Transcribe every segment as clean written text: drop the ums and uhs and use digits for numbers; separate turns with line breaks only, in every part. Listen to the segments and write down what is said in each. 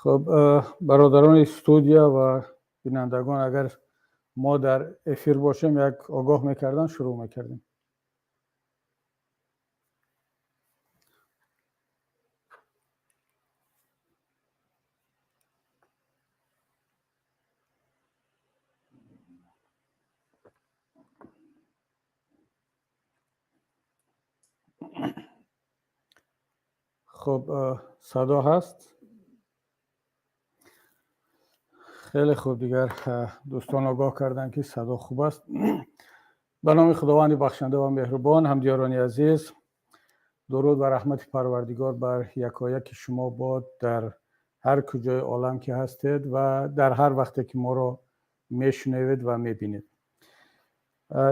خب برادران استودیا و بینندگان، اگر ما در افیر باشیم یک آگاه میکردن شروع میکردیم. خب صدا هست؟ خیلی خوب، دیگر دوستان آگاه کردن که صدا خوب است. به نام خداوند بخشنده و مهربان، همدیاران عزیز، درود و رحمت پروردگار بر یکایک شما باد در هر کجای عالم که هستید و در هر وقتی که ما را میشنوید و میبینید.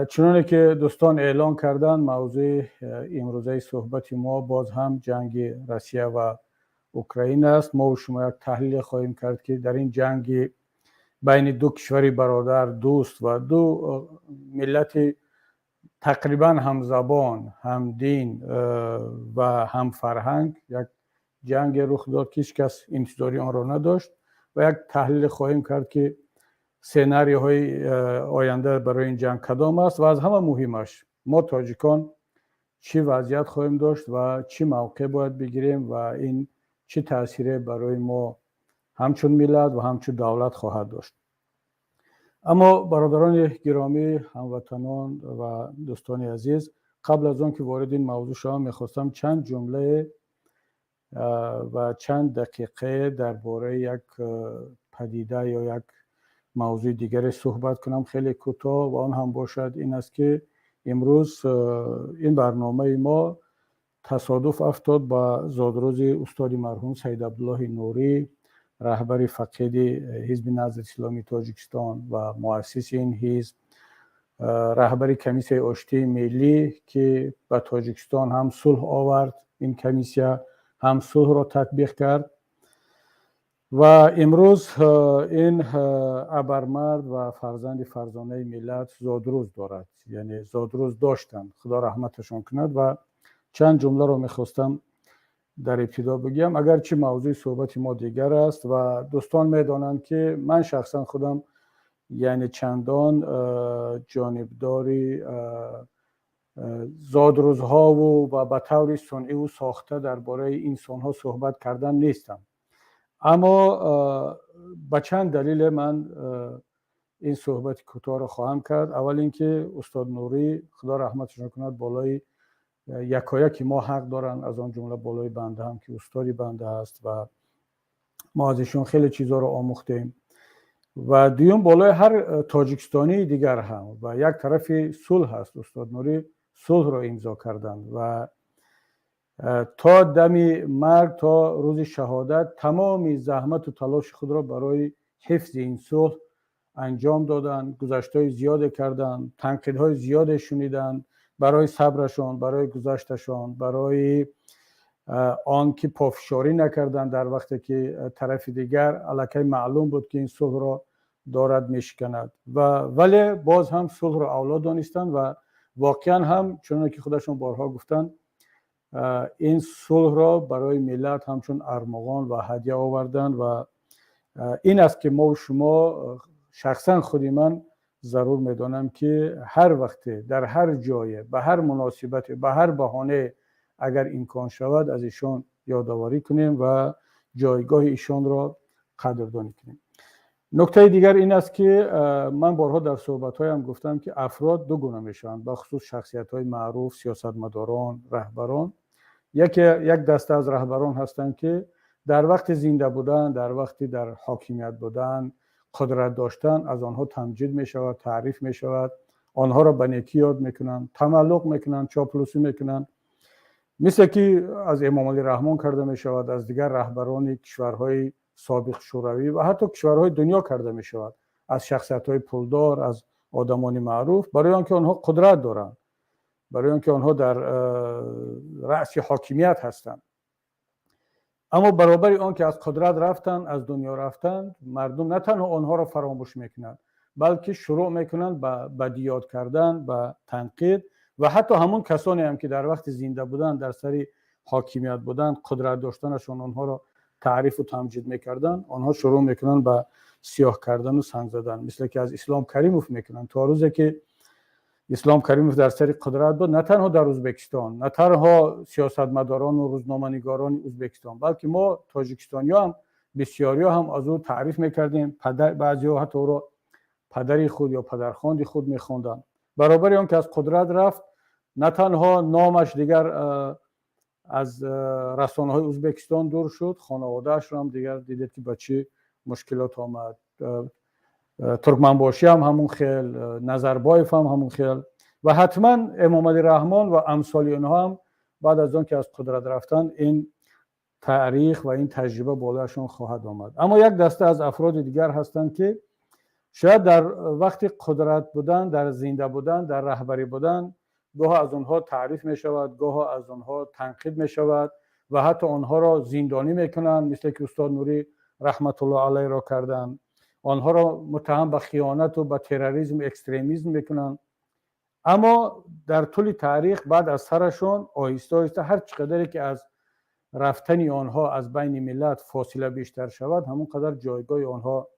چنانه که دوستان اعلان کردن، موضوع امروزه صحبت ما باز هم جنگ روسیه و اوکراین است. ما و شما یک تحلیل خواهیم کرد که در این جنگ بین دو کشور برادر، دوست و دو ملت تقریبا هم زبان، هم دین و هم فرهنگ، یک جنگ رخ داد که هیچ کس انتظاری آن را نداشت و یک تحلیل خواهیم کرد که سناریوهای آینده برای این جنگ کدام است و از همه مهمش ما تاجیکان چی وضعیت خواهیم داشت و چی موقع باید بگیریم و این چی تأثیری برای ما همچون ملت و همچون دولت خواهد داشت. اما برادران گرامی، هموطنان و دوستان عزیز، قبل از آن که وارد این موضوع شوم میخواستم چند جمله و چند دقیقه درباره یک پدیده یا یک موضوع دیگر صحبت کنم، خیلی کوتاه، و آن هم باشد این است که امروز این برنامه ما تصادف افتاد با زادروز استاد مرحوم سید عبدالله نوری، رهبر فقید حزب نهضت اسلامی تاجیکستان و مؤسس این حزب، رهبر کمیسیه آشتی ملی که به تاجیکستان هم صلح آورد، این کمیسیه هم صلح را تطبیق کرد. و امروز این ابرمرد و فرزانه ملت زادروز دارد، یعنی زادروز داشتن، خدا رحمتشان کند. و چند جمله رو میخواستم در ابتدا بگم، اگرچه موضوع صحبت ما دیگر است و دوستان میدانند که من شخصا خودم یعنی چندان جانبداری زادروزها و به طور صنعی و ساخته درباره انسانها صحبت کردن نیستم. اما به چند دلیل من این صحبت کوتاه را خواهم کرد. اول اینکه استاد نوری خدا رحمتشون کند بالای یکایک ما حق دارن، از آن جمله بالای بنده هم که استادی بنده هست و ما ازشون خیلی چیزا رو آموختیم، و دوم بالای هر تاجیکستانی دیگر هم. و یک طرف صلح هست، استاد نوری صلح را امضا کردند و تا دم مرگ، تا روز شهادت، تمام زحمت و تلاش خود را برای حفظ این صلح انجام دادند، گذشته‌های زیاد کردند، تنقیدهای زیاد شنیدند برای صبرشان، برای گذشتشان، برای آن که پافشاری نکردند در وقتی که طرف دیگر الکی معلوم بود که این صلح را دارد میشکند، ولی باز هم صلح را اولاد دانستند و واقعا هم چون که خودشون بارها گفتند این صلح را برای ملت همچون ارمغان و هدیه آوردند. و این است که ما و شما، شخصا خودی من ضرور میدانم که هر وقت در هر جای، به هر مناسبت، به هر بهانه اگر امکان شود از ایشان یادآوری کنیم و جایگاه ایشان را قدردانی کنیم. نکته دیگر این است که من بارها در صحبت‌هایم گفتم که افراد دو گونه میشن، به خصوص شخصیت‌های معروف، سیاستمداران، رهبران. یک دسته از رهبران هستند که در وقت زنده بودن، در وقتی در حاکمیت بودن، قدرت داشتن، از آنها تمجید می شود، تعریف می شود، آنها را به نیکی یاد میکنن، تملق میکنن، چاپلوسی میکنن، مثل که از امام علی رحمان کرده می شود، از دیگر رهبران کشورهای سابق شوروی و حتی کشورهای دنیا کرده می شود، از شخصیت‌های پولدار، از آدمان معروف، برای آنکه آنها قدرت دارند، برای آنکه آنها در رأس حاکمیت هستند. اما برابر آن که از قدرت رفتن، از دنیا رفتن، مردم نه تنها آنها را فراموش میکنند، بلکه شروع میکنند به بدیاد کردن، به تنقید، و حتی همون کسانی هم که در وقت زنده بودن، در سر حاکمیت بودن، قدرت داشتنشون آنها را تعریف و تمجید میکردن، آنها شروع میکنن به سیاه کردن و سنگ زدن. مثل که از اسلام کریموف میکنن. تا روزی که اسلام کریموف در سر قدرت بود، نه تنها در ازبکستان، نه تنها سیاستمداران و روزنامه‌نگاران ازبکستان، بلکه ما تاجیکستانی‌ها هم بسیاری هم از او تعریف میکردیم. بعضی‌ها حتی او را پدری خود یا پدرخواند خود میخواندن. برابر اون که از قدرت رفت، نه تنها نامش دیگر از رسانه‌های ازبکستان دور شد، خانواده‌اش را هم دیگر دیدید که با چه مشکلات آمد. ترکمنباشی هم همون خیل، نظربایف هم همون خیل، و حتما امام علی رحمان و امثال اینها هم بعد از اون که از قدرت رفتن این تاریخ و این تجربه بالاشون خواهد آمد. اما یک دسته از افراد دیگر هستند که شاید در وقت قدرت بودن، در زنده بودن، در رهبری بودن، گاه از اونها تعریف می شود، گاه از اونها تنقید می شود و حتی اونها را زندانی میکنن، مثل که استاد نوری رحمت الله علیه را کردن. آنها را متهم به خیانت و به تروریسم و اکستریمیسم میکنن. اما در طول تاریخ بعد از سرشون آهسته آهسته هر چقدری که از رفتن آنها از بین ملت فاصله بیشتر شود، همون قدر جایگاه آنها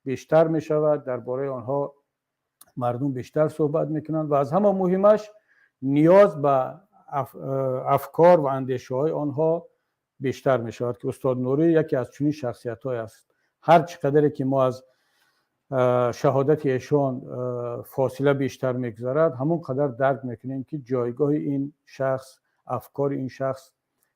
بیشتر می شود، درباره آنها مردم بیشتر صحبت میکنن و از همه مهمش نیاز به افکار و اندیشه های آنها بیشتر می شود که استاد نوری یکی از چنین شخصیت های است. هر چقدری که ما از شهادت ایشان فاصله بیشتر میگذرد، همون قدر درک میکنیم که جایگاه این شخص، افکار این شخص،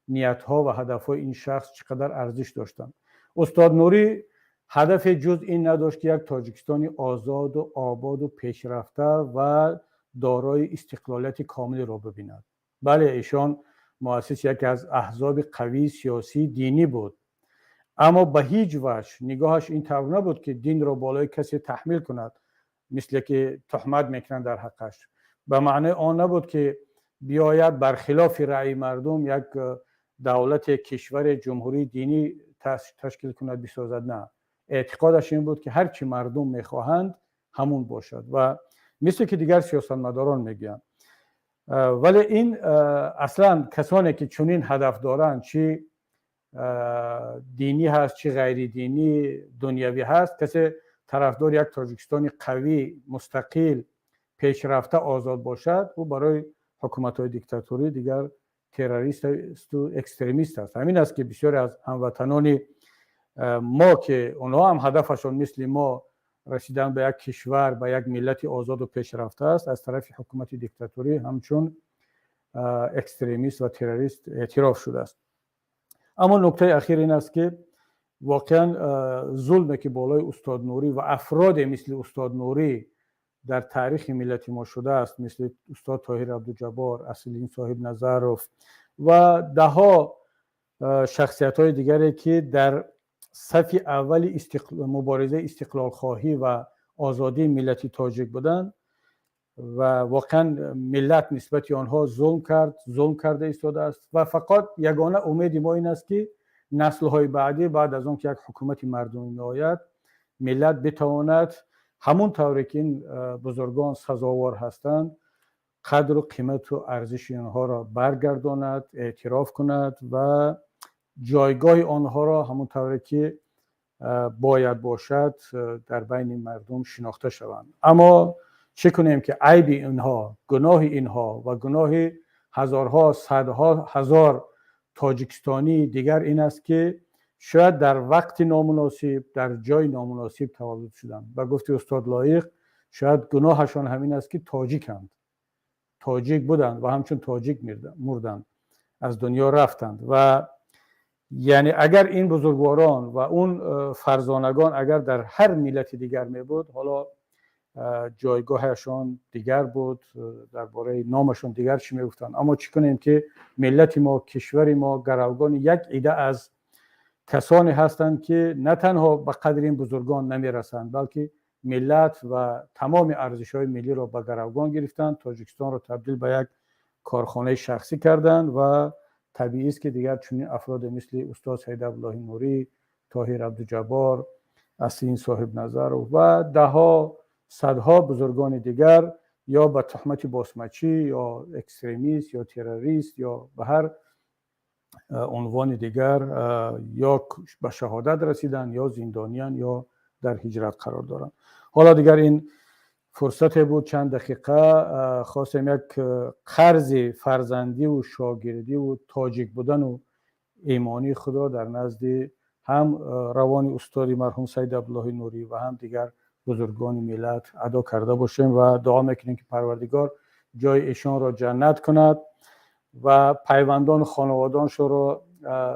نیت ها و هدف های این شخص چقدر ارزش داشتن. استاد نوری هدف جز این نداشت که یک تاجیکستانی آزاد و آباد و پیشرفته و دارای استقلالیت کامل را ببیند. بله، ایشان مؤسس یکی از احزاب قوی سیاسی دینی بود، اما به هیچ وجه نگاهش این طور نبود که دین را بالای کسی تحمیل کند، مثل که تهمت میکنن در حقش. به معنی آن نبود که بیاید برخلاف رأی مردم یک دولت کشور جمهوری دینی تشکیل کند بسازد. نه، اعتقادش این بود که هر چی مردم میخواهند همون باشد و مثل که دیگر سیاستمداران میگن. ولی این اصلا کسانی که چنین هدف دارند، چی دینی هست چی غیر دینی دنیوی هست، کسی طرفدار یک تاجیکستان قوی مستقل پیشرفته آزاد باشد، او برای حکومت‌های دیکتاتوری دیگر تروریست و اکستریمیست است. همین است که بسیاری از هموطنان ما که اونها هم هدفشون مثل ما رسیدن به یک کشور، به یک ملت آزاد و پیشرفته است، از طرف حکومت دیکتاتوری همچون اکستریمیست و تروریست اعتراف شده است. اما نکته اخیر این است که واقعا ظلمی که بالای استاد نوری و افراد مثل استاد نوری در تاریخ ملت ما شده است، مثل استاد طاهر عبدالجبار، اصلین صاحب نظرف و دهها شخصیت های دیگری که در صف اول مبارزه استقلال خواهی و آزادی ملت تاجیک بودند و واقعا ملت نسبت آنها ظلم کرده ایستاده است و فقط یگانه امید ما این است که نسل های بعدی بعد از اون که یک حکومت مردمی میآید، ملت بتواند همون طوری که این بزرگان سزاوار هستند قدر و قیمت و ارزش آنها را برگرداند، اعتراف کند و جایگاه آنها را همون طوری که باید باشد در بین مردم شناخته شوند. اما چه کنیم که عیب اینها، گناه اینها و گناه هزارها صدها هزار تاجیکستانی دیگر این است که شاید در وقت نامناسب در جای نامناسب تولد شدند. و گفتی استاد لایق، شاید گناهشان همین است که تاجیکند، تاجیک بودند و همچون تاجیک مردند، از دنیا رفتند. و یعنی اگر این بزرگواران و اون فرزانگان اگر در هر ملت دیگر می بود، حالا جایگاهشان دیگر بود، درباره نامشان دیگر چی می گفتند. اما چی کنیم که ملت ما، کشور ما گروگان یک عده از کسانی هستند که نه تنها به قدر این بزرگان نمی رسند، بلکه ملت و تمام ارزش‌های ملی را به گروگان گرفتند، تاجیکستان را تبدیل به یک کارخانه شخصی کردند و طبیعی است که دیگر چنین افراد مثل استاد سید عبدالله نوری، طاهر عبدالجبار، اصلین صاحب نظر و دهها صدها بزرگان دیگر یا به تهمت باسمچی یا اکستریمیست یا تروریست یا به هر عنوان دیگر یا به شهادت رسیدن یا زندانیان یا در هجرت قرار دارن. حالا دیگر این فرصت بود چند دقیقه خواستم یک قرض فرزندی و شاگردی و تاجیک بودن و ایمانی خدا در نزد هم روان استاد مرحوم سید عبدالله نوری و هم دیگر بزرگان ملت ادا کرده باشیم و دعا میکنیم که پروردگار جای ایشان را جنت کند و پیوندان خانوادانش را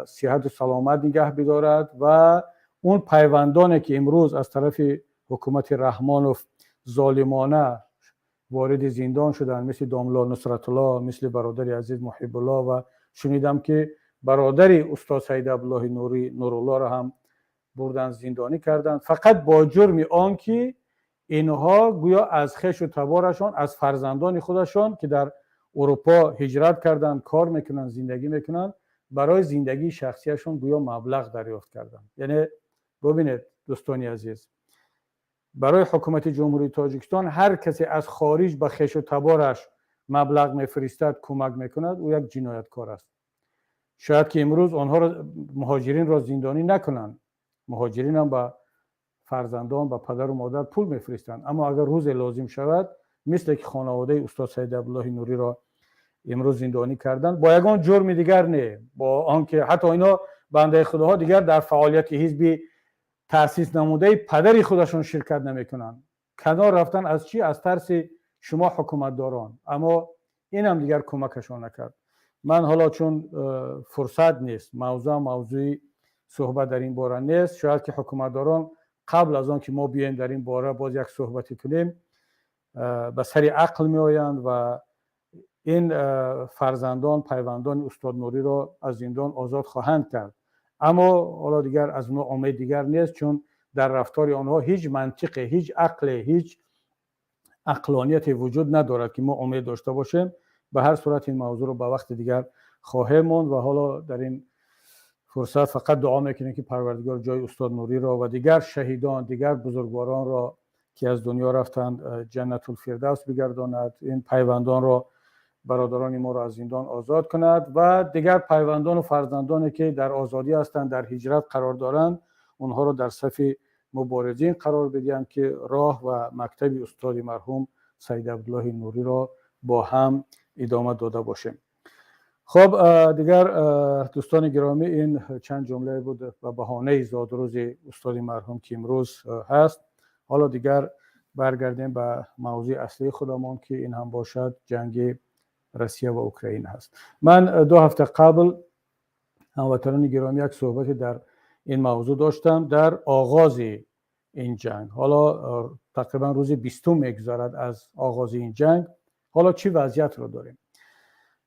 صحت و سلامت نگه بدارد و اون پیوندانی که امروز از طرف حکومت رحمانوف ظالمانه وارد زندان شدن، مثل داملا نصرت الله، مثل برادر عزیز محب الله و شنیدم که برادر استاد سید عبدالله نوری نورالله را هم بردن زندانی کردند، فقط با جرم آن که اینها گویا از خویش و تبارشان، از فرزندان خودشان که در اروپا هجرت کردند، کار میکنن، زندگی میکنن، برای زندگی شخصیشون گویا مبلغ دریافت کردند. یعنی ببینید دوستان عزیز، برای حکومت جمهوری تاجیکستان هر کسی از خارج به خویش و تبارش مبلغ میفرستد، کمک میکند، او یک جنایتکار است. شاید که امروز آنها را مهاجرین را زندانی نکنند، مهاجرین هم به فرزندان، به پدر و مادر پول میفرستند، اما اگر روز لازم شود مثل که خانواده استاد سید عبدالله نوری را امروز زندانی کردند با یگان جرم دیگر نه، با آنکه حتی اینا بنده خداها دیگر در فعالیت حزبی تأسیس نموده پدری خودشون شرکت نمیکنن، کنار رفتن از چی؟ از ترس شما حکومتداران. اما این هم دیگر کمکشون نکرد. من حالا چون فرصت نیست، موضوعی صحبت در این باره نیست، شاید که حکومتداران قبل از آن که ما بیایم در این باره باز یک صحبتی کنیم به سر عقل می آیند و این فرزندان پیوندان استاد نوری را از زندان آزاد خواهند کرد. اما حالا دیگر از ما امید دیگر نیست، چون در رفتار آنها هیچ منطقی، هیچ عقل، هیچ عقلانیت وجود ندارد که ما امید داشته باشیم. به هر صورت این موضوع رو به وقت دیگر خواهیم ماند و حالا در این فرصت فقط دعا میکنیم که پروردگار جای استاد نوری را و دیگر شهیدان، دیگر بزرگواران را که از دنیا رفتند جنت الفردوس بگرداند، این پیوندان را، برادران ما را از زندان آزاد کند و دیگر پیوندان و فرزندانی که در آزادی هستند، در هجرت قرار دارند، اونها را در صف مبارزین قرار بدهند که راه و مکتب استاد مرحوم سید عبدالله نوری را با هم ادامه داده باشیم. خب دیگر دوستان گرامی، این چند جمله بود به بهانه زادروز استاد مرحوم که امروز هست. حالا دیگر برگردیم به موضوع اصلی خودمان که این هم باشد جنگ روسیه و اوکراین هست. من 2 هفته قبل هموطنان گرامی یک صحبتی در این موضوع داشتم در آغاز این جنگ. حالا تقریبا روز 20 میگذرد از آغاز این جنگ. حالا چی وضعیت رو داریم؟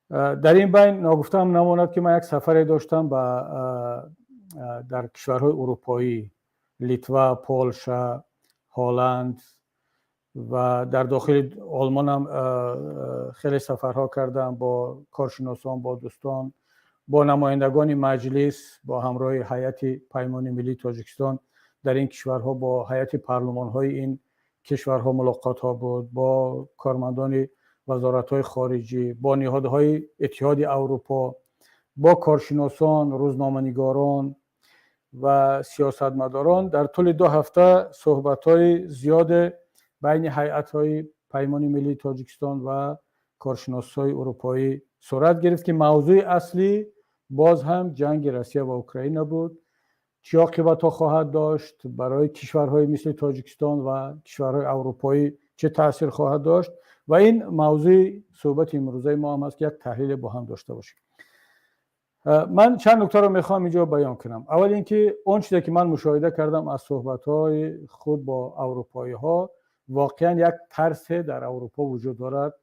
در این بین ناگفته هم نماند که من یک سفری داشتم در کشورهای اروپایی، لیتوا، پولشا، هلند و در داخل آلمان هم خیلی سفرها کردم با کارشناسان، با دوستان، با نمایندگان مجلس، با همراه هیئت پیمان ملی تاجیکستان در این کشورها، با هیئت پارلمان‌های این کشورها ملاقات‌ها بود، با کارمندان وزارت‌های خارجی، با نهادهای اتحاد اروپا، با کارشناسان، روزنامه‌نگاران و سیاستمداران. در طول 2 هفته صحبت‌های زیاد بین هیئت‌های پیمان ملی تاجیکستان و کارشناسای اروپایی صورت گرفت که موضوع اصلی باز هم جنگ روسیه و اوکراین بود. چه عاقبت‌ها خواهد داشت برای کشورهای مثل تاجیکستان و کشورهای اروپایی، چه تاثیر خواهد داشت و این موضوع صحبت امروزه ما هم است که یک تحلیل با هم داشته باشیم. من چند نکته رو میخوام اینجا بیان کنم. اول اینکه اون چیزی که من مشاهده کردم از صحبت‌های خود با اروپایی‌ها، واقعا یک ترس در اروپا وجود دارد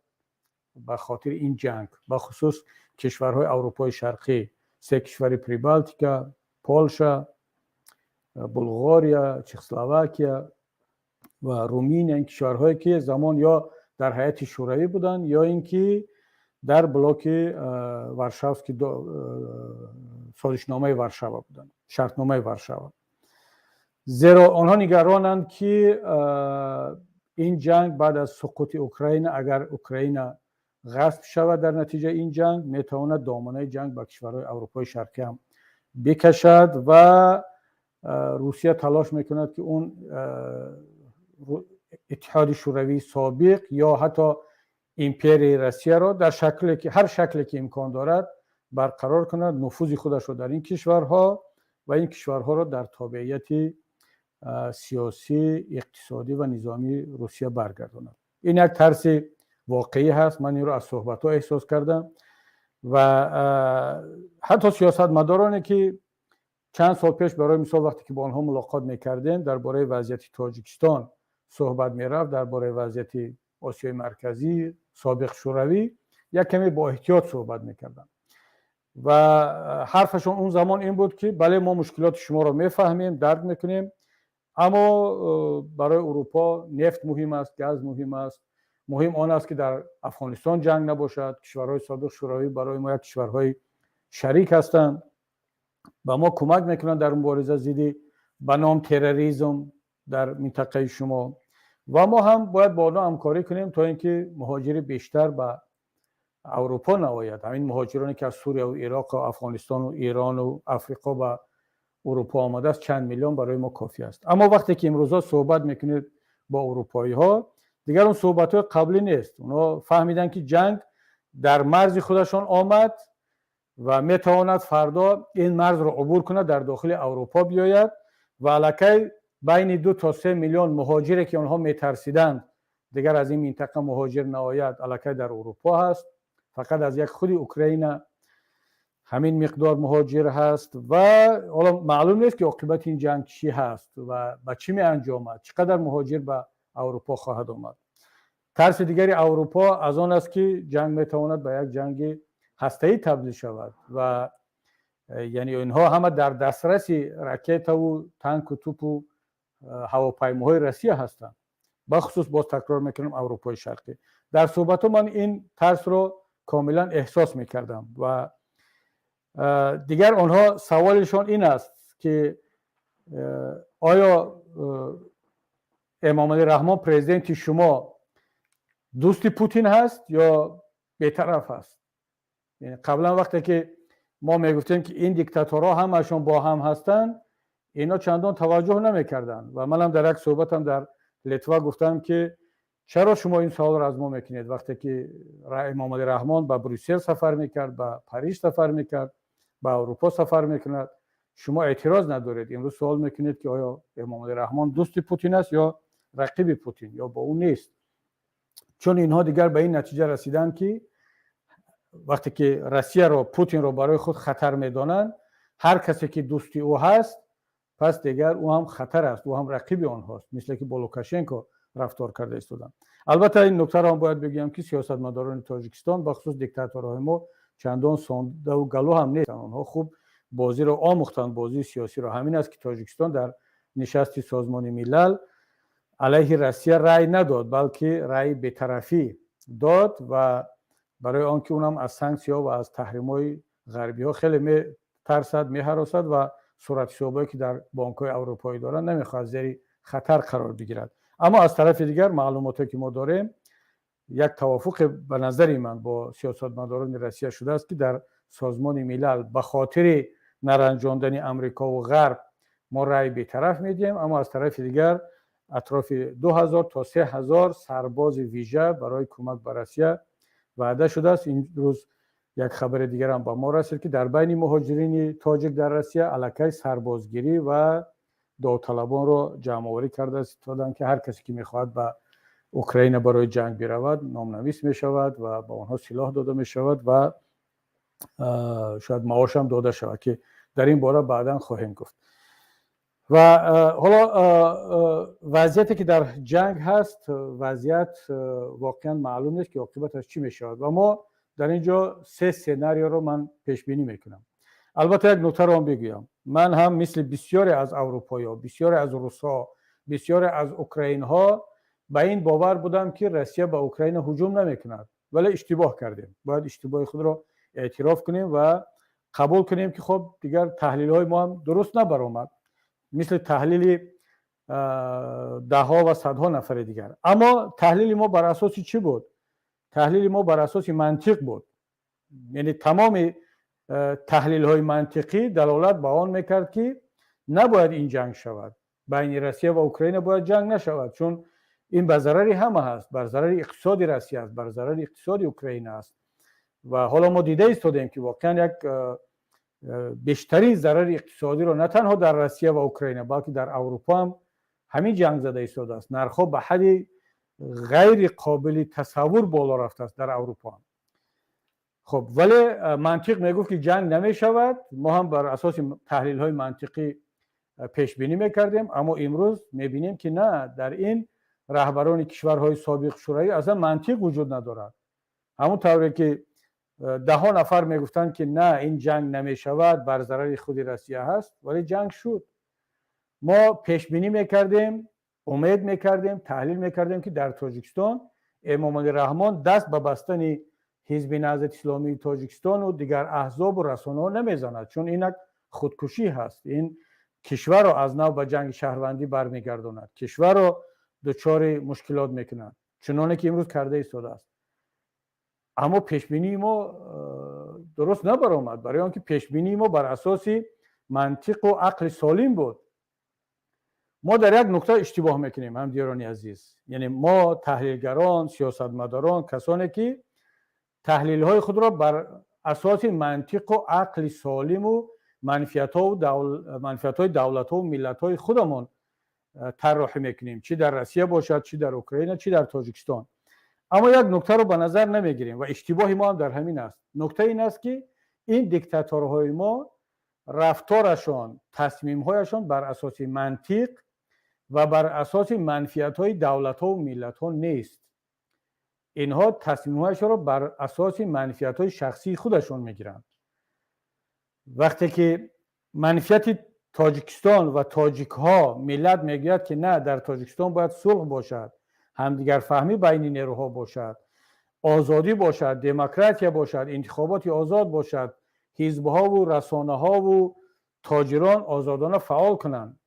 به خاطر این جنگ، به خصوص کشورهای اروپای شرقی، 3 کشور پریبالتیکا، پولشا، بلغاریا، چکسلواکیا و رومینیا، این کشورهایی که زمان یا در هیئت شوروی بودند یا اینکه در بلاک ورشاوسکی سازشنامه ورشاوا بودند، شرطنامه ورشاوا. زیرا آنها نگرانند که این جنگ بعد از سقوط اوکراین، اگر اوکراین غصب شود در نتیجه این جنگ، میتواند دامنه جنگ به کشورهای اروپای شرقی هم بکشد و روسیه تلاش میکند که اون اتحاد شوروی سابق یا حتی امپری روسیه را در شکلی که هر شکلی که امکان دارد برقرار کند، نفوذ خودش را در این کشورها و این کشورها را در تابعیت سیاسی، اقتصادی و نظامی روسیه برگرداند. این یک ترس واقعی هست. من این را از صحبت‌ها احساس کردم و حتی سیاستمدارانی که چند سال پیش برای مثال وقتی که با آنها ملاقات میکردیم درباره وضعیت تاجیکستان صحبت میرفت، درباره وضعیت آسیای مرکزی سابق شوروی، یک کمی با احتیاط صحبت میکردن و حرفشون اون زمان این بود که بله ما مشکلات شما را میفهمیم، درک میکنیم، اما برای اروپا نفت مهم است، گاز مهم است، مهم آن است که در افغانستان جنگ نباشد. کشورهای سابق شوروی برای ما یک کشورهای شریک هستند، با ما کمک میکنند در مبارزه ضد به نام تروریسم در منطقه شما و ما هم باید با آنها همکاری کنیم تا اینکه مهاجر بیشتر به اروپا نآید. همین مهاجرانی که از سوریه و عراق و افغانستان و ایران و افریقا به اروپا آمده است چند میلیون برای ما کافی است. اما وقتی که امروزا صحبت میکنید با اروپایی ها، دیگر اون صحبت های قبلی نیست. اونا فهمیدن که جنگ در مرز خودشان آمد و میتواند فردا این مرز را عبور کنه، در داخل اروپا بیاید و الکی بین 2 تا 3 میلیون مهاجری که آنها میترسیدند دیگر از این منطقه مهاجر نآید، الکی در اروپا هست. فقط از یک خود اوکراین همین مقدار مهاجر هست و حالا معلوم نیست که عاقبت این جنگ چی هست و به چی می انجامد، چقدر مهاجر به اروپا خواهد آمد. ترس دیگری اروپا از آن است که جنگ میتواند به یک جنگ هسته‌ای تبدیل شود و یعنی اینها همه در دسترس راکت و تانک و توپ و هواپیماهای روسیه هستند، بخصوص باز تکرار میکنم اروپای شرقی. در صحبت من این ترس رو کاملا احساس میکردم و دیگر آنها سوالشان این است که آیا امام علی رحمان پرزیدنت شما دوست پوتین هست یا بی‌طرف هست؟ یعنی قبلا وقتی که ما میگفتیم که این دیکتاتورها همشون با هم هستن، اینا چندان توجه نمیکردن و منم در یک صحبتم در لیتوا گفتم که چرا شما این سوال را از ما میکنید وقتی که امام علی رحمان به بروسل سفر میکرد، به پاریس سفر میکرد، به اروپا سفر میکند، شما اعتراض ندارید. امروز سوال میکنید که آیا امام علی رحمان دوست پوتین است یا رقیب پوتین یا با اون نیست؟ چون اینها دیگر به این نتیجه رسیدن که وقتی که روسیه رو پوتین رو برای خود خطر میدانند، هر کسی که دوستی او هست پس دیگر او هم خطر است، او هم رقیب آنهاست، مثل که با لوکاشنکو رفتار کرده استودن. البته این نکته را هم باید بگم که سیاستمداران تاجیکستان بخصوص دیکتاتورهای ما چندان ساده و گلو هم نیستن. آنها خوب بازی رو آموختن، بازی سیاسی رو. همین است که تاجیکستان در نشست سازمان ملل علیه روسیه رأی نداد، بلکه رأی بی‌طرفی داد و برای آنکه اونم از سانکسیون‌ها و از تحریم‌های غربی‌ها خیلی می‌ترسد، می‌هراسد و صورت حسابی که در بانک‌های اروپایی دارن نمی‌خواد زیر خطر قرار بگیرد. اما از طرف دیگر معلوماتی که ما داریم یک توافق به نظر من با سیاستمداران روسیه شده است که در سازمان ملل به خاطر نرنجاندن امریکا و غرب ما رأی بی‌طرف میدیم، اما از طرف دیگر اطراف 2000 تا 3000 سرباز ویژه برای کمک به روسیه وعده شده است. این روز یک خبر دیگر هم به ما رسید که در بین مهاجرین تاجیک در روسیه الکی سربازگیری و داوطلبان را جمع آوری کرده است تا که هر کسی که میخواهد به اوکراین برای جنگ برود نامنویس می شود و با آنها سلاح داده می شود و شاید معاش هم داده شود که در این باره بعدا خواهیم گفت. و حالا وضعیتی که در جنگ هست، وضعیت واقعا معلوم نیست که عاقبتش چی می شود و ما در اینجا 3 سناریو رو من پیش بینی میکنم. البته یک نکته رو هم بگویم، من هم مثل بسیاری از اروپایی‌ها، بسیاری از روس‌ها، بسیاری از اوکراین‌ها به این باور بودم که روسیه به اوکراین هجوم نمیکند، ولی اشتباه کردیم. باید اشتباه خود رو اعتراف کنیم و قبول کنیم که خب دیگر تحلیل‌های ما هم درست نبرآمد، مثل تحلیل ده ها و صدها نفر دیگر. اما تحلیل ما بر اساس چی بود؟ تحلیل ما بر اساس منطق بود. یعنی تمام تحلیل های منطقی دلالت به آن میکرد که نباید این جنگ شود، بین روسیه و اوکراین باید جنگ نشود، چون این به ضرر همه هست، بر ضرر اقتصاد روسیه است، بر ضرر اقتصاد اوکراین است. و حالا ما دیده ایستادیم که واقعا یک بیشترین ضرر اقتصادی رو نه تنها در روسیه و اوکراین بلکه در اروپا هم همین جنگ زده ایستاده است. نرخ‌ها به حد غیر قابل تصور بالا رفته است در اروپا هم. خب ولی منطق میگفت که جنگ نمی شود. ما هم بر اساس تحلیل های منطقی پیش بینی میکردیم، اما امروز میبینیم که نه، در این رهبران کشورهای سابق شوروی اصلا منطق وجود ندارد. همون طوری که 10 نفر میگفتن که نه این جنگ نمی شود، بر ضرر خود روسیه هست، ولی جنگ شد. ما پیش بینی میکردیم، امید میکردیم، تحلیل میکردیم که در تاجیکستان امام علی رحمان دست به بستن حزب نهضت اسلامی تاجیکستان و دیگر احزاب و رسانه‌ها نمیزند، چون این خودکشی هست. این کشور رو از نو به جنگ شهروندی برمیگرداند، کشور رو دچار مشکلات میکند، چنانه که امروز کرده ایستاده است. اما پیشبینی ما درست نبرآمد، برای آنکه پیشبینی ما بر اساس منطق و عقل سالم بود. ما در یک نکته اشتباه میکنیم هم دیرانی عزیز، یعنی ما تحلیلگران، سیاستمداران، کسانی که تحلیل های خود را بر اساس منطق و عقل سالم و منفیت های دولت ها و ملت های خودمون طراحی میکنیم، چی در روسیه باشد، چی در اوکراین، چی در تاجیکستان. اما یک نکته رو به نظر نمیگیریم و اشتباه ما هم در همین است. نکته این است که این دیکتاتورهای ما رفتارشان، تصمیمهایشان بر اساس منطق و بر اساس منفیت های دولت ها و ملت ها نیست. اینها تصمیمهایشان را بر اساس منفیت های شخصی خودشان میگیرند. وقتی که منفیت تاجیکستان و تاجیک ها ملت میگوید که نه، در تاجیکستان باید صلح باشد، همدیگر فهمی بین نیروها باشد، آزادی باشد، دموکراسی باشد، انتخابات آزاد باشد، حزب‌ها و رسانه‌ها و تاجران آزادانه فعال کنند،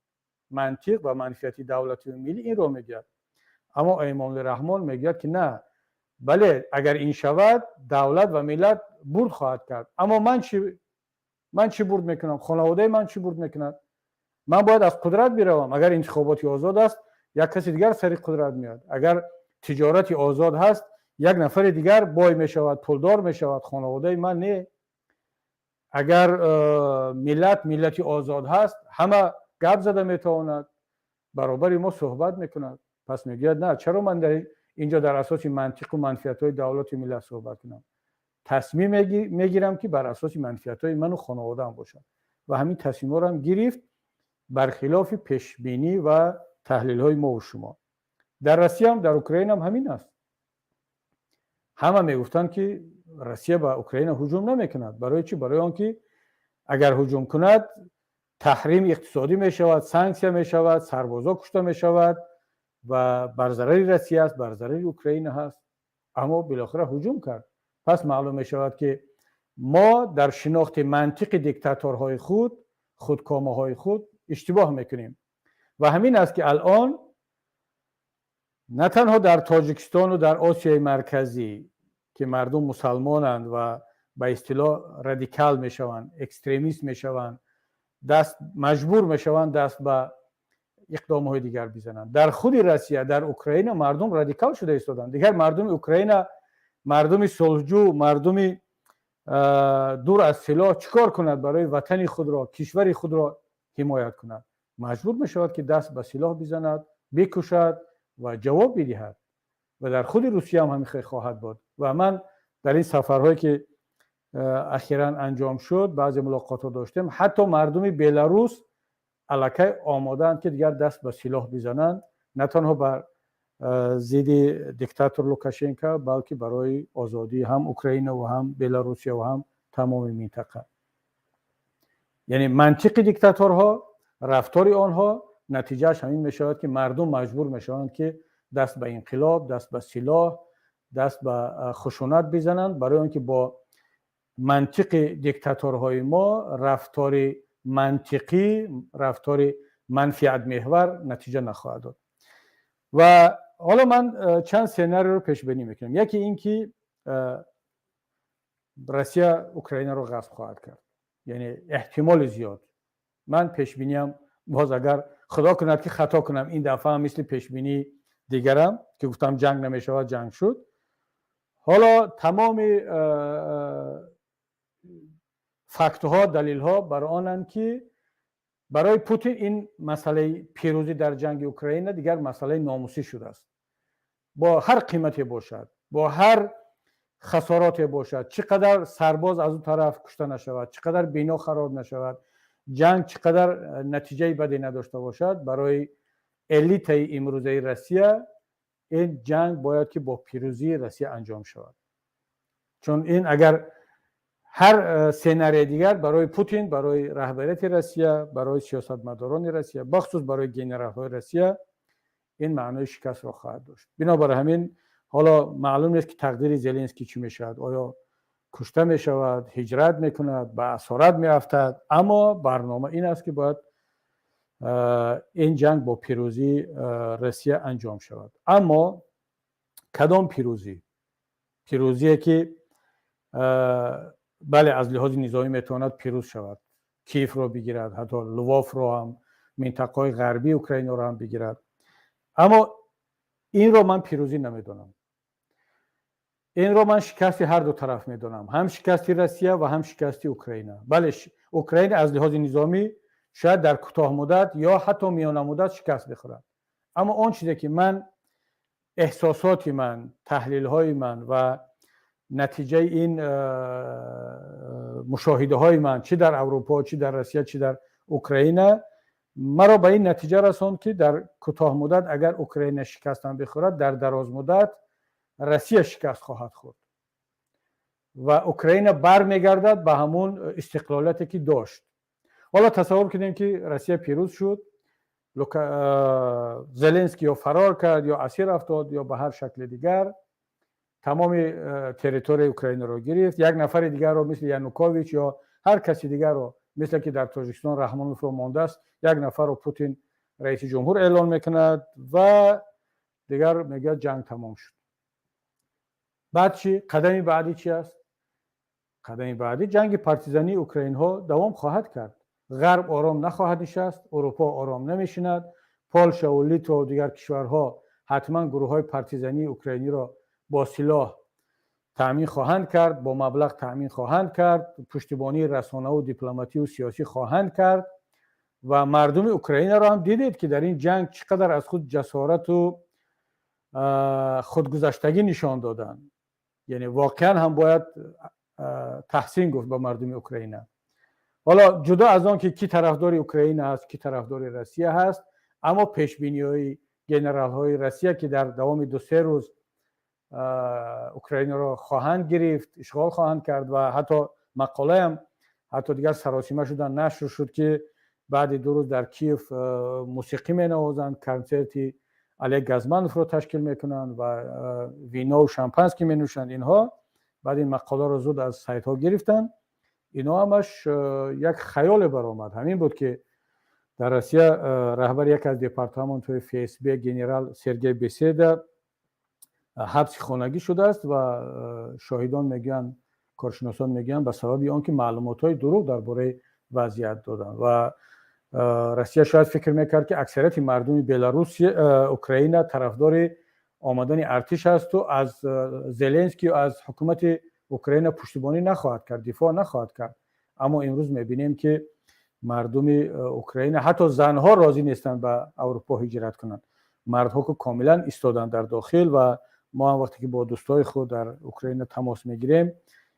منطق و منفیت دولتی و ملی این رو میگه. اما امام رحمان میگه که نه، بله اگر این شود دولت و ملت برد خواهد کرد، اما من چی برد میکنم؟ خانواده من چی برد میکند؟ من باید از قدرت بروم. اگر انتخاباتی آزاد است یک کسی دیگر سر قدرت میاد، اگر تجارتی آزاد هست یک نفر دیگر بای میشود، پولدار میشود، خانواده من نه. اگر ملتی آزاد هست همه گپ زده میتواند، برابر ما صحبت میکند. پس میگوید نه، چرا من در اینجا در اساس منطق و منفیت های دولت و ملت صحبت کنم؟ تصمیم میگیرم که بر اساس منفیت های من و خانواده هم باشم و همین تصمیم رو هم گرفت برخلاف پیش بینی و تحلیل های ما و شما. در روسیه هم در اوکراین هم همین است. همه میگفتن که روسیه به اوکراین هجوم نمیکند. برای چی؟ برای آنکه اگر هجوم کند تحریم اقتصادی میشود، سانکسیا میشود، سربازا کشته میشود و بر ضرر روسیه است، بر ضرر اوکراین هست. اما بالاخره هجوم کرد. پس معلوم میشود که ما در شناخت منطق دیکتاتورهای خودکامه‌های خود اشتباه میکنیم و همین است که الان نه تنها در تاجیکستان و در آسیای مرکزی که مردم مسلمانند و به اصطلاح رادیکال میشوند، اکستریمیست میشوند، مجبور میشوند دست به اقدامهای دیگر بزنند. در خود روسیه، در اوکراین مردم رادیکال شده ایستادند. دیگر مردم اوکراین، مردم صلحجو، مردم دور از سلاح چیکار کند برای وطن خود را، کشور خود را حمایت کند؟ مجبور میشود که دست به سلاح بزند، بکشد و جواب بدهد. و در خود روسیه هم همین خواهد بود. و من در این سفرهایی که اخیراً انجام شد بعضی ملاقات ها داشتم، حتی مردم بلاروس الکی آمادند که دیگر دست به سلاح بزنند، نه تنها بر ضد دیکتاتور لوکاشنکو بلکه برای آزادی هم اوکراین و هم بلاروسیه و هم تمام منطقه. یعنی منطق دیکتاتورها، رفتار آنها نتیجهش همین میشود که مردم مجبور میشوند که دست به انقلاب، دست به سلاح، دست به خشونت بزنند، برای اینکه با منطق دیکتاتورهای ما رفتار منطقی، رفتار منفعت محور نتیجه نخواهد داد. و حالا من چند سناریو رو پیش بینی میکنم. یکی این که روسیه اوکراین رو غصب خواهد کرد، یعنی احتمال زیاد. من پیش بینیم باز اگر خدا کند که خطا کنم این دفعه هم مثل پیش بینی دیگرم که گفتم جنگ نمیشود، جنگ شد. حالا تمام فکت ها، دلیل ها بر آنند که برای پوتین این مسئله پیروزی در جنگ اوکراین دیگر مسئله ناموسی شده است. با هر قیمتی باشد، با هر خساراتی باشد، چقدر سرباز از اون طرف کشته نشود، چقدر بنا خراب نشود، جنگ چقدر نتیجه بدی نداشته باشد، برای الیت امروزه روسیه این جنگ باید که با پیروزی روسیه انجام شود. چون این اگر هر سناریوی دیگر برای پوتین، برای رهبریت روسیه، برای سیاستمداران روسیه، بخصوص برای گنرال‌های روسیه، این معنای شکست را خواهد داشت. بنابر همین حالا معلوم نیست که تقدیر زلنسکی چی میشود، آیا کشته میشود، هجرت میکند، به اسارت میافتد. اما برنامه این است که باید این جنگ با پیروزی روسیه انجام شود. اما کدام پیروزی؟ پیروزی که بله از لحاظ نظامی میتواند پیروز شود، کیف رو بگیرد، حتی لواف رو هم، منطقه غربی اوکراین رو هم بگیرد. اما این رو من پیروزی نمیدونم. این رو من شکستی هر دو طرف میدونم، هم شکستی روسیه و هم شکستی اوکراین. بله اوکراین از لحاظ نظامی شاید در کوتاه مدت یا حتی میانه مدت شکست بخورد. اما اون چیزی که من احساسات من، تحلیل های من و نتیجه این مشاهده های من، چی در اروپا، چی در روسیه، چی در اوکراین، مرا به این نتیجه رساند که در کوتاه مدت اگر اوکراین شکست هم بخورد، در دراز مدت روسیه شکست خواهد خورد و اوکراین برمیگردد به همون استقلالیتی که داشت. حالا تصور کنیم که روسیه پیروز شد، زلنسکی یا فرار کرد یا اسیر افتاد یا به هر شکل دیگر تمام تریتوری اوکراین رو گرفت، یک نفر دیگر رو مثل یانوکوویچ یا هر کسی دیگر رو مثل که در تاجیکستان رحمانوف رو مانده است، یک نفر رو پوتین رئیس جمهور اعلان میکند و دیگر میگه جنگ تمام شد. بعد چی؟ قدمی بعدی چی است؟ قدمی بعدی جنگ پارتیزانی اوکراین ها دوام خواهد کرد. غرب آرام نخواهد نشست، اروپا آرام نمیشیند، پولشا و لیتوا و دیگر کشورها حتما گروه های پارتیزانی اوکراینی را با سلاح تامین خواهند کرد، با مبلغ تامین خواهند کرد، پشتیبانی رسانه و دیپلماتی و سیاسی خواهند کرد و مردم اوکراین را هم دیدید که در این جنگ چقدر از خود جسارت و خودگذشتگی نشان دادن. یعنی واقعا هم باید تحسین گفت به مردم اوکراین. حالا جدا از آن که کی طرفدار اوکراین است، کی طرفدار روسیه هست، اما پیش بینی های گنرال های روسیه که در دوام 2-3 روز اوکراین را خواهند گرفت، اشغال خواهند کرد و حتی مقاله هم حتی دیگر سراسیمه شدن نشر شد که بعد 2 روز در کیف موسیقی می نوازند، کنسرتی علی گازمانوف رو تشکیل میکنند و وینا و شامپانسکی می نوشند. اینها بعد این مقاله رو زود از سایت ها گرفتن. اینا همش یک خیال برآمد. همین بود که در روسیه رهبر یک از دپارتمانت های FSB گنرال سرگئی بسیدا حبس خانگی شده است و شاهدان میگن، کارشناسان میگن به سبب آنکه معلومات های دروغ درباره وضعیت دادن و روسیه شاید فکر میکرد که اکثریت مردم بلاروس اوکراین طرفدار آمدن ارتش است و از زلنسکی و از حکومت اوکراین پشتیبانی نخواهد کرد، دفاع نخواهد کرد. اما امروز میبینیم که مردم اوکراین، حتی زنها راضی نیستند به اروپا هجرت کنند. مردها که کاملا ایستادن در داخل و ما هم وقتی که با دوستای خود در اوکراین تماس میگیریم،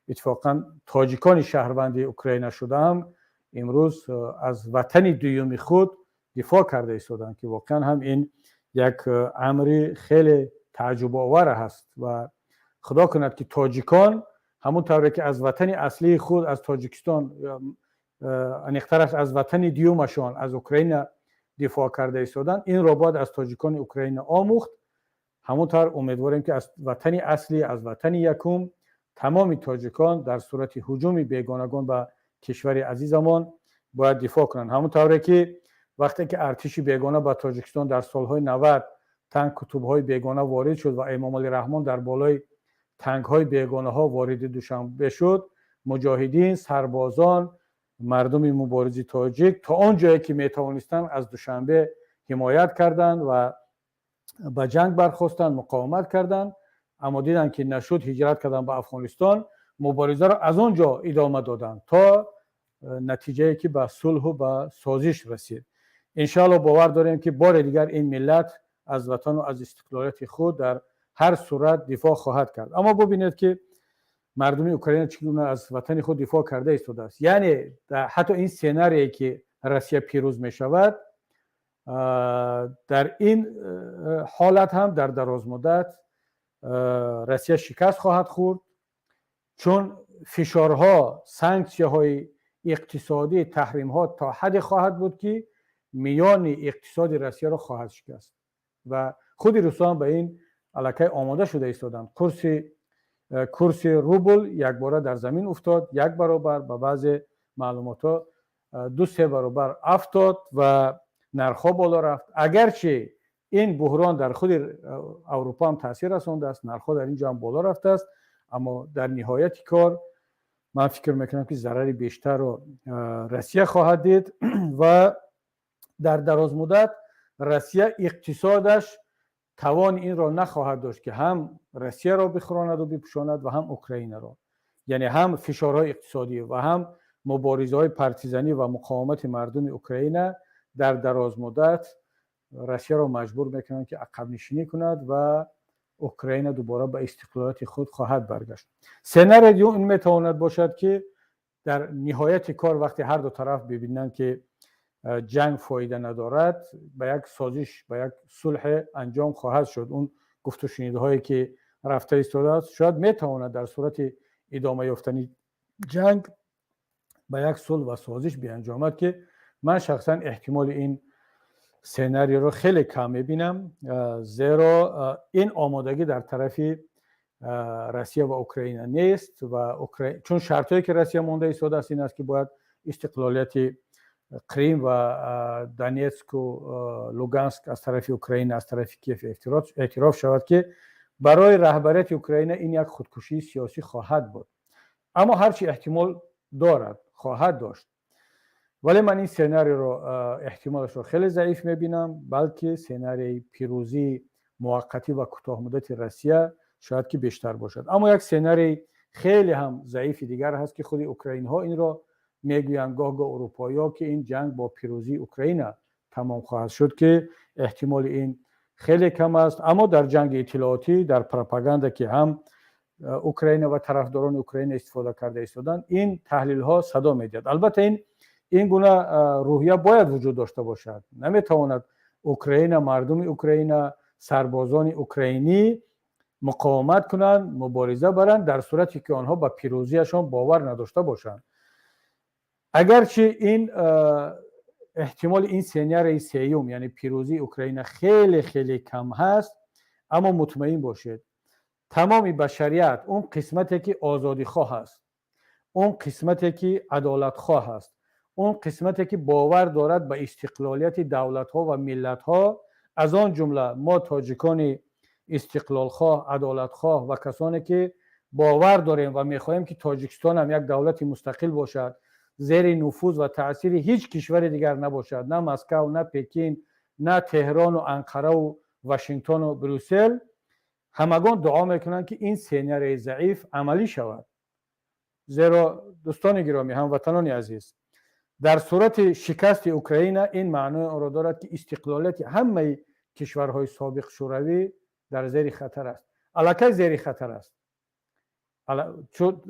اتفاقا تاجیکان شهروند اوکراین شده هم امروز از وطن دوم خود دفاع کرده ایستادن که واقعا هم این یک امر خیلی تعجب آور هست و خدا کند که تاجیکان همون طوری که از وطن اصلی خود از تاجیکستان انیخترش از وطن دیومشان از اوکراین دفاع کرده ایستادن، این را باید از تاجیکان اوکراین آموخت. همونطور امیدواریم که از وطن اصلی، از وطن یکم، تمام تاجیکان در صورت هجوم بیگانگان به کشور عزیزمان باید دفاع کنند. همونطوری که وقتی که ارتش بیگانه به تاجیکستان در سالهای 90 تانک کتب‌های بیگانه وارد شد و امام علی رحمان در بالای تانک‌های بیگانه ها وارد دوشنبه شد، مجاهدین، سربازان، مردم مبارز تاجیک تا آن جایی که میتوانستند از دوشنبه حمایت کردند و به جنگ برخواستند، مقاومت کردند، اما دیدن که نشد، هجرت کردند به افغانستان. مبارزه را از اونجا ادامه دادند تا نتیجه‌ای که به صلح و به سازش رسید. انشاءالله باور داریم که بار دیگر این ملت از وطن و از استقلالیت خود در هر صورت دفاع خواهد کرد. اما ببینید که مردم اوکراین چگونه از وطن خود دفاع کرده ایستاده است. یعنی حتی این سناریویی که روسیه پیروز می شود، در این حالت هم در دراز مدت روسیه شکست خواهد خورد، چون فشارها، سانکسیون‌های اقتصادی، تحریم‌ها تا حد خواهد بود که میان اقتصاد روسیه را خواهد شکست و خود روس‌ها هم به این الکی آماده شده ایستادند. کورس روبل یک بار در زمین افتاد، یک برابر، به بعض معلومات 2-3 برابر افتاد و نرخ‌ها بالا رفت. اگرچه این بحران در خود اروپا هم تاثیر رسانده است، نرخ‌ها در اینجا هم بالا رفته است، اما در نهایت کار من فکر میکنم که ضرر بیشتر رو روسیه خواهد دید و در دراز مدت روسیه اقتصادش توان این را نخواهد داشت که هم روسیه را بخوراند و بپوشاند و هم اوکراین را. یعنی هم فشارهای اقتصادی و هم مبارزه‌های پارتیزانی و مقاومت مردم اوکراین در دراز مدت روسیه را مجبور میکنند که عقب نشینی کند و اوکراین دوباره به استقلالیت خود خواهد برگشت. سناریو این میتواند باشد که در نهایت کار وقتی هر دو طرف ببینند که جنگ فایده ندارد، به یک سازش، به یک صلح انجام خواهد شد. اون گفت و شنیده‌هایی که رفته ایستاده است شاید میتواند در صورت ادامه یافتن جنگ به یک صلح و سازش بیانجامد که من شخصا احتمال این سناریو رو خیلی کم میبینم، زیرا این آمادگی در طرف روسیه و اوکراین نیست و چون شرطی که روسیه مونده ایستاده است این است که باید استقلالیت کریم و دونیتسک و لوگانسک از طرف اوکراین از طرف کیف اعتراف شود که برای رهبریت اوکراین این یک خودکشی سیاسی خواهد بود. اما هرچی احتمال دارد خواهد داشت، ولی من این سناریو رو احتمالش رو خیلی ضعیف میبینم، بلکه سناریوی پیروزی موقتی و کوتاه مدت روسیه شاید که بیشتر باشد. اما یک سناریوی خیلی هم ضعیف دیگر هست که خود اوکراین ها این رو میگویند، گاه اروپایی ها، که این جنگ با پیروزی اوکراین تمام خواهد شد که احتمال این خیلی کم است. اما در جنگ اطلاعاتی، در پروپاگاندا که هم اوکراین و طرفداران اوکراین استفاده کرده ایستادن، این تحلیل ها صدا میدهد. البته این گونه روحیه باید وجود داشته باشد. نمیتواند اوکراین، مردم اوکراین، سربازان اوکراینی مقاومت کنند، مبارزه برند در صورتی که آنها به پیروزیشان باور نداشته باشند. اگرچه این احتمال این سناریوی سوم یعنی پیروزی اوکراین خیلی خیلی کم هست، اما مطمئن باشید تمام بشریت، اون قسمتی که آزادی خواه است، اون قسمتی که عدالت خواه است، اون قسمتی که باور دارد به استقلالیت دولت ها و ملت ها، از آن جمله ما تاجیکان استقلال خواه، عدالت خواه و کسانی که باور داریم و میخواهیم که تاجیکستان هم یک دولت مستقل باشد، زیر نفوذ و تأثیر هیچ کشور دیگر نباشد، نه مسکو، نه پکین، نه تهران و انقره و واشنگتن و بروسل، همگان دعا میکنند که این سناریوی ضعیف عملی شود. زیرا دوستان گرامی، هموطنان عزیز، در صورت شکست اوکراین این معنی آن را دارد که استقلالیت همه کشورهای سابق شوروی در زیر خطر است. الکی زیر خطر است. چون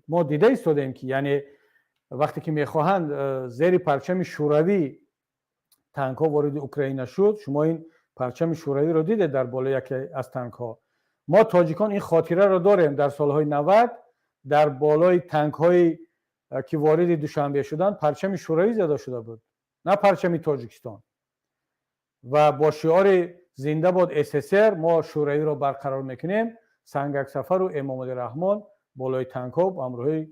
ما دیده ایستادیم که یعنی وقتی که میخواهند زیر پرچم شوروی تانک ها وارد اوکراین شد، شما این پرچم شوروی رو دیده در بالای یکی از تانک ها. ما تاجیکان این خاطره رو داریم، در سالهای 90 در بالای تانک های که وارد دوشنبه شدن پرچم شوروی زده شده بود، نه پرچم تاجیکستان. و با شعار زنده باد SSR ما شوروی رو برقرار میکنیم. سنگک سفر و امام علی رحمان بالای تانک ها با همراه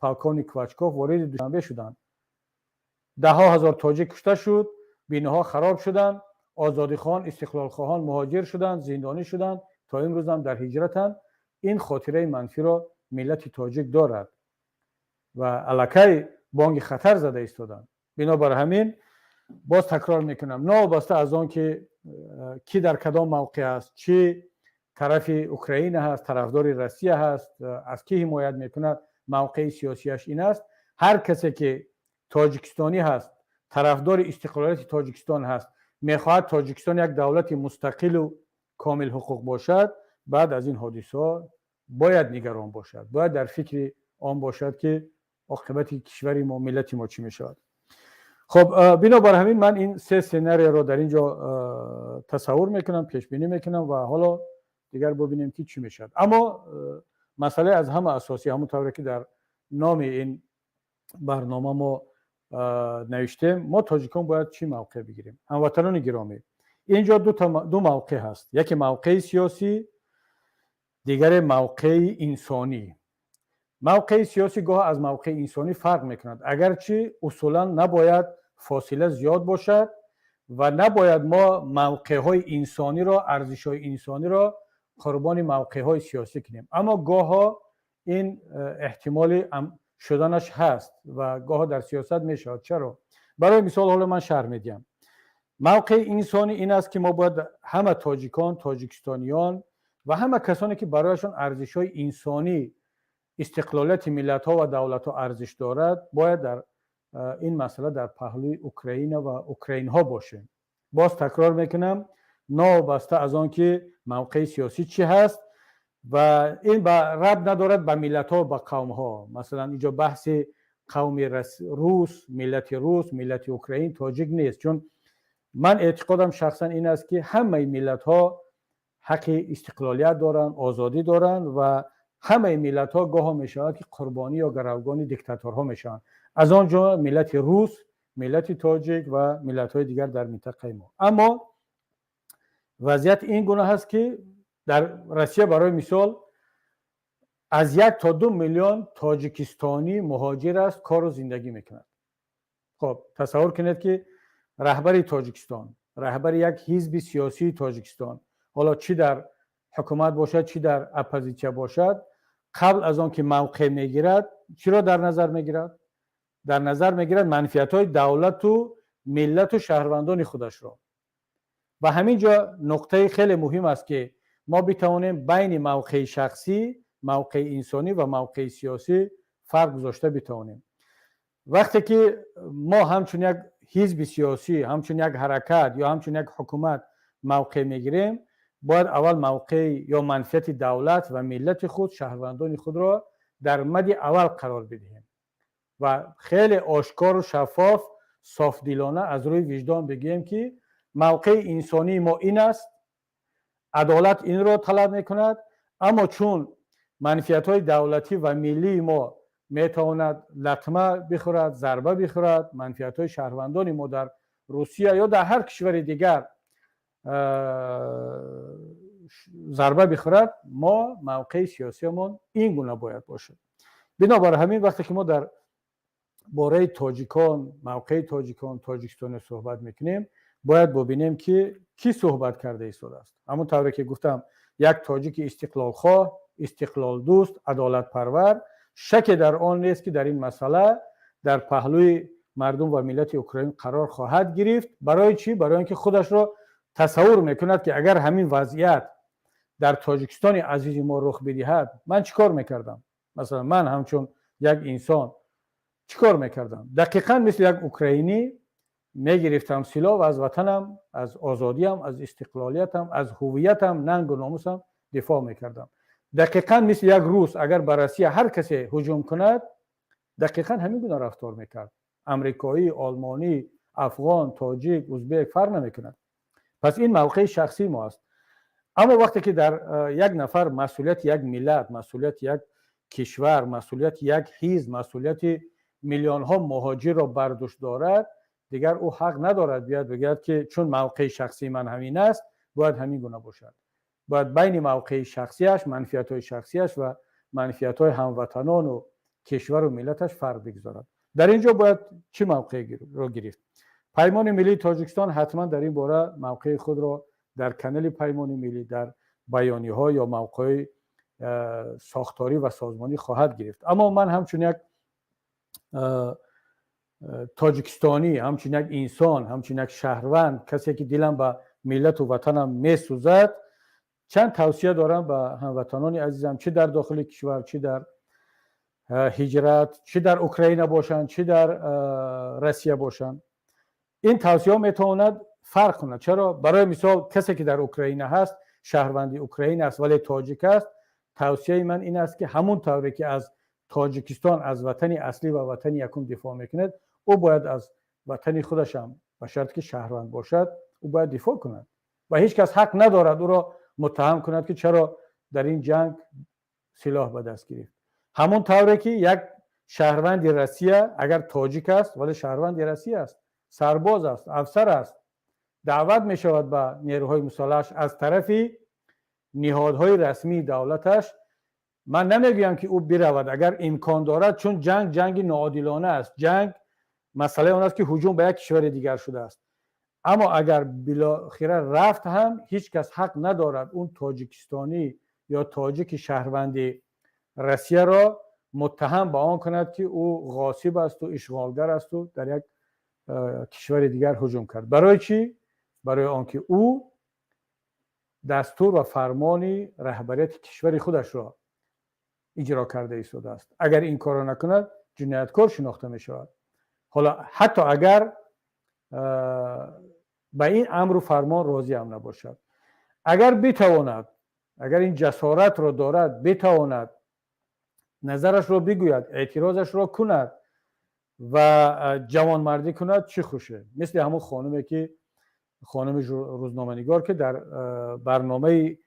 پالکون کوچکوف وارد دوشنبه شدند. 10,000 تاجیک کشته شد، بیناها خراب شدند، آزادیخوان استقلال خواهان مهاجر شدند، زندانی شدند، تا امروز هم در هجرتند. این خاطره منفی را ملت تاجیک دارد و الکی بانگ خطر زده ایستادند. بنابر همین باز تکرار میکنم، نابسته از آن که کی در کدام موقع است، چی طرف اوکراین هست، طرفدار روسیه هست، از کی حمایت میکند، موقع سیاسیش این است، هر کسی که تاجیکستانی هست، طرفدار استقلالیت تاجیکستان هست، میخواهد تاجیکستان یک دولت مستقل و کامل حقوق باشد، بعد از این حادثه باید نگران باشد، باید در فکر آن باشد که عاقبت کشور ما، ملت ما چی میشود. خب بنابر همین من این سه سناریو رو در اینجا تصور میکنم، پیش بینی میکنم و حالا دیگر ببینیم که چی میشد. اما مسئله از همه اساسی، همونطوری که در نام این برنامه ما نوشتیم، ما تاجیکان باید چی موقع بگیریم؟ هموطنان گرامی، اینجا دو موقع هست، یکی موقع سیاسی، دیگر موقع انسانی. موقع سیاسی گاه از موقع انسانی فرق میکند، اگرچه اصولا نباید فاصله زیاد باشد و نباید ما موقع های انسانی را، ارزش های انسانی را قربان موقع های سیاسی کنیم، اما گاه ها این احتمال شدنش هست و گاه ها در سیاست میشود. چرا؟ برای مثال حالا من شرح میدم. موقع انسانی این است که ما باید همه تاجیکان، تاجیکستانیان و همه کسانی که برایشان ارزش های انسانی، استقلالیت ملت ها و دولت ها ارزش دارد، باید در این مسئله در پهلوی اوکراین و اوکراین ها باشیم. باز تکرار میکنم، نابسته از آن که موقع سیاسی چی هست و این ربط ندارد به ملت ها و به قوم ها. مثلا اینجا بحث قوم روس، ملت اوکراین، تاجیک نیست، چون من اعتقادم شخصا این است که همه ملت ها حق استقلالیت دارند، آزادی دارند و همه ملت ها گاه می شود که قربانی یا گروگان دیکتاتورها می شوند، از آنجا ملت روس، ملت تاجیک و ملت های دیگر در منطقه ما. اما وضعیت این گونه هست که در روسیه برای مثال از 1 تا 2 میلیون تاجیکستانی مهاجر است، کار و زندگی میکند. خب تصور کنید که رهبر تاجیکستان، رهبر یک حزب سیاسی تاجیکستان، حالا چی در حکومت باشد چی در اپوزیسیون باشد، قبل از آن که موقع میگیرد چی را در نظر میگیرد؟ در نظر میگیرد منفعت‌های دولت و ملت و شهروندان خودش را. و همینجا نقطه خیلی مهم است که ما بتوانیم بین موقع شخصی، موقع انسانی و موقع سیاسی فرق گذاشته بتوانیم. وقتی که ما همچون یک حزب سیاسی، همچون یک حرکت یا همچون یک حکومت موقع میگیریم، باید اول موقع یا منفعت دولت و ملت خود، شهروندان خود را در مد اول قرار بدهیم و خیلی آشکار و شفاف، صاف دلانه از روی وجدان بگیم که موقع انسانی ما این است، عدالت این را طلب میکند، اما چون منفعت های دولتی و ملی ما میتواند لطمه بخورد، ضربه بخورد، منفعت های شهروندان ما در روسیه یا در هر کشور دیگر ضربه بخورد، ما موقع سیاسیمون این گونه باید باشد. بنابر همین وقتی که ما در باره تاجیکان، موقع تاجیکان، تاجیکستان صحبت میکنیم، باید ببینیم که کی صحبت کرده ایستاده است. همون طوری که گفتم، یک تاجیک استقلال خواه، استقلال دوست، عدالت پرور، شک در آن نیست که در این مسئله در پهلوی مردم و ملت اوکراین قرار خواهد گرفت. برای چی؟ برای اینکه خودش را تصور میکند که اگر همین وضعیت در تاجیکستان عزیز ما رخ بدهد، من چیکار میکردم؟ مثلا من همچون یک انسان چیکار میکردم؟ دقیقاً مثل یک اوکراینی میگرفتم سلاح و از وطنم، از آزادیم، از استقلالیتم، از هویتم، ننگ و ناموسم دفاع میکردم. دقیقاً مثل یک روس اگر بر روسیه هر کسی هجوم کند، دقیقاً همین گونه رفتار میکرد. امریکایی، آلمانی، افغان، تاجیک، ازبک فرق نمیکند. پس این موقع شخصی ما است. اما وقتی که در یک نفر مسئولیت یک ملت، مسئولیت یک کشور، مسئولیت یک حزب، مسئولیت میلیون ها مهاجر را بر دوش دارد، دیگر او حق ندارد بیاد بگوید که چون موقع شخصی من همین است، باید همین گونه باشد. باید بین موقع شخصیش، منفعت های شخصیش و منفعت های هموطنان و کشور و ملتش فرق بگذارد. در اینجا باید چه موقعی را گرفت؟ پیمان ملی تاجیکستان حتما در این باره موقع خود را در کانال پیمان ملی در بیانیه‌ها یا موقع ساختاری و سازمانی خواهد گرفت. اما من همچون یک تاجیکستانی، همچون یک انسان، همچون یک شهروند، کسی که دلم به ملت و وطنم میسوزد، چند توصیه دارم به هموطنان عزیزم، چه در داخل کشور، چه در هجرت، چه در اوکراین باشند، چه در روسیه باشند. این توصیه میتواند فرق کند. چرا؟ برای مثال کسی که در اوکراین هست، شهروندی اوکراین است ولی تاجیک است، توصیه من این است که همون طوری که از تاجیکستان، از وطن اصلی و وطن یکم دفاع میکند، او باید از وطن خودش هم به شرطی که شهروند باشد او باید دفاع کند و هیچ کس حق ندارد او را متهم کند که چرا در این جنگ سلاح به دست گرفت. همون طوری که یک شهروند روسیه اگر تاجیک است ولی شهروند روسیه است، سرباز است، افسر است، دعوت می شود به نیروهای مسلحش از طرف نهادهای رسمی دولتش، من نمیگویم که او برود اگر امکان دارد، چون جنگ ناعادلانه است. جنگ مسئله اون است که هجوم به یک کشور دیگر شده است. اما اگر بالاخره رفت هم هیچ کس حق ندارد اون تاجیکستانی یا تاجیک شهروند روسیه را متهم به آن کند که او غاصب است و اشغالگر است و در یک کشور دیگر هجوم کرد. برای چی؟ برای آنکه او دستور و فرمان رهبریت کشور خودش را اجرا کرده ایستاده است. اگر این کار را نکند جنایتکار شناخته می شود. حالا حتی اگر به این امر و فرمان راضی هم نباشد، اگر بتواند، اگر این جسارت را دارد، بتواند نظرش را بگوید، اعتراضش را کند و جوانمردی کند، چه خوشه. مثل همون خانمی که خانم روزنامه‌نگار که در برنامه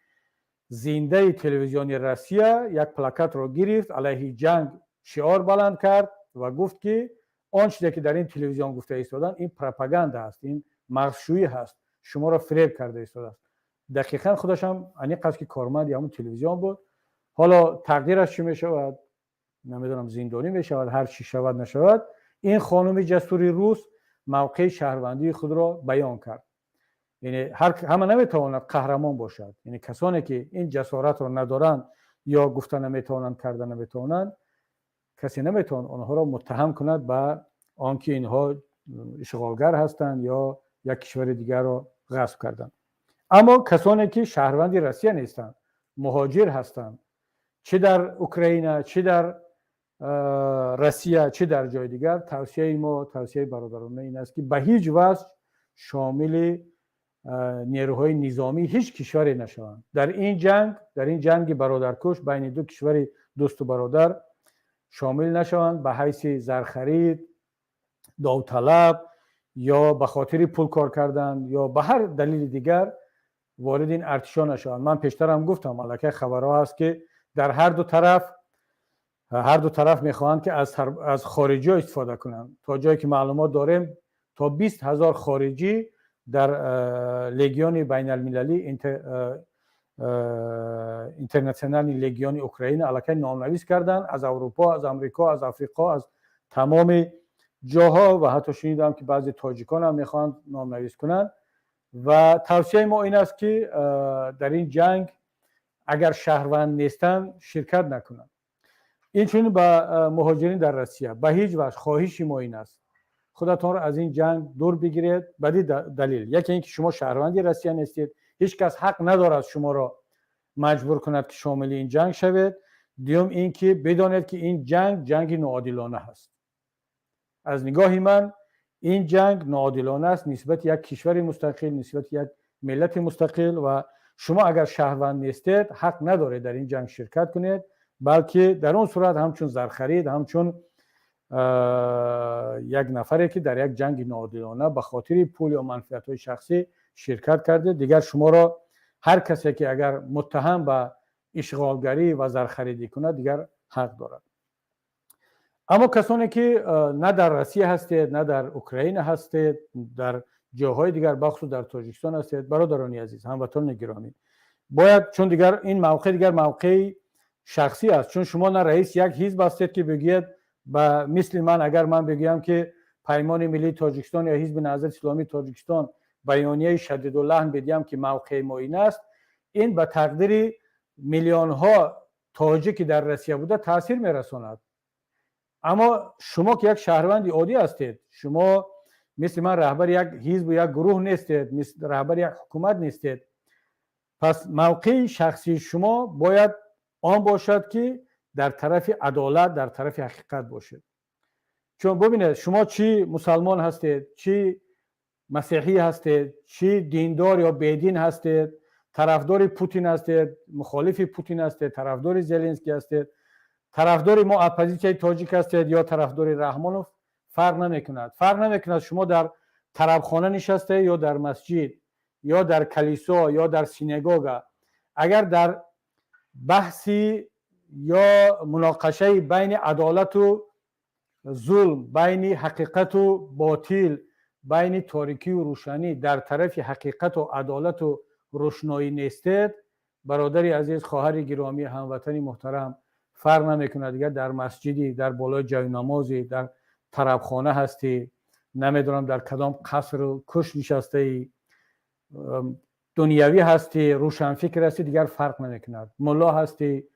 زنده تلویزیونی روسیه یک پلاکت را گرفت، علیه جنگ شعار بلند کرد و گفت که آن چیزی که در این تلویزیون گفته ایستادن این پروپاگاندا است، این مغزشویی هست، شما را فریب کرده ایستاده است. دقیقاً خودش هم انیقدر که کارمند همون تلویزیون بود. حالا تقدیرش چی میشود نمیدونم، زندانی میشود، هر چی شود نشود، این خانم جسوری روس موقع شهروندی خود را بیان کرد. یعنی همه نمیتواند قهرمان باشد. یعنی کسانی که این جسارت را ندارند یا گفتن نمیتوانند، کردن نمیتوانند، کسی نمیتواند آنها را متهم کند به آنکه اینها اشغالگر هستند یا یک کشور دیگر را غصب کردند. اما کسانی که شهروند روسیه نیستند، مهاجر هستند، چه در اوکراین، چه در روسیه، چه در جای دیگر، توصیه ما، توصیه برادرانه این است که به هیچ وجه شامل نیروهای نظامی هیچ کشوری نشوند. در این جنگ برادرکش بین دو کشور دوست و برادر شامل نشوند، به حیث زرخرید، داوطلب یا به خاطر پول کار کردن یا به هر دلیل دیگر وارد این ارتشا نشوند. من پیشتر هم گفتم البته خبرها هست که در هر دو طرف میخواهند که از خارجی ها استفاده کنند. تا جایی که معلومات داریم تا 20,000 خارجی در لگیون بین المللی اینترنشنال لگیون اوکراین البته نامنویس کردن، از اروپا، از امریکا، از افریقا، از تمام جاها و حتی شنیدم که بعضی تاجیکان هم میخوان نامنویس کنند. و توصیه ما این است که در این جنگ اگر شهروند نیستن شرکت نکنند. این چون به مهاجرین در روسیه به هیچ وجه خواهش ما این است خودتان را از این جنگ دور بگیرید. بدی دلیل، یکی اینکه شما شهروندی روسیه نیستید، هیچ کس حق ندارد شما را مجبور کند که شامل این جنگ شوید. دوم اینکه بدانید که این جنگ ناعادلانه است. از نگاه من این جنگ ناعادلانه است نسبت یک کشور مستقل، نسبت یک ملت مستقل و شما اگر شهروند نیستید حق ندارید در این جنگ شرکت کنید، بلکه در اون صورت همچون زرخرید، همچون یک نفری که در یک جنگ ناعادلانه به خاطر پول یا منفعت‌های شخصی شرکت کرده، دیگر شما را هر کسی که اگر متهم به اشغالگری و زرخریدی کنه دیگر حق دارد. اما کسانی که نه در روسیه هستید، نه در اوکراین هستید، در جاهای دیگر بخصوص در تاجیکستان هستید، برادران عزیز، هموطنان گرامی، باید، چون دیگر این موقع دیگر موقع شخصی است، چون شما نه رئیس یک حزب هستید که بگید مثل من اگر من بگم که پیمان ملی تاجیکستان یا حزب نهضت اسلامی تاجیکستان بیانیه شدیداللحن بدیم که موقع ما این است، این به تقدیر میلیون ها تاجیک در روسیه بوده تاثیر میرساند. اما شما که یک شهروند عادی هستید، شما مثل من رهبر یک حزب و یک گروه نیستید، مثل رهبر یک حکومت نیستید. پس موقع شخصی شما باید آن باشد که در طرف عدالت، در طرف حقیقت باشد. چون ببینید شما چی مسلمان هستید، چی مسیحی هستید، چی دیندار یا بیدین هستید، طرفدار پوتین هستید، مخالف پوتین هستید، طرفدار زلنسکی هستید، طرفدار ما اپوزیسیون تاجیک هستید یا طرفدار رحمانوف، فرق نمیکند. فرق نمیکند شما در طربخانه نشسته یا در مسجد یا در کلیسا یا در سینگوگا. اگر در بحثی یا مناقشه بین عدالت و ظلم، بین حقیقت و باطل، بین تاریکی و روشنی در طرف حقیقت و عدالت و روشنایی نیستید، برادری عزیز، خواهر گرامی، هموطنی محترم، فرق نمیکنه دیگر در مسجدی، در بالای جای نمازی، در طربخانه هستی، نمیدونم در کدام قصر و کش نشسته ای، دنیوی هستی، روشنفکر هستی، دیگر فرق نمیکند. ملا هستی،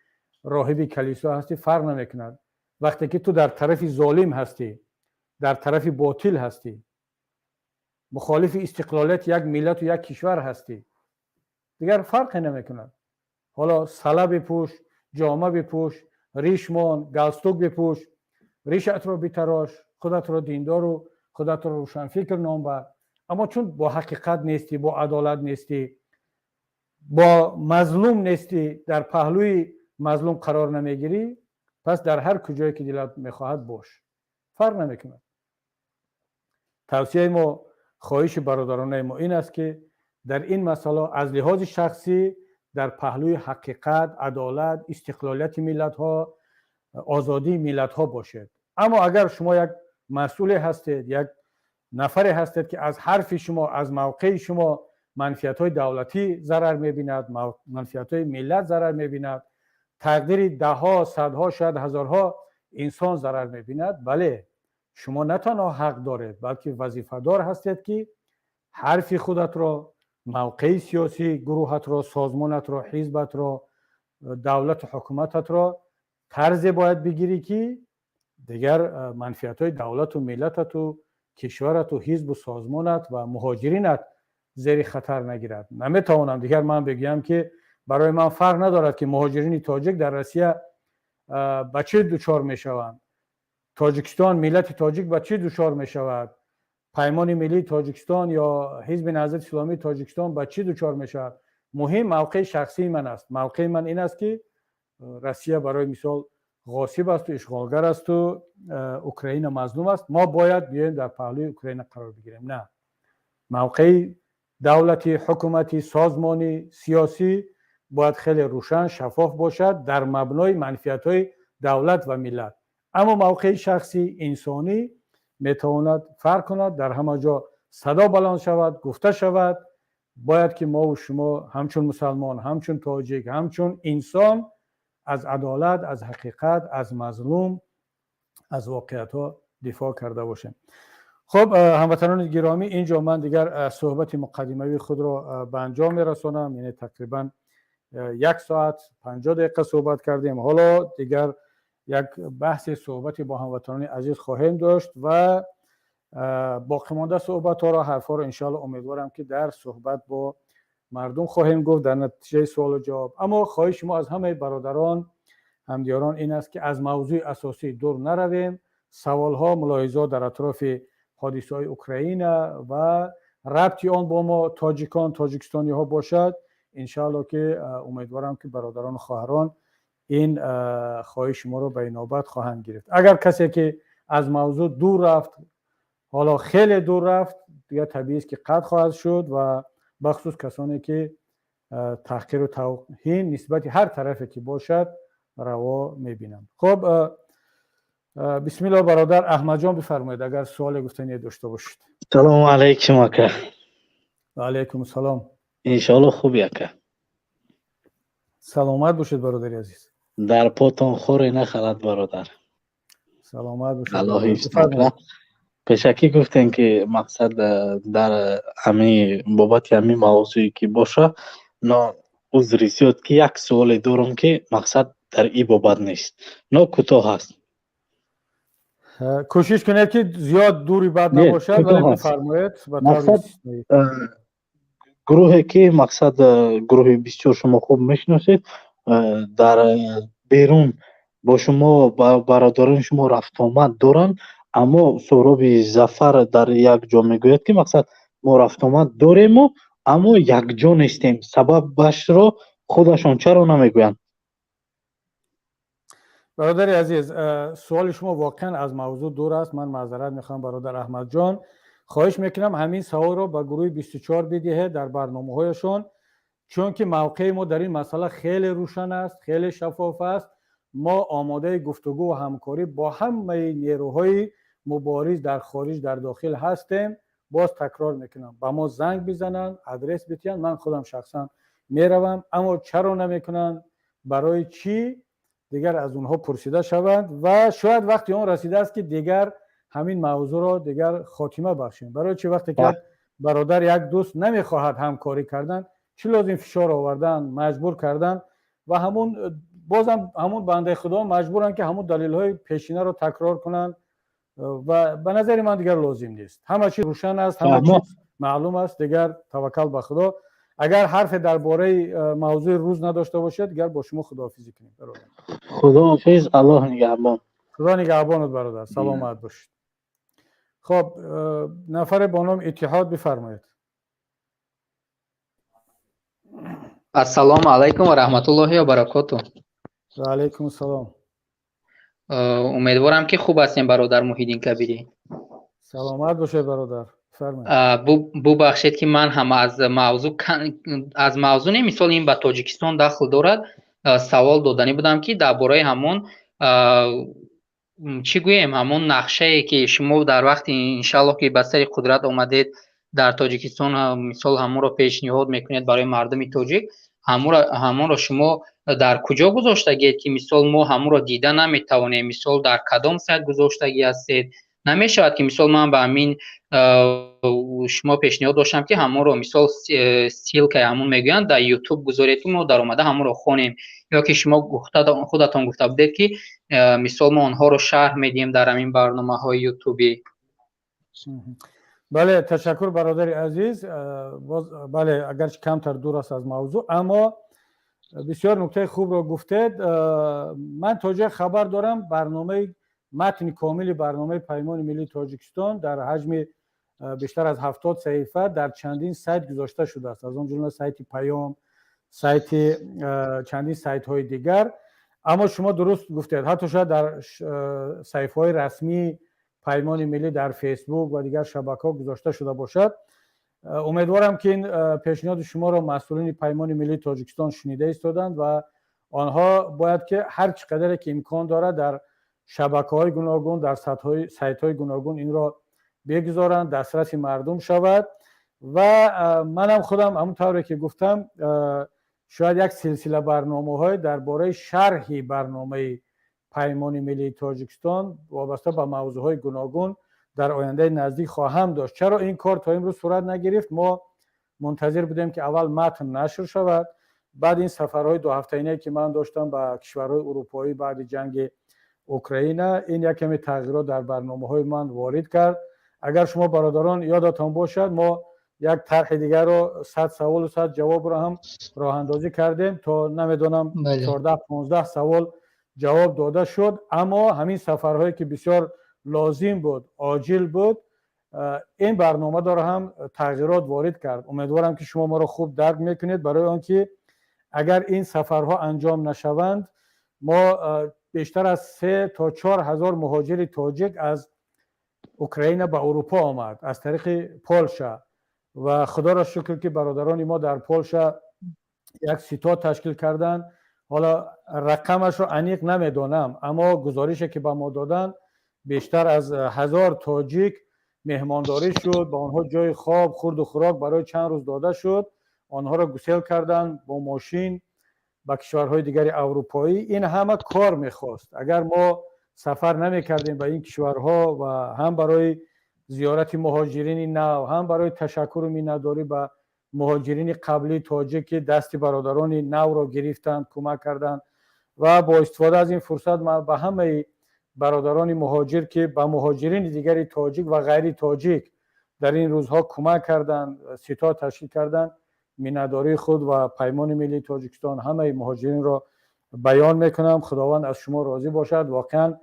راهب کلیسا هستی، فرق نمیکند. وقتی که تو در طرف ظالم هستی، در طرف باطل هستی، مخالف استقلالیت یک ملت و یک کشور هستی، دیگر فرق نمیکند. حالا سله بپوش، جامه بپوش، ریشمان، گلستوک بپوش، ریشت رو بتراش، خودت رو دیندار و خودت رو روشنفکر نام بر، اما چون با حقیقت نیستی، با عدالت نیستی، با مظلوم نیستی، در پهلوی مظلوم قرار نمیگیری، پس در هر کجایی که دلت میخواهد باش، فرق نمیکنه. توصیه ما، خواهش برادرانه ما این است که در این مسئله از لحاظ شخصی در پهلوی حقیقت، عدالت، استقلالیت ملت ها، آزادی ملت ها باشد. اما اگر شما یک مسئول هستید، یک نفر هستید که از حرف شما، از موقع شما منفیت های دولتی ضرر میبیند، منفیت های ملت ضرر میبیند، تقدیر ده ها، صدها، شاید هزارها انسان ضرر میبیند، بله شما نه تنها حق دارید بلکه وظیفه دار هستید که حرف خودت را، موقع سیاسی گروهت را، سازمانت را، حزبت را، دولت و حکومتت را طرز باید بگیری که دیگر منفیت های دولت و ملتت و کشورت و حزب و سازمانت و مهاجرینت زیر خطر نگیرد. نمیتوانم دیگر من بگم که برای من فرق ندارد که مهاجرین تاجیک در روسیه به چه دچار میشوند، تاجیکستان، ملت تاجیک به چه دچار میشود، پیمان ملی تاجیکستان یا حزب نهضت اسلامی تاجیکستان به چه دچار میشود. مهم موقع شخصی من است. موقع من این است که روسیه برای مثال غاصب است و اشغالگر است و اوکراین مظلوم است، ما باید بیایم در پهلوی اوکراین قرار بگیریم. نه، موقع دولتی، حکومتی، سازمانی، سیاسی باید خیلی روشن، شفاف باشد در مبنای منفیت‌های دولت و ملت. اما موقع شخصی، انسانی میتواند فرق کند، در همه جا صدا بلند شود، گفته شود. باید که ما و شما همچون مسلمان، همچون تاجیک، همچون انسان از عدالت، از حقیقت، از مظلوم، از واقعیت ها دفاع کرده باشیم. خب هموطنان گرامی، اینجا من دیگر صحبت مقدمه‌ای خود را به انجام میرسانم. یعنی تقریبا 1 ساعت 50 دقیقه صحبت کردیم. حالا دیگر یک بحث صحبتی با هموطنان عزیز خواهیم داشت و باقی مانده صحبت ها را، حرف ها را انشاءالله امیدوارم که در صحبت با مردم خواهیم گفت در نتیجه سوال و جواب. اما خواهش ما از همه برادران، همدیاران این است که از موضوع اساسی دور نرویم. سوال ها، ملاحظات در اطراف حادثه های اوکراین و ربطی آن با ما تاجیکان، تاجیکستانی ها باشد، انشاءالله که امیدوارم که برادران و خواهران این خواهش ما رو به نوبت خواهند گرفت. اگر کسی که از موضوع دور رفت، حالا خیلی دور رفت، دیگه طبیعی است که قطع خواهد شد و بخصوص کسانی که تحقیر و توهین نسبت هر طرفی که باشد روا میبینم. خب بسم الله. برادر احمد جان بفرمایید اگر سوال گفتنی داشته باشید.
سلام علیکم اکا.
و علیکم السلام.
انشالله خوبی اکا.
سلامت باشید برادر عزیز.
در پاتون خوری نخلد برادر.
سلامت باشید.
الله حفظ کنه. پیشکی گفتین که مقصد در همین بابت همین موضوعی که باشه نه عذری زیاد که یک سوال دارم که مقصد در این بابت نیست نه کوتاه هست
کوشش کنید که زیاد دوری بد
نه
نباشد ولی
کوتاه هست
بفرمایید به طور
مقصد
استثنایی.
گروهی که مقصد گروه بسیار شما خوب میشناسید در بیرون با شما با برادران شما رفت آمد دارن اما سهراب ظفر در یک جا میگوید که مقصد ما رفت آمد داریم اما یک جا نیستیم سبب بش را خودشان چرا نمیگویند
برادر عزیز سوال شما واقعا از موضوع دور است. من معذرت میخوام برادر احمد جان، خواهش میکنم همین سوال رو به گروه 24 بدهید در برنامه هایشون، چون که موقع ما در این مسئله خیلی روشن است، خیلی شفاف است. ما آماده گفتگو و همکاری با همه نیروهای مبارز در خارج در داخل هستیم. باز تکرار میکنم با ما زنگ بزنن، آدرس بتین، من خودم شخصا میروم، اما چرا نمیکنن، برای چی دیگر از اونها پرسیده شوند و شاید وقتی اون رسیده است که دیگر همین موضوع را دیگر خاتمه بخشیم. برای چی وقتی که برادر یک دوست نمیخواهد همکاری کردن چی لازم فشار آوردن، مجبور کردن و همون بازم همون بنده خدا مجبورن که همون دلیل های پیشینه رو تکرار کنن و به نظر من دیگر لازم نیست. همه چیز روشن است، همه چیز معلوم است. دیگر توکل به خدا. اگر حرف درباره موضوع روز نداشته باشید دیگر با شما خداحافظی کنیم.
خداحافظ، الله نگهبان.
خدا نگهبانت برادر، سلامت باشید. خب نفر با نام اتحاد بفرمایید.
السلام علیکم و رحمت الله و برکاته.
و علیکم السلام.
امیدوارم که خوب هستین برادر محیدین کبیری.
سلامت باشه برادر، بفرمایید.
ببخشید که من هم از موضوع نمیسال این به تاجیکستان داخل دارد سوال دادنی بودم که درباره همون چی گویم همون نقشه که شما در وقت انشالله که به سر قدرت آمدید در تاجیکستان مثال همون رو پیشنهاد میکنید برای مردم تاجیک، همون رو شما در کجا گذاشتگید که مثال ما همون رو دیده نمیتوانیم؟ مثال در کدام سایت گذاشتگی هستید؟ نمیشود که مثال من به همین شما پیشنهاد داشتم که همون رو مثال سیل که همون میگن در یوتیوب گذارید که ما در اومده همون رو خونیم، یا که شما خودتان گفته بودید که مثال ما آنها رو شرح میدیم در همین برنامه های یوتیوبی.
بله تشکر برادر عزیز. بله اگرچه کمتر دور است از موضوع اما بسیار نکته خوب رو گفتید. من تا خبر دارم برنامه متن کامل برنامه پیمان ملی تاجیکستان در حجم بیشتر از 70 صفحه در چندین سایت گذاشته شده است، از اون جمله سایت پیام، سایت چندین سایت های دیگر. اما شما درست گفتید حتی شاید در صفحه های رسمی پیمان ملی در فیسبوک و دیگر شبکه‌ها گذاشته شده باشد. امیدوارم که این پیشنهاد شما را مسئولین پیمان ملی تاجیکستان شنیده ایستادند و آنها باید که هر چقدر که امکان دارد در شبکه‌های گوناگون در سایت‌های گوناگون این را بگذارند، دسترس مردم شود. و منم خودم همونطوری که گفتم شاید یک سلسله برنامه‌های درباره شرح برنامه پیمان ملی تاجیکستان وابسته به موضوعهای گوناگون در آینده نزدیک خواهم داشت. چرا این کار تا امروز صورت نگرفت؟ ما منتظر بودیم که اول متن نشر شود، بعد این سفرهای 2 هفته‌ای که من داشتم به کشورهای اروپایی بعد جنگ اوکراین، این یک کمی تغییرات در برنامه‌های من وارد کرد. اگر شما برادران یادتان باشد ما یک طرح دیگر رو 100 سوال و 100 جواب رو هم راه اندازی کردیم تا نمیدونم 14-15 سوال جواب داده شد. اما همین سفرهایی که بسیار لازم بود، عاجل بود، این برنامه داره هم تغییرات وارد کرد. امیدوارم که شما ما رو خوب درک میکنید، برای آنکه اگر این سفرها انجام نشوند ما بیشتر از 3 تا 4 هزار مهاجر تاجیک از اوکراین به اروپا آمد از طریق پولشا و خدا را شکر که برادران ما در پولشا یک سیتا تشکیل کردن. حالا رقمش رو عمیق نمیدونم اما گزارشی که به ما دادن بیشتر از 1000 تاجیک مهمانداری شد، با آنها جای خواب، خورد و خوراک برای چند روز داده شد، آنها را گسیل کردن با ماشین به کشورهای دیگر اروپایی. این همه کار میخواست. اگر ما سفر نمی کردیم به این کشورها و هم برای زیارت مهاجرین نو، هم برای تشکر و میnnتداری به مهاجرین قبلی تاجیک که دست برادران نو را گرفتند، کمک کردند و با استفاده از این فرصت من به همه برادران مهاجر که به مهاجرین دیگری تاجیک و غیر تاجیک در این روزها کمک کردند، ستاد تشکیل کردند، میnnتداری خود و پیمان ملی تاجیکستان همه مهاجرین را بیان میکنم. خداوند از شما راضی باشد. واقعا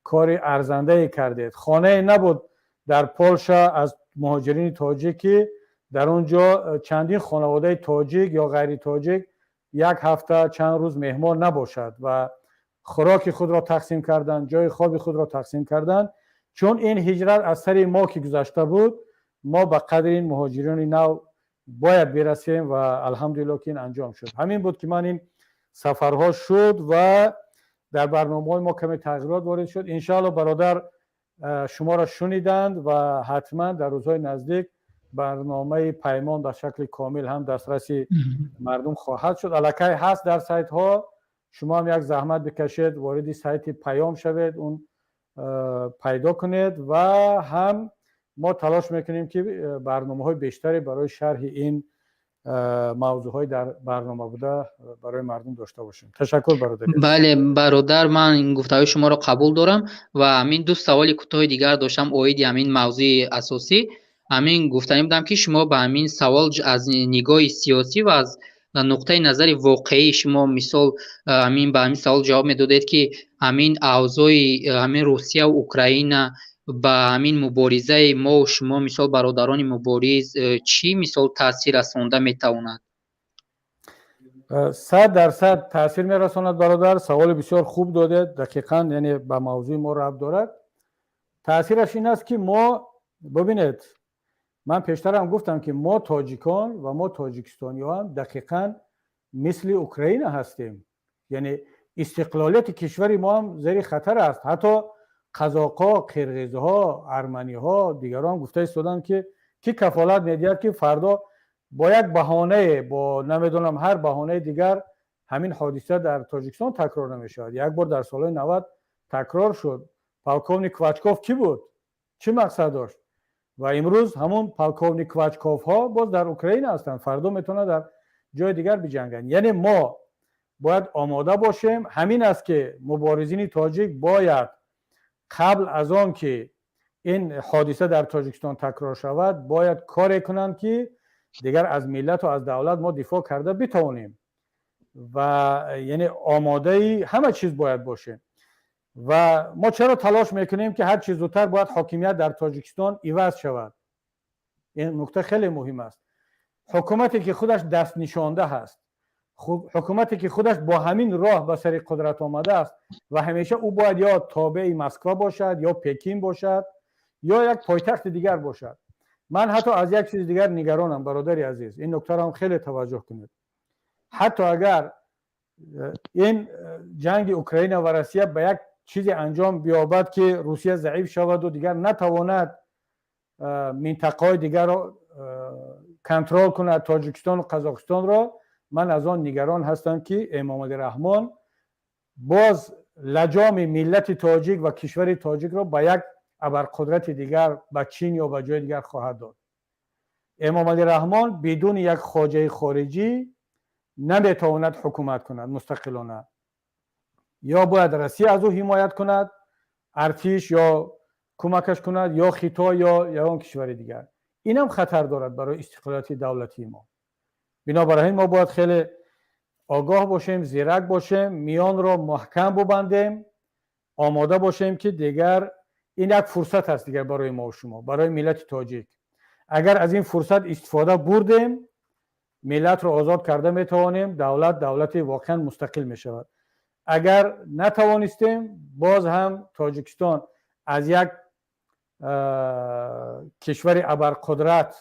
کار ارزنده کردید. خانه نبود در پولشا از مهاجرین تاجیکی، در اونجا چندین خانواده تاجیک یا غیر تاجیک یک هفته چند روز مهمان نباشد و خوراک خود را تقسیم کردند، جای خواب خود را تقسیم کردند. چون این هجرت از سر ما که گذشته بود، ما به قدر این مهاجرین نو باید برسیم و الحمدلله که این انجام شد. همین بود که من این سفرها شد و در برنامه‌های ما کمی تغییرات وارد شد. انشاءالله برادر شما را شنیدند و حتما در روزهای نزدیک برنامه پیمان به شکل کامل هم دسترسی مردم خواهد شد. الکی هست در سایت ها، شما هم یک زحمت بکشید وارد سایت پیام شوید، اون پیدا کنید و هم ما تلاش میکنیم که برنامه‌های بیشتری برای شرح این موضوعهای در برنامه بوده برای مردم داشته باشیم. تشکر برادر.
بله برادر، من این گفتگوی شما را قبول دارم و همین دو سوال کوتاه دیگر داشتم اوید همین موضوع اساسی. همین گفتنی بودم که شما به همین سوال از نگاه سیاسی و از نقطه نظر واقعی شما مثال همین به همین سوال جواب میدادید که همین اوضاع همین روسیه و اوکراین با همین مبارزه ما و شما مثال برادران مبارز چی مثال تاثیر رسانده میتواند؟
100% تاثیر میرساند برادر. سوال بسیار خوب داده، دقیقاً یعنی به موضوع ما ربط دارد. تاثیرش این است که ما ببینید، من پیشتر هم گفتم که ما تاجیکان و ما تاجیکستانیان دقیقاً مثل اوکراین هستیم. یعنی استقلالیت کشور ما هم زیر خطر است. حتی قزاق‌ها، قرقیزها، ارمنی‌ها دیگران گفته ایستادند که کفالت میدهد که فردا با یک بهانه، با نمیدونم هر بهانه دیگر همین حادثه در تاجیکستان تکرار نمیشود. یک بار در سالهای 90 تکرار شد. پالکوونیک کواچکوف کی بود؟ چه مقصد داشت؟ و امروز همون پالکوونیک کواچکوف ها باز در اوکراین هستند، فردا میتونه در جای دیگر بجنگن. یعنی ما باید آماده باشیم. همین است که مبارزین تاجیک باید قبل از آن که این حادثه در تاجیکستان تکرار شود باید کار کنند که دیگر از ملت و از دولت ما دفاع کرده بتوانیم و یعنی آماده همه چیز باید باشه. و ما چرا تلاش میکنیم که هر چیز زودتر باید حاکمیت در تاجیکستان عوض شود؟ این نکته خیلی مهم است. حکومتی که خودش دست نشانده هست، حکومتی که خودش با همین راه به سر قدرت آمده است و همیشه او باید یا تابع مسکو باشد یا پکین باشد یا یک پایتخت دیگر باشد. من حتی از یک چیز دیگر نگرانم برادری عزیز، این نکته را هم خیلی توجه کنید. حتی اگر این جنگ اوکراین و روسیه به یک چیزی انجام بیابد که روسیه ضعیف شود و دیگر نتواند منطقه‌های دیگر را کنترل کند، تاجیکستان و قزاقستان را، من از آن نگران هستم که امام علی رحمان باز لجام ملت تاجیک و کشور تاجیک را به یک ابرقدرت دیگر، به چین یا به جای دیگر خواهد داد. امام علی رحمان بدون یک خواجه خارجی نمیتواند حکومت کند مستقلانه. یا باید روسیه از او حمایت کند، ارتش یا کمکش کند، یا خیتا یا اون کشور دیگر. این هم خطر دارد برای استقلالیت دولتی ما. بنابراین ما باید خیلی آگاه باشیم، زیرک باشیم، میان را محکم ببندیم، آماده باشیم که دیگر این یک فرصت است دیگر برای ما و شما، برای ملت تاجیک. اگر از این فرصت استفاده بردیم، ملت را آزاد کرده میتوانیم، دولت واقعا مستقل می شود. اگر نتوانستیم، باز هم تاجیکستان از یک کشور ابرقدرت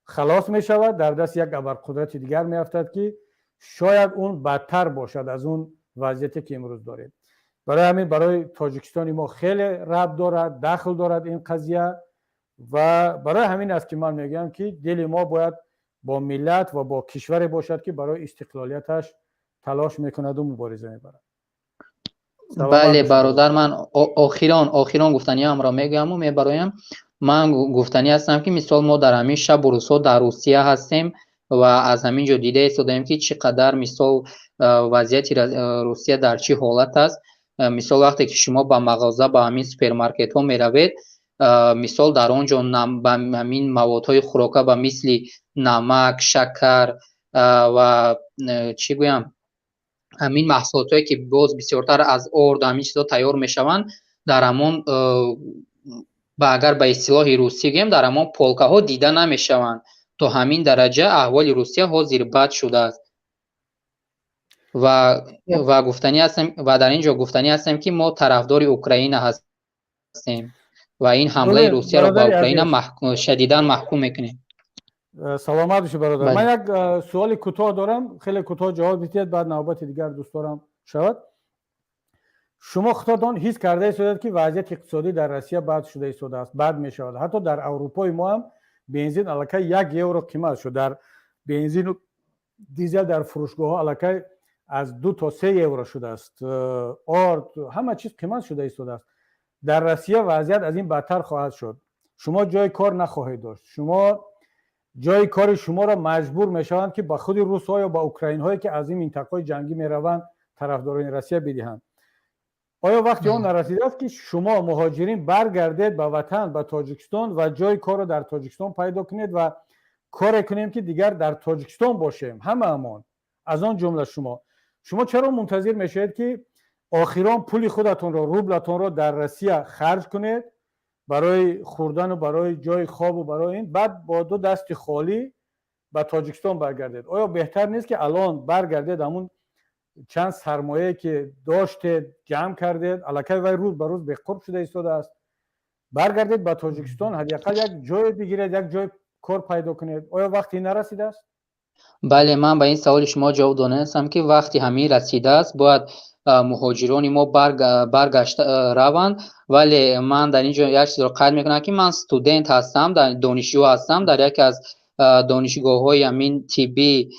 خلاص می شود، در دست یک ابرقدرت دیگر می افتد که شاید اون بدتر باشد از اون وضعیتی که امروز داریم. برای همین برای تاجیکستان ما خیلی ربط دارد، دخل دارد این قضیه و برای همین است که من میگم که دل ما باید با ملت و با کشور باشد که برای استقلالیتش تلاش میکند و مبارزه میبرد.
بله برادر، من آخران گفتنی هم را میگم و میبرایم. من گفتنی هستم که مثال ما در همین شب و روزها در روسیه هستیم و از همینجا دیده ایستادیم که چقدر مثال وضعیت روسیه در چی حالت است. مثال وقتی که شما با مغازه با همین سوپرمارکت ها می روید، مثال در آنجا با همین موادهای خوراکه با مثل نمک، شکر و چی گویم همین محصولات هایی که باز بسیارتر از ارد همین چیزا تیار می شوند در همون اگر به اصطلاح روسی گیم در همون پولکه ها دیده نمی شوند. تا همین درجه احوال روسیه حاضر بد شده است و گفتنی هستم و در اینجا گفتنی هستم که ما طرفدار اوکراین هستیم و این حمله روسیه را به اوکراین شدیداً محکوم میکنیم.
سلامت باشی برادر. من یک سوال کوتاه دارم، خیلی کوتاه جواب بدید، بعد نوبت دیگر دوست دارم شود. شما خودتان حس کرده اید که وضعیت اقتصادی در روسیه بد شده است، بد می شود. حتی در اروپای ما هم بنزین الکی 1 یورو قیمت شد. در بنزین و دیزل در فروشگاه ها الکی از 2 تا 3 یورو شده است. آرد همه چیز قیمت شده است. در روسیه وضعیت از این بدتر خواهد شد. شما جای کار نخواهید داشت. شما جای کار شما را مجبور میشوند که با خود روس ها یا با اوکراین هایی که از این منطقه جنگی میروند طرفداران روسیه بدهند. آیا وقتی اون نرسیده است که شما مهاجرین برگردید به وطن، به تاجیکستان و جای کار را در تاجیکستان پیدا کنید و کار کنیم که دیگر در تاجیکستان باشیم همه امان. از آن جمله شما چرا منتظر میشید که آخران پول خودتون را، روبلتون را در روسیه خرج کنید برای خوردن و برای جای خواب و برای این، بعد با 2 دست خالی به تاجیکستان برگردید؟ آیا بهتر نیست که الان برگردید همون چند سرمایه که داشتید جمع کردید، الکی وای روز به روز به قرب شده ایستاده است، برگردید به تاجیکستان، حداقل یک جای بگیرید، یک جای کار پیدا کنید؟ آیا وقتی نرسیده است؟
بله، من به این سوال شما جواب داده هستم که وقتی همین رسیده است باید مهاجران ما برگشت روند. ولی من در اینجا یک چیز رو قید میکنم که من استودنت هستم، در دانشجو هستم، در یکی از دانشگاه های همین طبی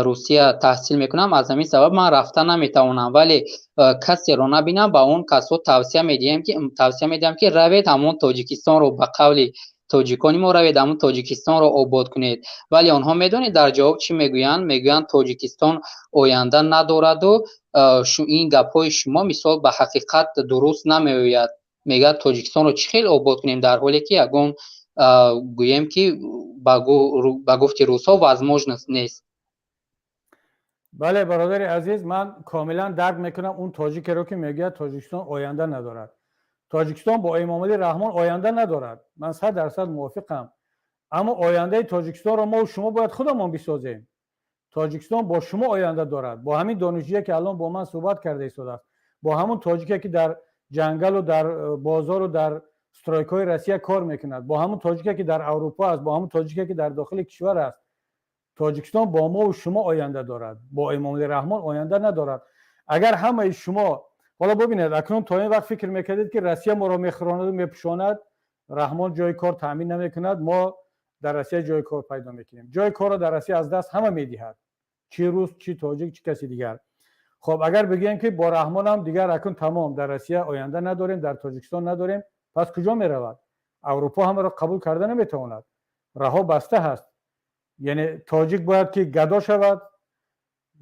روسیه تحصیل میکنم. از همین سبب من رفتن نمیتوانم، ولی کسی رو نبینم با اون کسو توصیه میدیم که روید همون تاجیکستان رو به قول تاجیکانی ما روید همون تاجیکستان رو آباد کنید. ولی آنها میدونید در جواب چی میگویند تاجیکستان آینده ندارد و این گپای شما مثال به حقیقت درست نمیآید. میگه تاجیکستان رو چه خیلی آباد کنیم، در حالی که اگه گوییم که با گفت روسا وزموج نیست.
بله برادر عزیز، من کاملا درک میکنم اون تاجیک رو که میگه تاجیکستان آینده ندارد. تاجیکستان با امامعلی رحمان آینده ندارد، من 100% موافقم. اما آینده تاجیکستان رو ما و شما باید خودمون بسازیم. تاجیکستان با شما آینده دارد، با همین دانشجویی که الان با من صحبت کرده است، با همون تاجیکی که در جنگل و در بازار و در استرایک‌های روسیه کار میکند، با همون تاجیکی که در اروپا است، با همون تاجیکی که در داخل کشور است. تاجیکستان با ما و شما آینده دارد، با امامعلی رحمان آینده ندارد. اگر همه شما حالا ببینید اکنون تا این وقت فکر میکردید که روسیه ما را میخراند و میپوشاند، رحمان جای کار تامین نمیکند، ما در روسیه جای کار پیدا میکنیم. جای کار را در روسیه از دست همه میدهد، چی روس، چی تاجیک، چی کسی دیگر. خب اگر بگیم که با رحمان هم دیگر اکنون تمام در روسیه آینده نداریم، در تاجیکستان نداریم، پس کجا میرود؟ اروپا هم را قبول کرده نمیتواند، راه بسته هست. یعنی تاجیک باید که گدا شود؟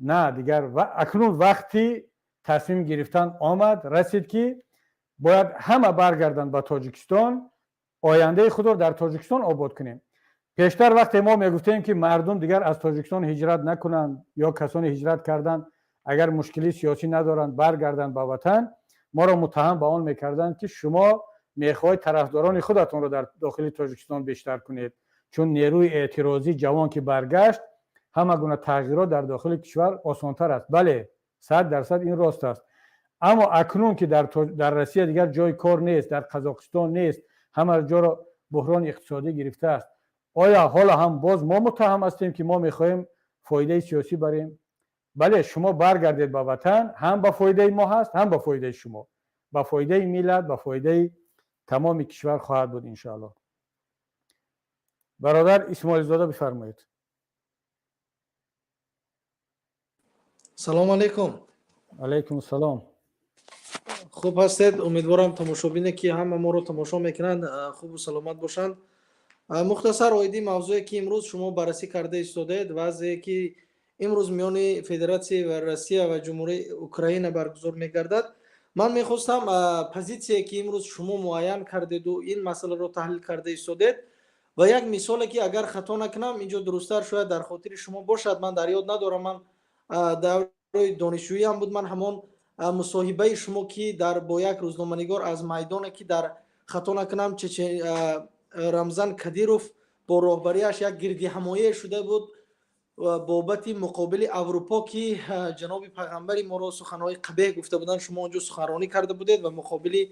نه دیگر. و اکنون وقتی تصمیم گرفتن آمد رسید که باید همه برگردن به تاجیکستان، آینده خود رو در تاجیکستان آباد کنیم. پیشتر وقتی ما میگفتیم که مردم دیگر از تاجیکستان هجرت نکنند یا کسانی هجرت کردن اگر مشکلی سیاسی ندارند برگردن به وطن، ما را متهم به آن میکردند که شما میخواهید طرفداران خودتون رو در داخل تاجیکستان بیشتر کنید، چون نیروی اعتراضی جوان که برگشت همه گونه تغییرات در داخل کشور آسانتر است. بله 100% این راست است. اما اکنون که در روسیه دیگر جای کار نیست، در قزاقستان نیست، همه جا را بحران اقتصادی گرفته است، آیا حالا هم باز ما متهم هستیم که ما میخواهیم فایده سیاسی بریم؟ بله شما برگردید به وطن، هم به فایده ما هست هم به فایده شما، به فایده ملت، به فایده تمام کشور خواهد بود انشاءالله. برادر اسماعیل زاده بفرمایید.
سلام علیکم.
علیکم السلام.
خوب هستید. امیدوارم تماشابینه که همه ما رو تماشا میکنند خوب و سلامت باشند. مختصر اویدی موضوعی که امروز شما بررسی کرده ایستادید، وضعی که امروز میان فدراسیون و روسیه و جمهوری اوکراین برگزار میگردد، من میخواستم پوزیشنی که امروز شما معین کردید و این مسئله رو تحلیل کرده ایستادید و یک مثالی که اگر خطا نکنم اینجا درست‌تر شاید در خاطر شما باشد، من در یاد ندارم، من دوره دانشجویی هم بود، من همون مصاحبه شما که در با یک روزنامه‌نگار از میدان که در خطا نکنم رمضان کدیروف با راهبریش یک گردی همایی شده بود بابت مقابل اروپا که جناب پیغمبر ما را سخنهای قبیح گفته بودند، شما اونجا سخنرانی کرده بودید و مقابل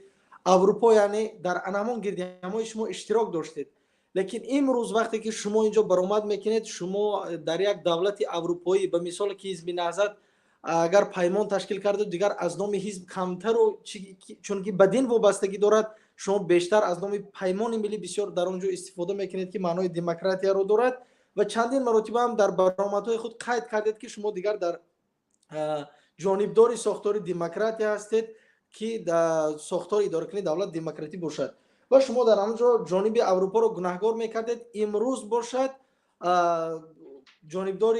اروپا یعنی در همون گردی همایی شما اشتراک داشتید. لیکن امروز وقتی که شما اینجا برآمد میکنید، شما در یک دولت اروپایی به مثال که حزب نهضت اگر پیمان تشکیل کرده دیگر از نام حزب کمتر و چون که به دین وابستگی دارد، شما بیشتر از نام پیمان ملی بسیار در اونجا استفاده میکنید که معنای دموکراسی رو دارد و چندین مرتبه هم در برآمدهای خود قید کردید که شما دیگر در جانبدار ساختار دموکراسی هستید که در ساختار اداره کنی دولت دموکراتی باشد و شما در آنجا جانب اروپا رو گناهکار میکردید. امروز باشد جانبدار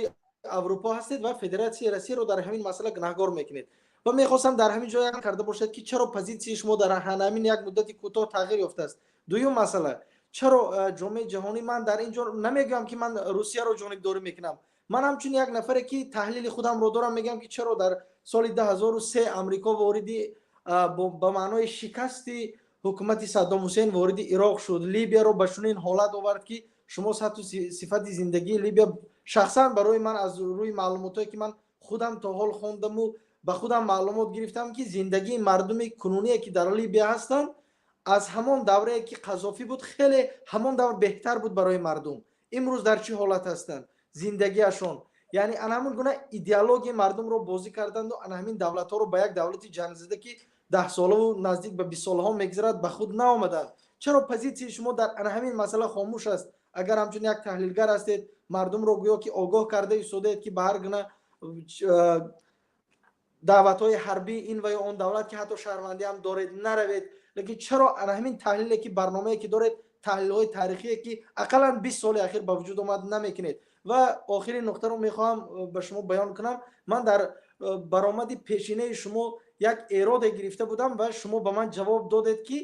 اروپا هستید و فدراسیون روسیه رو در همین مسئله گناهکار میکنید و میخواستم در همین جای کرده باشد که چرا پوزیشن شما در همین یک مدت کوتاه تغییر یافته است. دوم مسئله، چرا جامعه جهانی، من در اینجا نمیگم که من روسیه رو جانبداری میکنم، من همچون یک نفری که تحلیل خودم رو دارم میگم که چرا در سال 2003 امریکا واردی با معنای شکستی حکومت صدام حسین وارد عراق شد، لیبیا رو به چنین حالت آورد که شما صفت زندگی لیبیا شخصا برای من از روی معلوماتی که من خودم تا حال خوندم و به خودم معلومات گرفتم که زندگی مردم کنونی که در لیبیا هستند از همان دوره که قذافی بود خیلی همان دور بهتر بود برای مردم. امروز در چه حالت هستند زندگیشون؟ یعنی همون گونه ایدئولوژی مردم رو بازی کردند و همین دولت ها رو به یک دولت جنگ زده که 10 ساله و نزدیک به 20 ساله ها میگذرد به خود نآمدند. چرا پوزیشن شما در همین مسئله خاموش است؟ اگر همچون یک تحلیلگر هستید، مردم رو گویا که آگاه کرده ایستادید که به هر گونه دعوت‌های حربی این و یا اون دولت که حتی شهروندی هم دارید نروید، لیکن چرا همین تحلیلی که برنامه‌ای که دارید، تحلیل‌های تاریخی که حداقل 20 سال اخیر با وجود آمد نمیکنید؟ و آخرین نکته رو میخوام به شما بیان کنم. من در برآمد پیشینه شما یک اراده گرفته بودم و شما به من جواب دادید که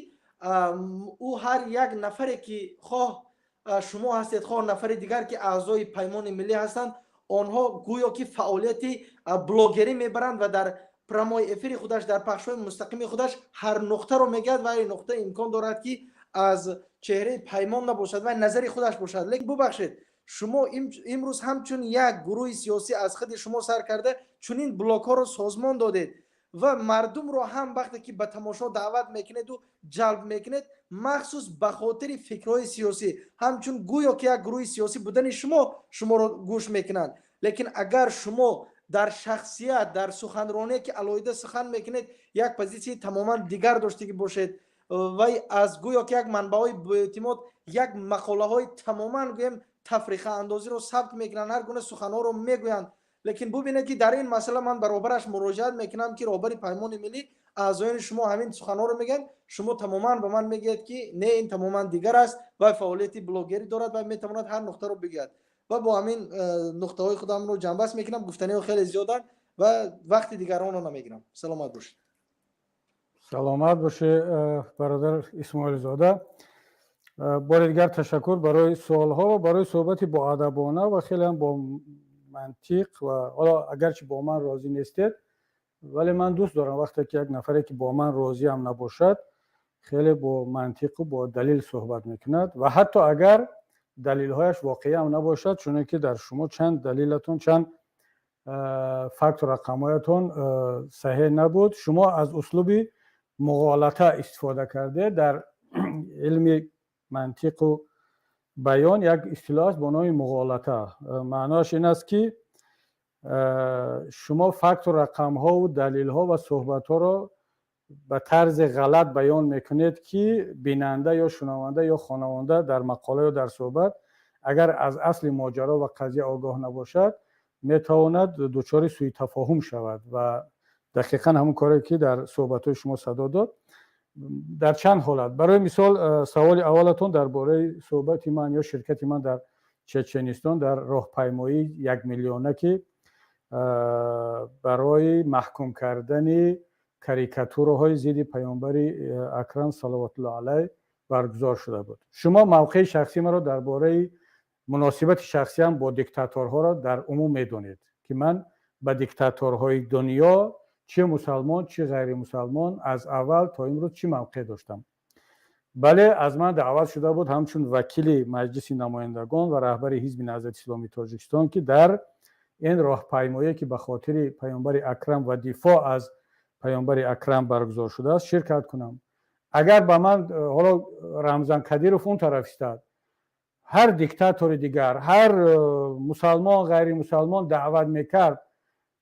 او هر یک نفری که خواه شما هستید خواه نفر دیگر که اعضای پیمان ملی هستند، آنها گویا که فعالیت بلاگری میبرند و در پرامای افری خودش در پخش‌های مستقیم خودش هر نقطه رو میگد و این نقطه امکان دارد که از چهره پیمان نباشد و نظری خودش باشد. لیکن ببخشید شما امروز همچون یک گروه سیاسی از خود شما سر کرده چنین بلاک ها رو سازمان دادید و مردم رو هم وقتی که به تماشا دعوت میکنید و جلب میکنید مخصوص به خاطر فکرهای سیاسی، همچون گویا که یک گروه سیاسی بودن شما رو گوش میکنند. لیکن اگر شما در شخصیت در سخنرانی که علایده سخن میکنید یک پوزیشن تماما دیگر داشته که باشید و از گویا که یک منبعهای اعتماد یک مقاله های تماما گویم تفریخ اندازی رو ثبت میکنن، هر گونه سخنها رو میگویند. لیکن ببینید که در این مسئله من برابرش مراجعت میکنم که رهبر پیمان ملی اعضایان شما همین سخنها رو میگن، شما تماما به من میگید که نه این تماما دیگر است و فعالیت بلاگری دارد و میتواند هر نقطه رو بگید و با همین نقطه های خودم رو جنبه بست میکنم. گفتنی خیلی زیادن و وقت دیگران رو نمیگیرم. سلامت باشید.
سلامت باشه برادر اسماعیل زاده. بار دیگر تشکر برای سوالها و برای صحبتی با ادبانه و خیلی هم با منطق و حالا اگرچه با من راضی نیستید ولی من دوست دارم وقتی که یک نفری که با من راضی هم نباشد خیلی با منطق و با دلیل صحبت میکند و حتی اگر دلیلهایش واقعی هم نباشد، چون که در شما چند دلیلتون چند فکت و رقمایتون صحیح نبود، شما از اسلوب مغالطه استفاده کرده. در علم منطق و بیان یک اصطلاح است با نام مغالطه. معناش این است که شما فکت و رقم ها و دلیل ها و صحبت ها را به طرز غلط بیان میکنید که بیننده یا شنونده یا خواننده در مقاله یا در صحبت اگر از اصل ماجرا و قضیه آگاه نباشد میتواند دچار سوء تفاهم شود و دقیقاً همون کاری که در صحبت‌های شما صدا داد. در چند حالت، برای مثال سوال اولتون درباره صحبت من یا شرکت من در چچنستان در راهپیمایی 1 میلیونه که برای محکوم کردن کاریکاتورهای ضد پیامبر اکرم صلوات الله علیه برگزار شده بود. شما موقع شخصی مرا درباره مناسبت شخصی هم با دیکتاتورها را در عموم میدونید که من با دیکتاتورهای دنیا چه مسلمان چه غیر مسلمان از اول تا امروز چه موقع داشتم. بله، از من دعوت شده بود همچون وکیل مجلس نمایندگان و رهبر حزب نهضت اسلامی تاجیکستان که در این راهپیمایی که به خاطر پیامبر اکرم و دفاع از پیامبر اکرم برگزار شده است شرکت کنم. اگر به من حالا رمضان کدیروف اون طرف استاد، هر دیکتاتور دیگر، هر مسلمان غیر مسلمان دعوت میکرد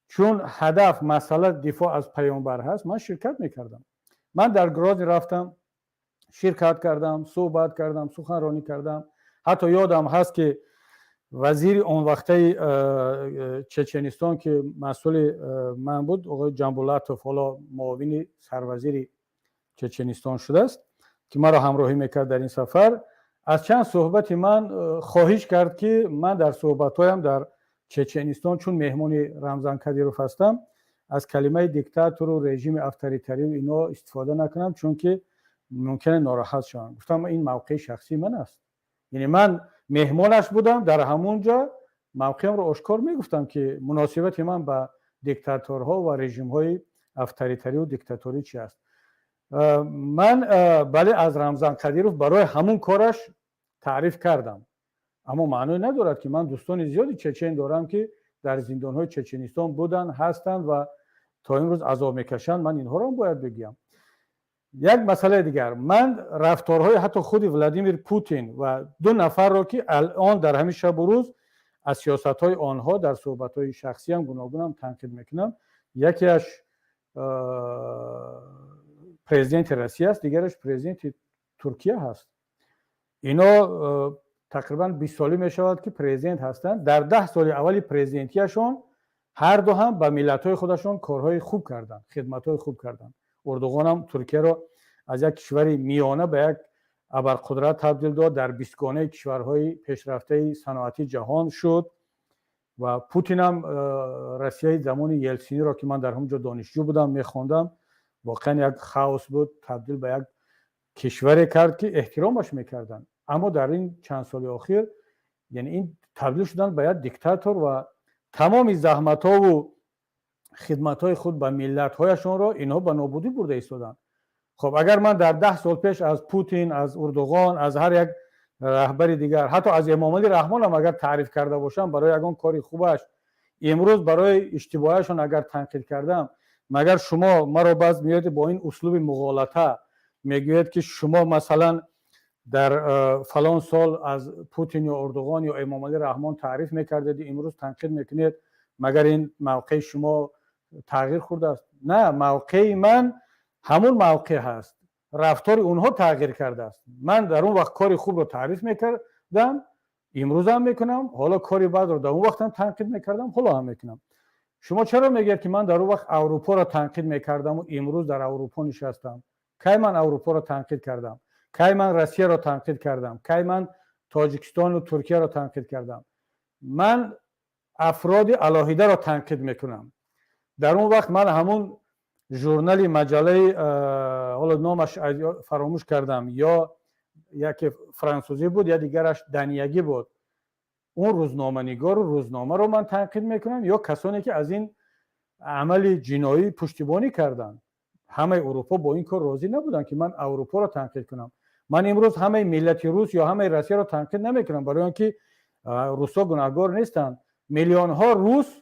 چون هدف مسئله دفاع از پیامبر هست، من شرکت میکردم. من در گراز رفتم، شرکت کردم، صحبت کردم، سخنرانی کردم. حتی یادم هست که وزیر اون وقته چچنستان که مسئول من بود، آقای جنبولاتوف، حالا معاون سروزیر چچنستان شده است که مرا همراهی میکرد در این سفر، از چند صحبت من خواهش کرد که من در صحبت‌هایم در چچنستان چون مهمان رمضان کدیروف هستم از کلمه دیکتاتور و رژیم اتوریتری و اینا استفاده نکنم چون که ممکنه ناراحت شوم. گفتم این موقع شخصی من است، یعنی من مهمانش بودم، در همونجا موقعم رو آشکار میگفتم که مناسبت من با دیکتاتورها و رژیم‌های اتوریتری و دیکتاتوری چی است. من بله از رمضان کدیروف برای همون کارش تعریف کردم، اما معنی ندارد که من دوستان زیادی چچن دارم که در زندان‌های چچنستان بودن هستند و تا امروز عذاب میکشند. من اینها رو باید بگم. یک مسئله دیگر، من رفتارهای حتی خود ولادیمیر پوتین و 2 نفر را که الان در همین شب و روز از سیاست‌های آنها در صحبت‌های شخصی هم گوناگون تنقید میکنم. یکیش پرزیدنت روسیه است، دیگرش پرزیدنت ترکیه هست. اینا تقریبا 20 سالی می شود که پرزیدنت هستند. در 10 سال اولی پرزیدنتیشون هر دو هم به ملت‌های خودشون کارهای خوب کردند، خدمت‌های خوب کردند. اردوغان هم ترکیه را از یک کشور میانه به یک ابرقدرت تبدیل داد، در 20 گانه کشورهای پیشرفته صنعتی جهان شد و پوتین هم روسیه زمان یلسینی را که من در همونجا دانشجو بودم میخوندم، واقعا یک خاوس بود، تبدیل به یک کشوری کرد که احترامش میکردن. اما در این چند سال اخیر یعنی این تبدیل شدن به یک دیکتاتور و تمام زحمت ها و خدمت های خود به ملت هایشون را اینها به نابودی برده ایستادن. خب اگر من در 10 سال پیش از پوتین، از اردوغان، از هر یک رهبر دیگر، حتی از امام علی رحمان هم اگر تعریف کرده باشم برای یگان کاری خوبش، امروز برای اشتباهشون اگر تنقید کردم، مگر شما مرا باز میاد با این اسلوب مغالطه میگوید که شما مثلا در فلان سال از پوتین یا اردوغان یا امام علی رحمان تعریف میکردید، امروز تنقید میکنید، مگر این موقع شما تغییر خورده است؟ نه، موقع من همون موقع هست، رفتار اونها تغییر کرده است. من در اون وقت کاری خوب رو تعریف میکردم، امروز هم میکنم، حالا کاری بد رو در اون وقت هم تنقید میکردم، حالا هم میکنم. شما چرا میگید که من در اون وقت اروپا را تنقید میکردم و امروز در اروپا نشستم؟ کی من اروپا را تنقید کردم؟ کی من روسیه را تنقید کردم؟ کی من تاجیکستان و ترکیه را تنقید کردم؟ من افراد علاهیده را تنقید میکنم. در اون وقت من همون ژورنال مجله حالا نامش فراموش کردم، یا یک فرانسوزی بود یا دیگرش دنیگی بود، اون روزنامه نگار و روزنامه رو من تنقید میکنم، یا کسانی که از این عمل جنایی پشتیبانی کردن. همه اروپا با این کار راضی نبودن که من اروپا رو تنقید کنم. من امروز همه ملت روس یا همه روسیه رو تنقید نمیکنم، برای اینکه روسا گناهکار نیستن. میلیون ها روس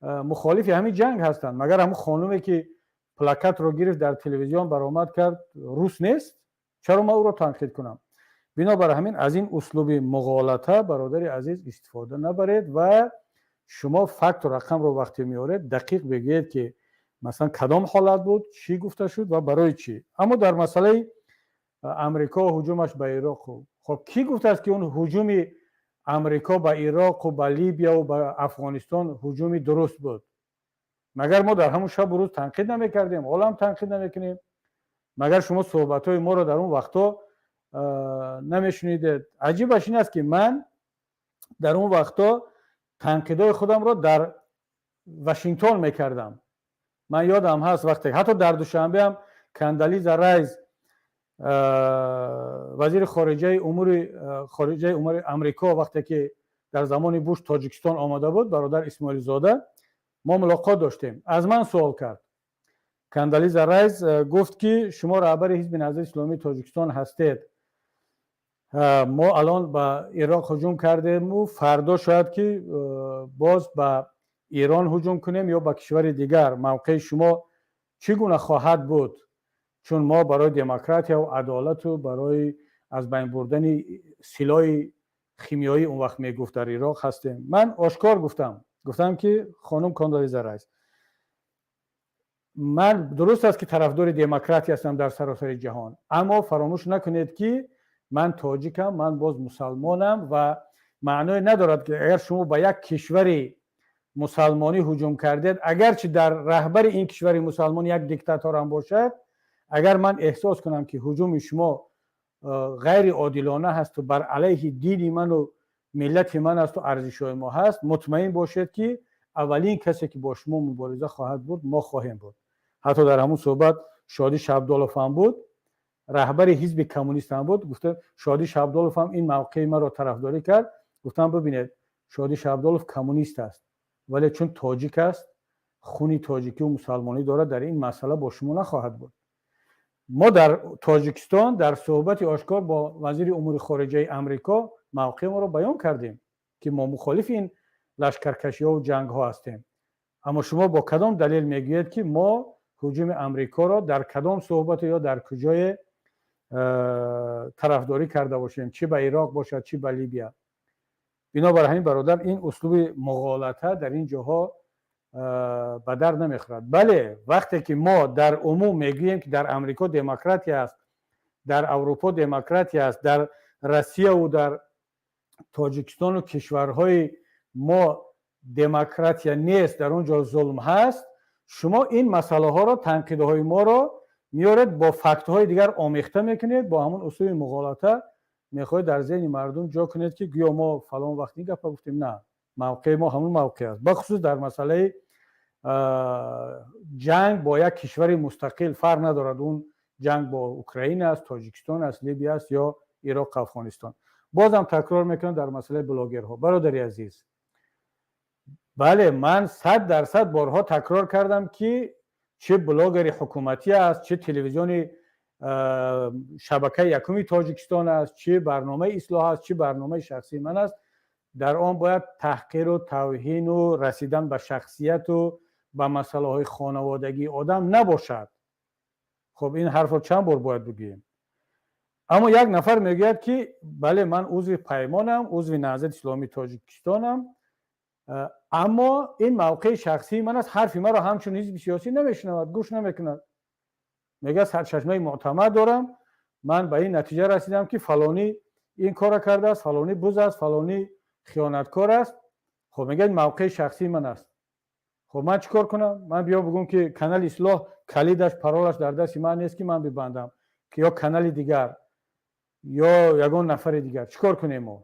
مخالف همین جنگ هستند. مگر همون خانومی که پلاکت رو گرفت در تلویزیون برآمد کرد روس نیست؟ چرا ما او رو تنقید کنم؟ بنابراین همین از این اسلوب مغالطه برادر عزیز استفاده نبرید و شما فکت و رقم رو وقتی میارید دقیق بگید که مثلا کدام حالت بود، چی گفته شد و برای چی. اما در مسئله امریکا و هجومش به عراق، خب کی گفته است که اون هجوم امریکا به عراق و به لیبیا و به افغانستان هجومی درست بود؟ مگر ما در همون شب و روز تنقید نمیکردیم؟ حالا هم تنقید نمیکنیم؟ مگر شما صحبت‌های ما رو در اون وقتا نمیشنیدید؟ عجیبش این است که من در اون وقتا تنقیدهای خودم رو در واشنگتن میکردم. من یادم هست وقتی حتی در دوشنبه هم کندالیزا رایس وزیر خارجه امور امریکا وقتی که در زمان بوش تاجیکستان آمده بود، برادر اسماعیل زاده، ما ملاقات داشتیم. از من سوال کرد. کندالیزا رایس گفت که شما رهبر حزب نهضت اسلامی تاجیکستان هستید، ما الان به عراق هجوم کردیم و فردا شاید که باز به ایران هجوم کنیم یا به کشور دیگر، موقع شما چگونه خواهد بود؟ چون ما برای دموکراسی و عدالت و برای از بین بردن سلاح شیمیایی اون وقت میگفت در عراق هستیم. من آشکار گفتم که خانم کندالیزا رایس، من درست است که طرفدار دموکراسی هستم در سراسر جهان، اما فراموش نکنید که من تاجیکم، من باز مسلمانم و معنی ندارد که اگر شما به یک کشوری مسلمانی هجوم کردید، اگرچه در رهبر این کشور مسلمان یک دیکتاتور هم باشد، اگر من احساس کنم که هجوم شما غیر عادلانه هست و بر علیه دین من و ملت من است و ارزش‌های ما هست، مطمئن باشید که اولین کسی که با شما مبارزه خواهد بود ما خواهیم بود. حتی در همون صحبت شادی شابدالوف هم بود، رهبر حزب کمونیست هم بود. گفته شادی شابدالوف هم این موقع ما را طرفداری کرد. گفتم ببینید شادی شابدالوف کمونیست است، ولی چون تاجیک است، خونی تاجیکی و مسلمانی دارد، در این مسئله با شما نخواهد بود. ما در تاجیکستان در صحبت آشکار با وزیر امور خارجه امریکا موقع ما را بیان کردیم که ما مخالف این لشکرکشی ها و جنگ ها هستیم. اما شما با کدام دلیل میگویید که ما هجوم امریکا را در کدام صحبت یا در کجای طرفداری کرده باشیم، چه به عراق باشد چه به لیبیا؟ بنابراین برادر این اسلوب مغالطه در این جاها به در نمیخورد. بله وقتی که ما در عموم میگوییم که در امریکا دموکراسی است، در اروپا دموکراسی است، در روسیه و در تاجیکستان و کشورهای ما دموکراسی نیست، در اونجا ظلم هست، شما این مسئله ها را، تنقیدهای ما را میارید با فکت های دیگر آمیخته میکنید، با همون اسلوب مغالطه میخواید در ذهن مردم جا کنید که گویا ما فلان وقت این گپ گفتیم. نه، موقع ما همون موقع است. بخصوص در مسئله جنگ با یک کشور مستقل، فرق ندارد اون جنگ با اوکراین است، تاجیکستان است، لیبی است یا عراق، افغانستان. بازم تکرار میکنم در مسئله بلاگرها. برادری عزیز، بله من 100% بارها تکرار کردم که چه بلاگر حکومتی است، چه تلویزیون شبکه یکمی تاجیکستان است، چه برنامه اصلاح است، چه برنامه شخصی من است، در آن باید تحقیر و توهین و رسیدن به شخصیت و به مسئله های خانوادگی آدم نباشد. خب این حرف رو چند بار باید بگیم؟ اما یک نفر میگوید که بله من عضو پیمانم، عضو نهضت اسلامی تاجیکستانم، اما این موقع شخصی من است، حرفی من را همچون حزب سیاسی نمیشنود، گوش نمیکند. میگه سرچشمه معتمد دارم، من به این نتیجه رسیدم که فلانی این کار کرده است، فلانی بز است، فلانی خیانتکار است. خب میگه موقع شخصی من است. خب من چیکار کنم؟ من بیا بگم که کانال اصلاح کلیدش پرولش در دست من نیست که من ببندم، که یا کانال دیگر یا یگان نفر دیگر. چیکار کنیم؟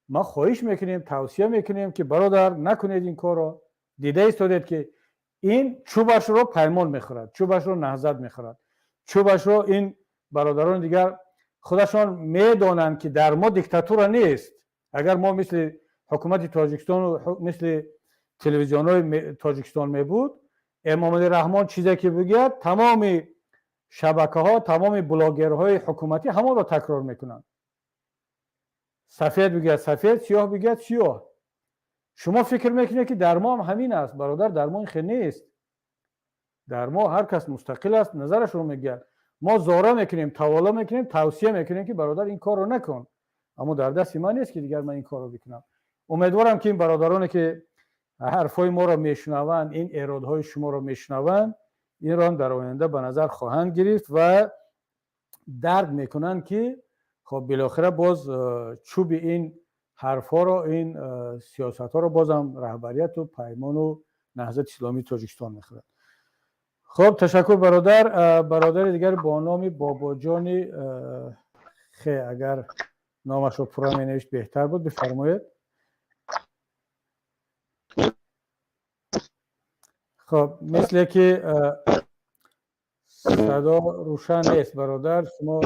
ما خواهش میکنیم، توصیه میکنیم که برادر نکنید این کار رو. دیده ایستادید که این چوبش رو پیمان میخورد، چوبش رو نهضت میخورد، چوبش رو این برادران دیگر خودشان میدانند که در ما دیکتاتور نیست. اگر ما مثل حکومت تاجیکستان و مثل تلویزیون های تاجیکستان می بود، امام علی رحمان چیزی که بگید تمام شبکه ها، تمام بلاگرهای حکومتی همون رو تکرار میکنند. سفید بگید سفید، سیاه بگید سیاه. شما فکر میکنید که در ما هم همین است. برادر در ما این خیلی نیست. در ما هر کس مستقل است، نظرش رو میگه. ما زاره میکنیم، توالا میکنیم، توصیه میکنیم که برادر این کار رو نکن، اما در دست من نیست که دیگر من این کار رو بکنم. امیدوارم که این برادرانی که حرفای ما رو میشنوند، این ارادهای شما رو میشنوند، این را در آینده به نظر خواهند گرفت و درک میکنند که خب بالاخره باز چوب این حرفا رو، این سیاست ها رو بازم رهبریت و پیمان و نهضت اسلامی تاجیکستان میخواد. خب تشکر برادر دیگر با نام باباجان خه، اگر نامش رو پورا می نوشت بهتر بود، بفرمایید. خب مثل که صدا روشن نیست برادر، شما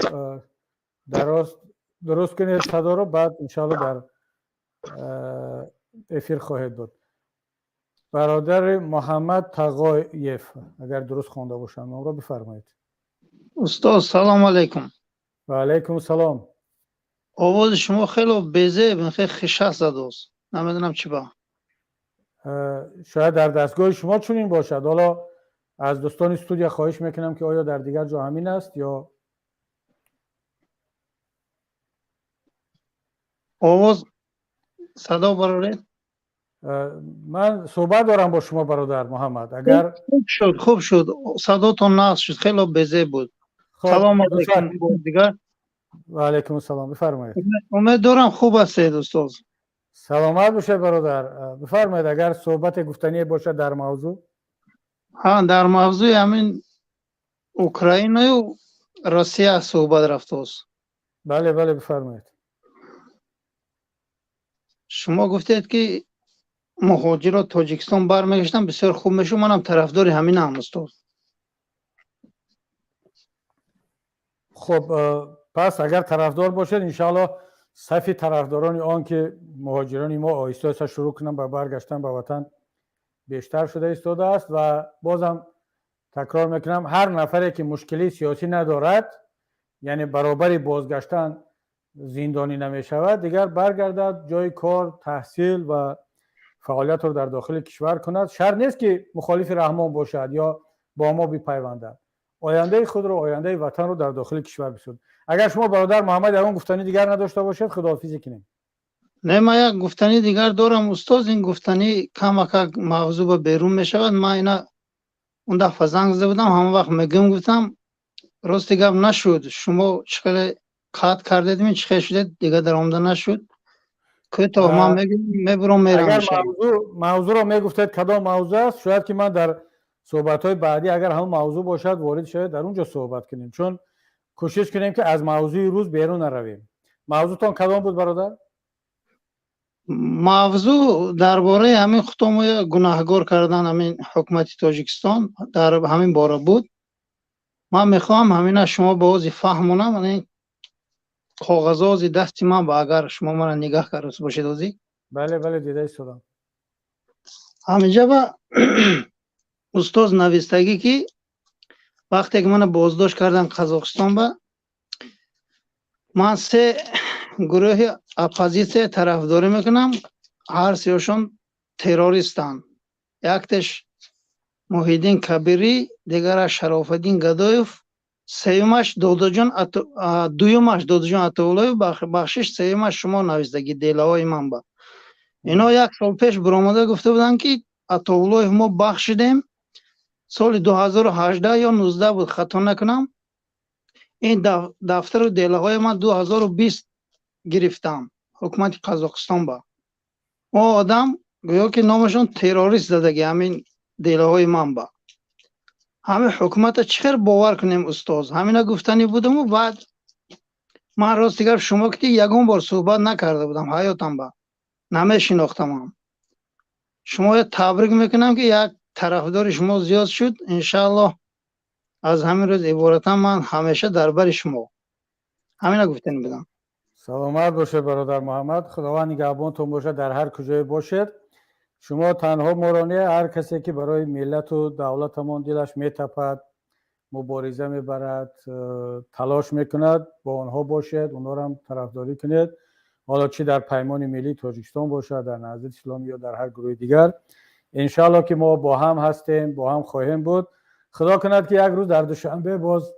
درست کنید صدا رو، بعد انشاءالله در افیر خواهد بود. برادر محمد تقایف، اگر درست خوانده باشم نام رو بفرمایید.
استاد سلام علیکم.
و علیکم السلام.
آواز شما خیلی بزه، خیلی خشخ زده است. نمیدونم چی با.
شاید در دستگاه شما چنین باشد. حالا از دوستان استودیو خواهش میکنم که آیا در دیگر جا همین است یا
آواز صدا براره؟
من صحبت دارم با شما برادر محمد. اگر
خوب شد صداتون نقص شد، خیلی بزه بود. سلام علیکم دیگر.
و علیکم السلام، بفرمایید.
امید دارم خوب هستید استاد.
سلامت باشه برادر، بفرمایید. اگر صحبت گفتنی باشه در موضوع.
ها، در موضوع همین اوکراین و روسیه صحبت رفته است.
بله بفرمایید.
شما گفتید که مهاجرات تاجیکستان برمیگشتن بسیار خوب میشه، منم طرفدار همین هم استاد.
خب پس اگر طرفدار باشید انشاءالله صف طرفداران آن که مهاجران ما آهسته آهسته شروع کنن به برگشتن به وطن بیشتر شده ایستاده است. و بازم تکرار میکنم هر نفری که مشکلی سیاسی ندارد، یعنی برابری بازگشتن زندانی نمیشود، دیگر برگردد جای کار، تحصیل و فعالیت رو در داخل کشور کند. شرط نیست که مخالف رحمان باشد یا با ما بپیوندد. آینده خود رو، آینده وطن رو در داخل کشور بسازد. اگر شما برادر محمد اون گفتنی دیگر نداشته باشید خداحافظی کنیم.
نه، من یک گفتنی دیگر دارم استاد. این گفتنی کمک موضوع به بیرون میشود. من اینا اون دفعه زنگ زده بودم، همون وقت میگم گفتم راست گپ نشد. شما چقدر قطع کردید این چه شده دیگه در آمده نشد که تا من میگم میبرم میرم.
اگر موضوع رو میگفتید کدام موضوع است، شاید که من در صحبت‌های بعدی اگر هم موضوع باشد وارد شاید در اونجا صحبت کنیم، چون کوشش کنیم که از موضوع روز بیرون نرویم. موضوعتون کدام بود برادر؟
موضوع درباره همین ختم گناهگار کردن همین حکومت تاجیکستان در همین باره بود. من میخوام همین شما به وضع فهمونم، یعنی کاغذات دستی من با اگر شما من نگاه کرده باشید وزی.
بله دیده ایستادم.
همینجا با استاد نویستگی که وقتی که من بازداشت کردن قزاقستان با من سه گروه اپوزیسیون طرفداری میکنم، هر سهشون تروریستان. یکتش محیدین کبیری، دیگرش شرافالدین گدایف، سومش دویمش دودجان عطاالله، بخشش سومش شما نویسندگی دیلوای من با. اینا یک سال پیش برآمده گفته بودن که عطاالله ما بخشیدیم سال 2018 یا 19 بود خطا نکنم. این دفتر دیلوهای من 2020 گرفتم حکومت قزاقستان با. او آدم گویا که نامشون تروریست دادگی همین دیلوهای من با. همه حکومت چخیر باور کنیم استاد. همینا گفتنی بودم و بعد من راست دیگر شما که یگون بار صحبت نکرده بودم حیاتم با نمیشناختم هم. شما تبریک میکنم که یک طرفدار شما زیاد شد. انشاءالله از همین روز عبارتا من همیشه در بر شما. همینا گفتنی بودم.
سلامت باشه برادر محمد، خداوند نگهبانتون باشه در هر کجای باشید. شما تنها مورانه هر کسی که برای ملت و دولتمون دلش میتپد، مبارزه میبرد، تلاش میکند، با آنها باشید، اونها رو هم طرفداری کنید. حالا چی در پیمان ملی تاجیکستان باشد، در نهضت اسلامی یا در هر گروه دیگر، انشالله که ما با هم هستیم، با هم خواهیم بود. خدا کند که یک روز در دوشنبه باز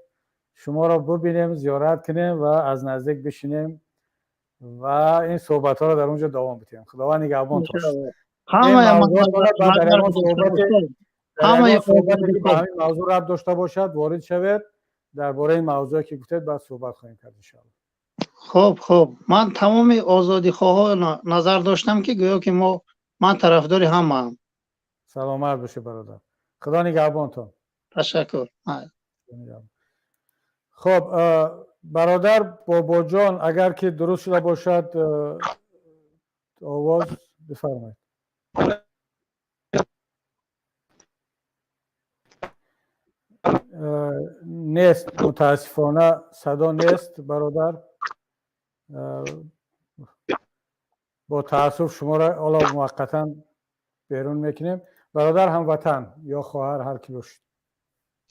شما را ببینیم، زیارت کنیم و از نزدیک بشینیم و این صحبت ها را در اونجا دوام بدیم. خداوند نگهبانتون باشه.
همه
صحبتی که به همین موضوع ربط داشته باشد وارد شود، درباره این موضوعی که گفتید بعد صحبت خواهیم کرد ان شاء الله.
خب من تمام آزادی خواه نظر داشتم که گویا که من طرفدار هم.
سلامت باشه برادر. خدا نگهبانتون.
تشکر.
خب برادر بابا جان اگر که درست شده باشد آواز بفرمایید. نیست، متاسفانه صدا نیست برادر. با تاسف شما را حالا موقتا بیرون میکنیم. برادر هموطن یا خواهر هر کی باشید.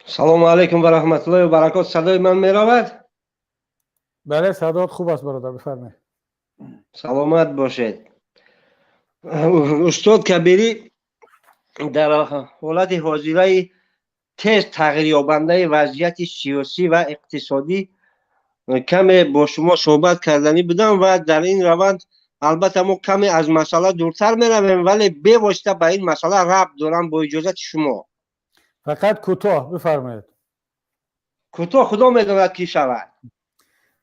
سلام علیکم و رحمت الله و برکات. صدای من میرود؟
بله صدات خوب است برادر، بفرمایید.
سلامت باشید. استاد کبیری در حالت حاضره تیز تغییر یابنده وضعیت سیاسی و اقتصادی کمی با شما صحبت کردنی بودم و در این روند البته ما کمی از مسئله دورتر میرویم ولی به واسطه به این مسئله ربط دارم. با اجازت شما
فقط کوتاه بفرمایید.
کوتاه خدا میداند کی شود.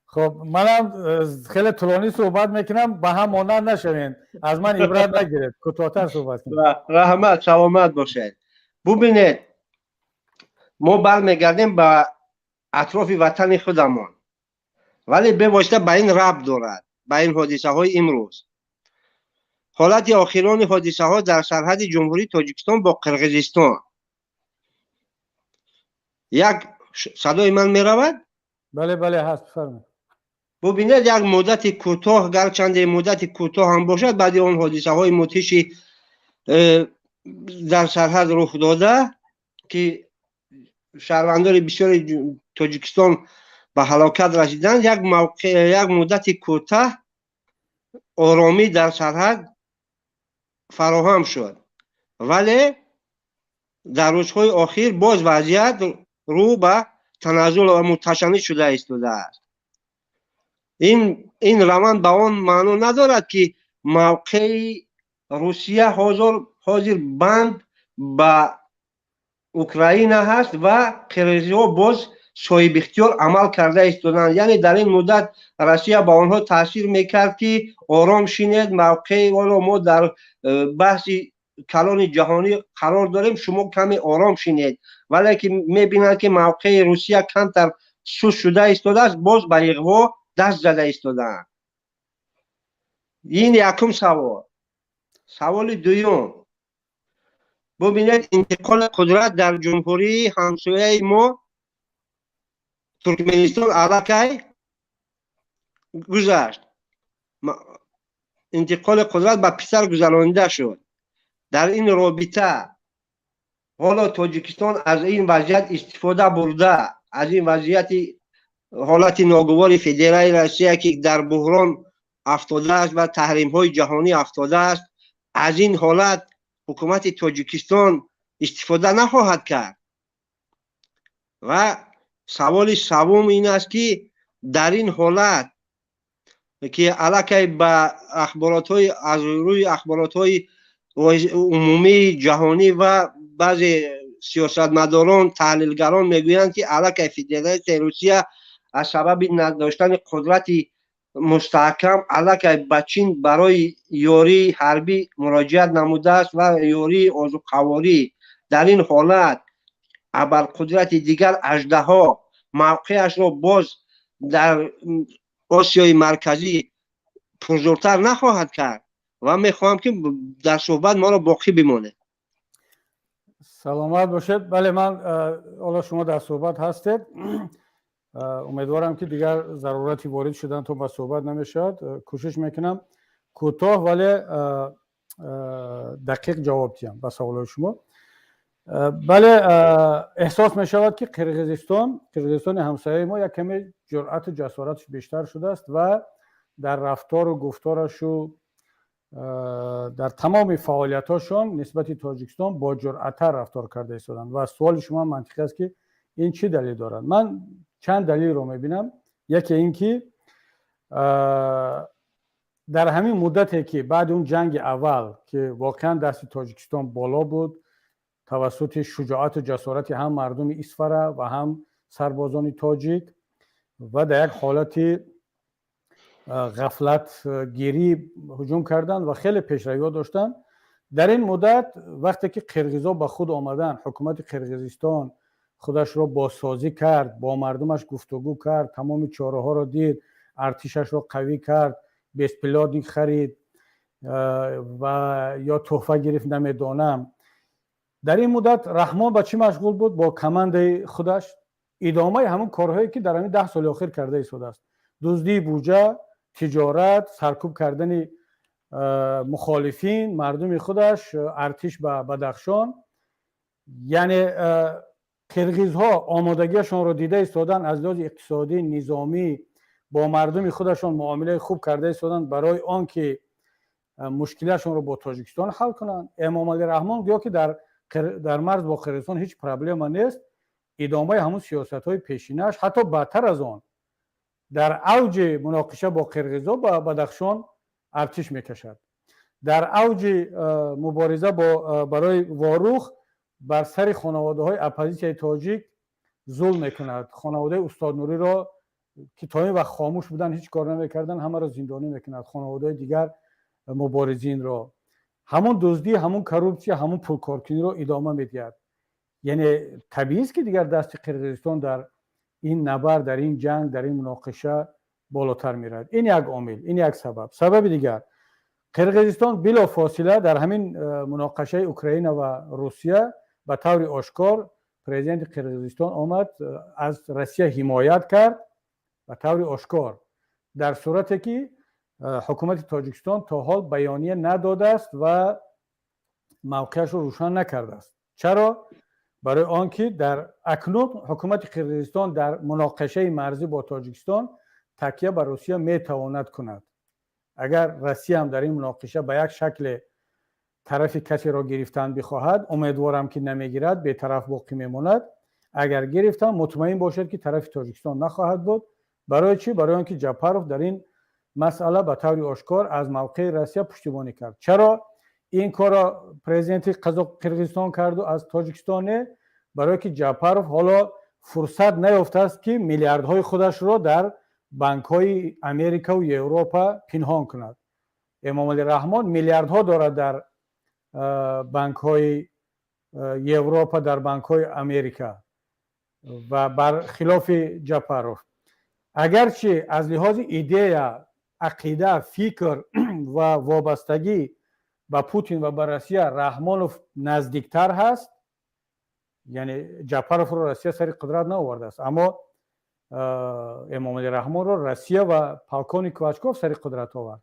خب منم خیلی طولانی صحبت میکنم، به هم مانند نشوین، از من عبرت نگیرید، کوتاه‌تر صحبت کنید.
رحمت سلامت باشید. ببینید ما برمیگردیم به اطراف وطن خودمان ولی به واسطه به این ربط دارد، به این حادثه های امروز. حالت آخران حادثه ها در سرحد جمهوری تاجیکستان با قرقیزستان. یک صدای من می رود؟
بله بله هست، بفرمایید.
ببینید یک مدت کوتاه، گرچند مدت کوتاه هم باشد، بعد اون حادثه های مدهش در سرحد رخ داده که شهروندان بسیار تاجیکستان به هلاکت رسیدند، یک مدت کوتاه آرامی در سرحد فراهم شد ولی در روزهای اخیر باز وضعیت رو به تنزل و متشنج شده ایستاده است. این روند به آن معنی ندارد که موقع روسیه حاضر بند به اوکراین هست و قرقیزها باز صاحب اختیار عمل کرده ایستادند. یعنی در این مدت روسیه با آنها تاثیر میکرد که آرام شینید، موقع ما در بحث کلان جهانی قرار داریم، شما کمی آرام شینید، ولی که میبینند که موقع روسیه کمتر سست شده ایستاده است، باز به اغوا دست زده ایستادند. این یکم سوال. سوال دوم، ببینید انتقال قدرت در جمهوری همسایه ما ترکمنستان علاقه گذشت. انتقال قدرت به پسر گذرانده شد. در این رابطه حالا تاجیکستان از این وضعیت استفاده برده، از این وضعیت حالت ناگوار فدرال روسیه که در بحران افتاده است و تحریم های جهانی افتاده است، از این حالت حکومت تاجیکستان استفاده نخواهد کرد. و سوال سوم این است که در این حالت که علاقه به اخبارات های از روی اخبارات های عمومی جهانی و بعضی سیاستمداران تحلیلگران میگویند که علاقه فدراسیون روسیه از سبب نداشتن قدرت مستحکم علاقه به چین برای یاری حربی مراجعت نموده است و یاری آذوقه‌واری. در این حالت ابرقدرت دیگر اژدها موقعش را باز در آسیای مرکزی پرزورتر نخواهد کرد و میخواهم که در صحبت ما را باقی بمانه.
سلامت باشید. بله من حالا شما در صحبت هستید، امیدوارم که دیگر ضرورتی وارد شدن تو با صحبت نمیشد. کوشش میکنم کوتاه ولی دقیق جواب دهم به سوال شما. بله احساس می شود که قرقیزستان همسایه ما یک کمی جرأت و جسارتش بیشتر شده است و در رفتار و گفتارش و در تمام فعالیتاشون نسبت تاجیکستان با جرأت‌تر رفتار کرده ایستادند و سوال شما منطقی است که این چی دلیل دارد. من چند دلیل رو میبینم. یکی این که در همین مدتی که بعد اون جنگ اول که واقعا دست تاجیکستان بالا بود توسط شجاعت و جسارت هم مردم اسفره و هم سربازان تاجیک و در یک حالت غفلت گیری هجوم کردند و خیلی پیشروی داشتند، در این مدت وقتی که قرقیزها به خود آمدن، حکومت قرقیزستان خودش را بازسازی کرد، با مردمش گفتگو کرد، تمام چاره ها را دید، ارتشش را قوی کرد، بسپلادی خرید و یا تحفه گرفت نمیدانم. در این مدت رحمان با چی مشغول بود؟ با کمند خودش ادامه همون کارهایی که در همین 10 سال اخیر کرده ایستاده است. دزدی بودجه، تجارت، سرکوب کردن مخالفین، مردم خودش، ارتش به بدخشان. یعنی قرقیزها آمادگیشان را دیده ایستادن، از لحاظ اقتصادی، نظامی با مردم خودشان معامله خوب کرده ایستادن برای آنکه مشکلشون رو با تاجیکستان حل کنند. امام علی رحمان گویا که در مرز با قرقیزستان هیچ پرابلم نیست، ادامه همون سیاست‌های پیشینش، حتی بدتر از آن در اوج مناقشه با قرقیزها با بدخشان ارتش میکشد، در اوج مبارزه برای واروخ بر سر خانواده‌های اپوزیسیون تاجیک ظلم میکند. خانواده استاد نوری را که تا این وقت خاموش بودن، هیچ کار نمیکردن، همه را زندانی میکند. خانواده دیگر مبارزین را، همون دزدی، همون کروپسی، همون پولکارکنی را ادامه میدهد. یعنی طبیعی است که دیگر دست قرقیزستان در این نبرد، در این جنگ، در این مناقشه بالاتر میرد. این یک عامل، این یک سبب. سبب دیگر، قرقیزستان بلا فاصله در همین مناقشه اوکراین و روسیه به طور آشکار پرزیدنت قرقیزستان آمد از روسیه حمایت کرد به طور آشکار، در صورتی که حکومت تاجیکستان تا حال بیانیه نداده است و موقعش رو روشن نکرده است. چرا؟ برای آنکه در اکنون حکومت قرقیزستان در مناقشه مرزی با تاجیکستان تکیه بر روسیه میتواند کند. اگر روسیه هم در این مناقشه به یک شکل طرف کسی را گرفتن بخواهد، امیدوارم که نمیگیرد، به طرف باقی میماند. اگر گرفتن مطمئن باشد که طرف تاجیکستان نخواهد بود. برای چی؟ برای آنکه جاپاروف در این مسئله به طور آشکار از موقع روسیه پشتیبانی کرد. چرا این کار پرزیدنت قرقیزستان کرد و از تاجیکستان؟ برای که جاپاروف حالا فرصت نیافته است که میلیاردهای خودش را در بانک‌های امریکا و اروپا پنهان کند. امام علی رحمان میلیاردها دارد در بانک‌های اروپا، در بانک‌های امریکا، و برخلاف جاپاروف اگرچه از لحاظ ایده، عقیده، فکر و وابستگی به پوتین و به روسیه رحمانوف نزدیکتر هست، یعنی جاپاروف رو روسیه سر قدرت نآورده است، اما امام علی رحمان رو روسیه و پالکونی کوچکوف سر قدرت آورد.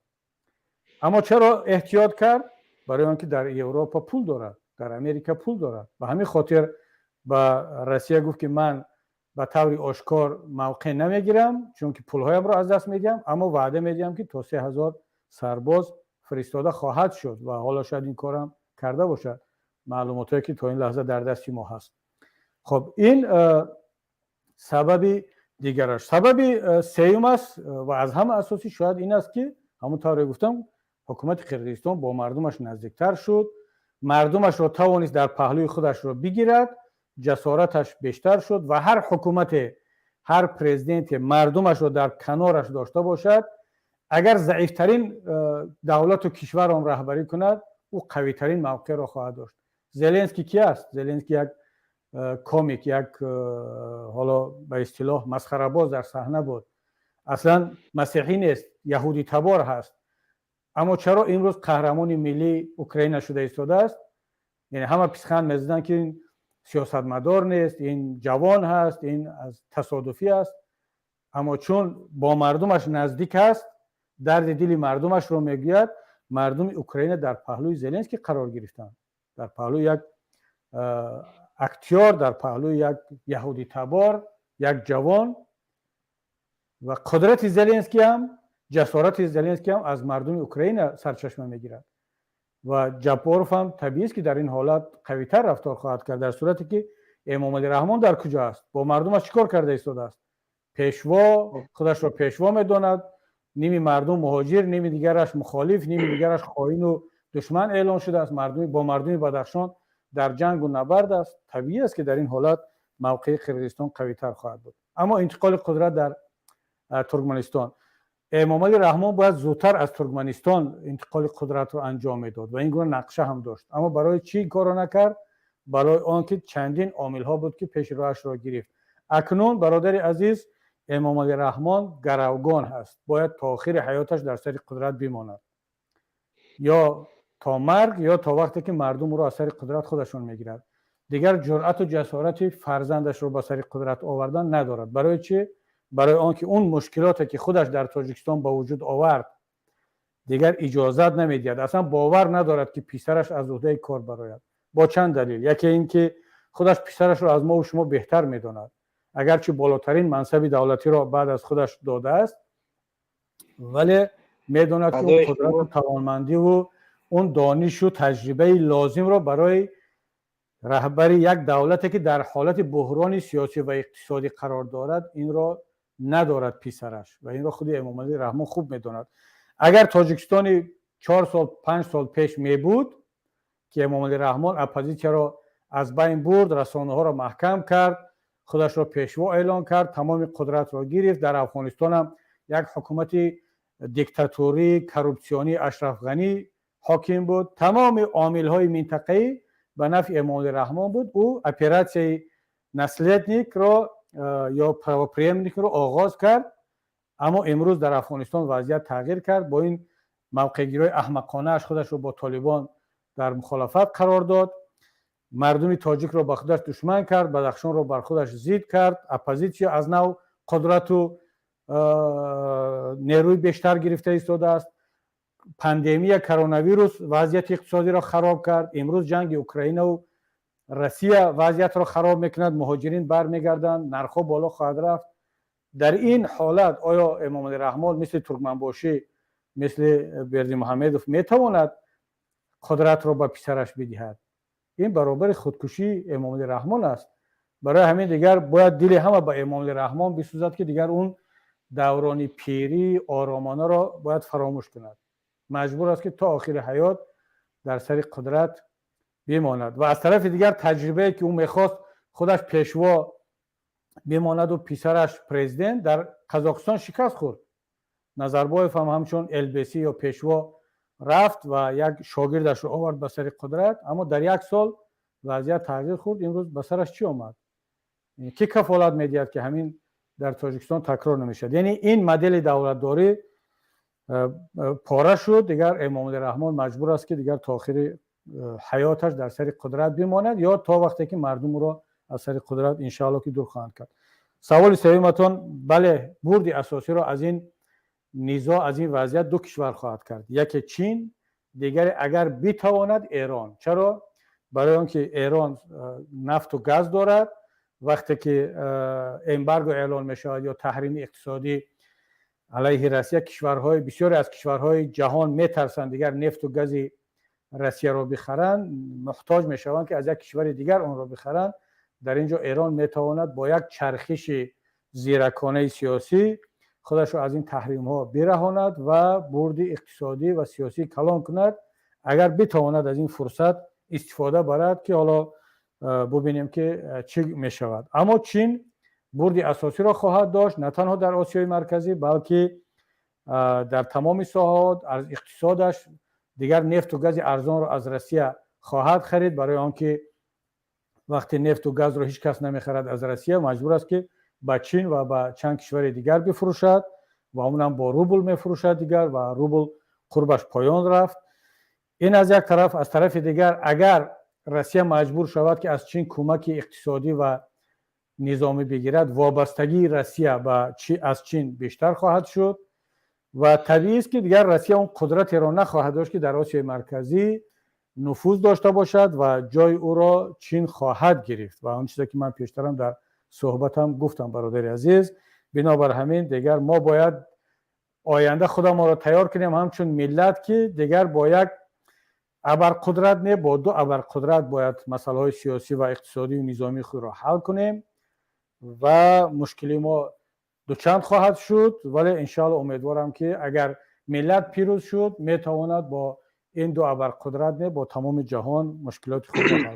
اما چرا احتیاط کرد؟ برای آنکه در اروپا پول دارد، در امریکا پول دارد. به همین خاطر به روسیه گفت که من به طور آشکار موقع نمیگیرم، چون که پولهایم را از دست میدم، اما وعده میدم که تا 3000 سرباز فرستاده خواهد شد و حالا شاید این کارم کرده باشد. معلوماتی که تا این لحظه در دست ما هست. خب این سبب دیگرش. سبب سوم است و از همه اساسی شاید این است که همونطور گفتم حکومت قرقیزستان با مردمش نزدیکتر شد، مردمش را توانست در پهلوی خودش را بگیرد، جسارتش بیشتر شد و هر حکومت، هر پرزیدنت مردمش را در کنارش داشته باشد، اگر ضعیفترین دولت و کشور را رهبری کند، او قویترین موقع را خواهد داشت. زلنسکی کی است؟ زلنسکی یک کمیک، یک حالا به اصطلاح مسخره باز در صحنه بود. اصلا مسیحی نیست، یهودی تبار هست. اما چرا امروز قهرمان ملی اوکراین شده ایستاده است؟ یعنی همه پیشخند میزدن که این سیاستمدار نیست، این جوان هست، این از تصادفی است. اما چون با مردمش نزدیک است، درد دل مردمش رو میگوید، مردم اوکراین در پهلوی زلنسکی قرار گرفتند، در پهلوی یک اکتیار، در پهلوی یک یهودی تبار، یک جوان. و قدرت زلنسکی هم، جسارت زلنسکی هم از مردم اوکراین سرچشمه میگیرد و جاپاروف هم طبیعی است که در این حالت قوی‌تر رفتار خواهد کرد، در صورتی که امام علی رحمان در کجا است؟ با مردمش چیکار کرده ایستاده است؟ پیشوا، خودش را پیشوا میداند، نیمی مردم مهاجر، نیمی دیگرش مخالف، نیمی دیگرش خائن و دشمن اعلان شده است. مردم با مردم بدخشان در جنگ و نبرد است. طبیعی است که در این حالت موقع قرقیزستان قوی‌تر خواهد بود. اما انتقال قدرت در ترکمنستان، امامعلی رحمان باید زودتر از ترکمنستان انتقال قدرت رو انجام میداد و این گونه نقشه هم داشت. اما برای چی کارو نکرد؟ برای آنکه چندین عامل ها بود که پیش روش را گرفت. اکنون برادر عزیز امامعلی رحمان گروگان هست، باید تا آخر حیاتش در سر قدرت بماند، یا تا مرگ یا تا وقتی که مردم رو از سر قدرت خودشون میگیرد. دیگر جرأت و جسارت فرزندش رو با سر قدرت آوردن ندارد. برای چی؟ برای آنکه اون مشکلاتی که خودش در تاجیکستان با وجود آورد دیگر اجازت نمیدهد، اصلا باور ندارد که پسرش از عهده کار برآید. با چند دلیل. یکی این که خودش پسرش رو از ما و شما بهتر میداند، اگرچه بالاترین منصب دولتی را بعد از خودش داده است، ولی میداند که اون قدرت و توانمندی و اون دانش و تجربه لازم را برای رهبری یک دولتی که در حالت بحران سیاسی و اقتصادی قرار دارد این را ندارد پسرش، و این را خود امامعلی رحمان خوب میداند. اگر تاجیکستان 4 سال 5 سال پیش می بود که امامعلی رحمان اپوزیسیون را از بین برد، رسانه ها را محکم کرد، خودش را پیشوا اعلان کرد، تمام قدرت را گرفت، در افغانستان هم یک حکومت دیکتاتوری کروپسیونی اشرف غنی حاکم بود، تمام عامل های منطقه‌ای به نفع امامعلی رحمان بود. او اپراسیون نسلیتنیک را یا پریمنیک را آغاز کرد. اما امروز در افغانستان وضعیت تغییر کرد. با این موقع‌گیری احمقانه اش خودش را با طالبان در مخالفت قرار داد، مردم تاجیک را با خودش دشمن کرد، بدخشان را بر خودش ضد کرد، اپوزیسیون از نو قدرت و نیروی بیشتر گرفته ایستاده است. پاندمی کرونا ویروس وضعیت اقتصادی را خراب کرد. امروز جنگ اوکراین و روسیه وضعیت را خراب میکند، مهاجرین برمیگردند، نرخ بالا خواهد رفت. در این حالت آیا امامعلی رحمان مثل ترکمنباشی، مثل برزی محمدوف میتواند قدرت را به پسرش بدهد؟ این برابر خودکشی امامعلی رحمان است. برای همین دیگر باید دل همه به امامعلی رحمان بسوزد که دیگر اون دوران پیری آرامانه را باید فراموش کند. مجبور است که تا آخر حیات در سر قدرت بماند. و از طرف دیگر تجربه که اون میخواست خودش پیشوا بماند و پسرش پرزیدنت، در قزاقستان شکست خورد. نظربایف هم همچون البسی یا پیشوا رفت و یک شاگردش رو آورد به سر قدرت، اما در یک سال وضعیت تغییر خورد. امروز به سرش چی آمد؟ کی کفالت میدهد که همین در تاجیکستان تکرار نمیشد؟ یعنی این مدل دولتداری پاره شد. دیگر امامعلی رحمان مجبور است که دیگر تا آخر حیاتش در سر قدرت بماند یا تا وقتی که مردم را از سر قدرت انشاءالله که دور خواهند کرد. سوال سومتون، بله، برد اساسی را از این نزاع، از این وضعیت دو کشور خواهد کرد. یکی چین، دیگر اگر بتواند ایران. چرا؟ برای آنکه ایران نفت و گاز دارد. وقتی که امبارگو اعلان میشود یا تحریم اقتصادی علیه روسیه، کشورهای بسیاری از کشورهای جهان میترسند دیگر نفت و گاز روسیه را بخرند، محتاج میشوند که از یک کشور دیگر آن را بخرند. در اینجا ایران میتواند با یک چرخش زیرکانه سیاسی خودش را از این تحریم ها برهاند و برد اقتصادی و سیاسی کلان کند، اگر بتواند از این فرصت استفاده برد که حالا ببینیم که چی می شود. اما چین برد اساسی را خواهد داشت، نه تنها در آسیای مرکزی بلکه در تمام ساحات از اقتصادش. دیگر نفت و گاز ارزان را از روسیه خواهد خرید، برای آنکه وقتی نفت و گاز را هیچ کس نمیخرد از روسیه، مجبور است که به چین و به چند کشور دیگر بفروشد و اونم با روبل میفروشد دیگر و روبل قربش پایان رفت. این از یک طرف. از طرف دیگر اگر روسیه مجبور شود که از چین کمک اقتصادی و نظامی بگیرد، وابستگی روسیه به از چین بیشتر خواهد شد و طبیعی است که دیگر روسیه اون قدرت را نخواهد داشت که در آسیای مرکزی نفوذ داشته باشد و جای او را چین خواهد گرفت و اون چیزی که من پیشترم در صحبتم گفتم برادر عزیز. بنابر همین دیگر ما باید آینده خودمان را تیار کنیم همچون ملت که دیگر با یک ابرقدرت نه، با دو ابرقدرت باید مسائل های سیاسی و اقتصادی و نظامی خود را حل کنیم و مشکلی ما دوچند خواهد شد. ولی انشاءالله امیدوارم که اگر ملت پیروز شد میتواند با این دو ابرقدرت نه با تمام جهان مشکلات خود را حل کنه.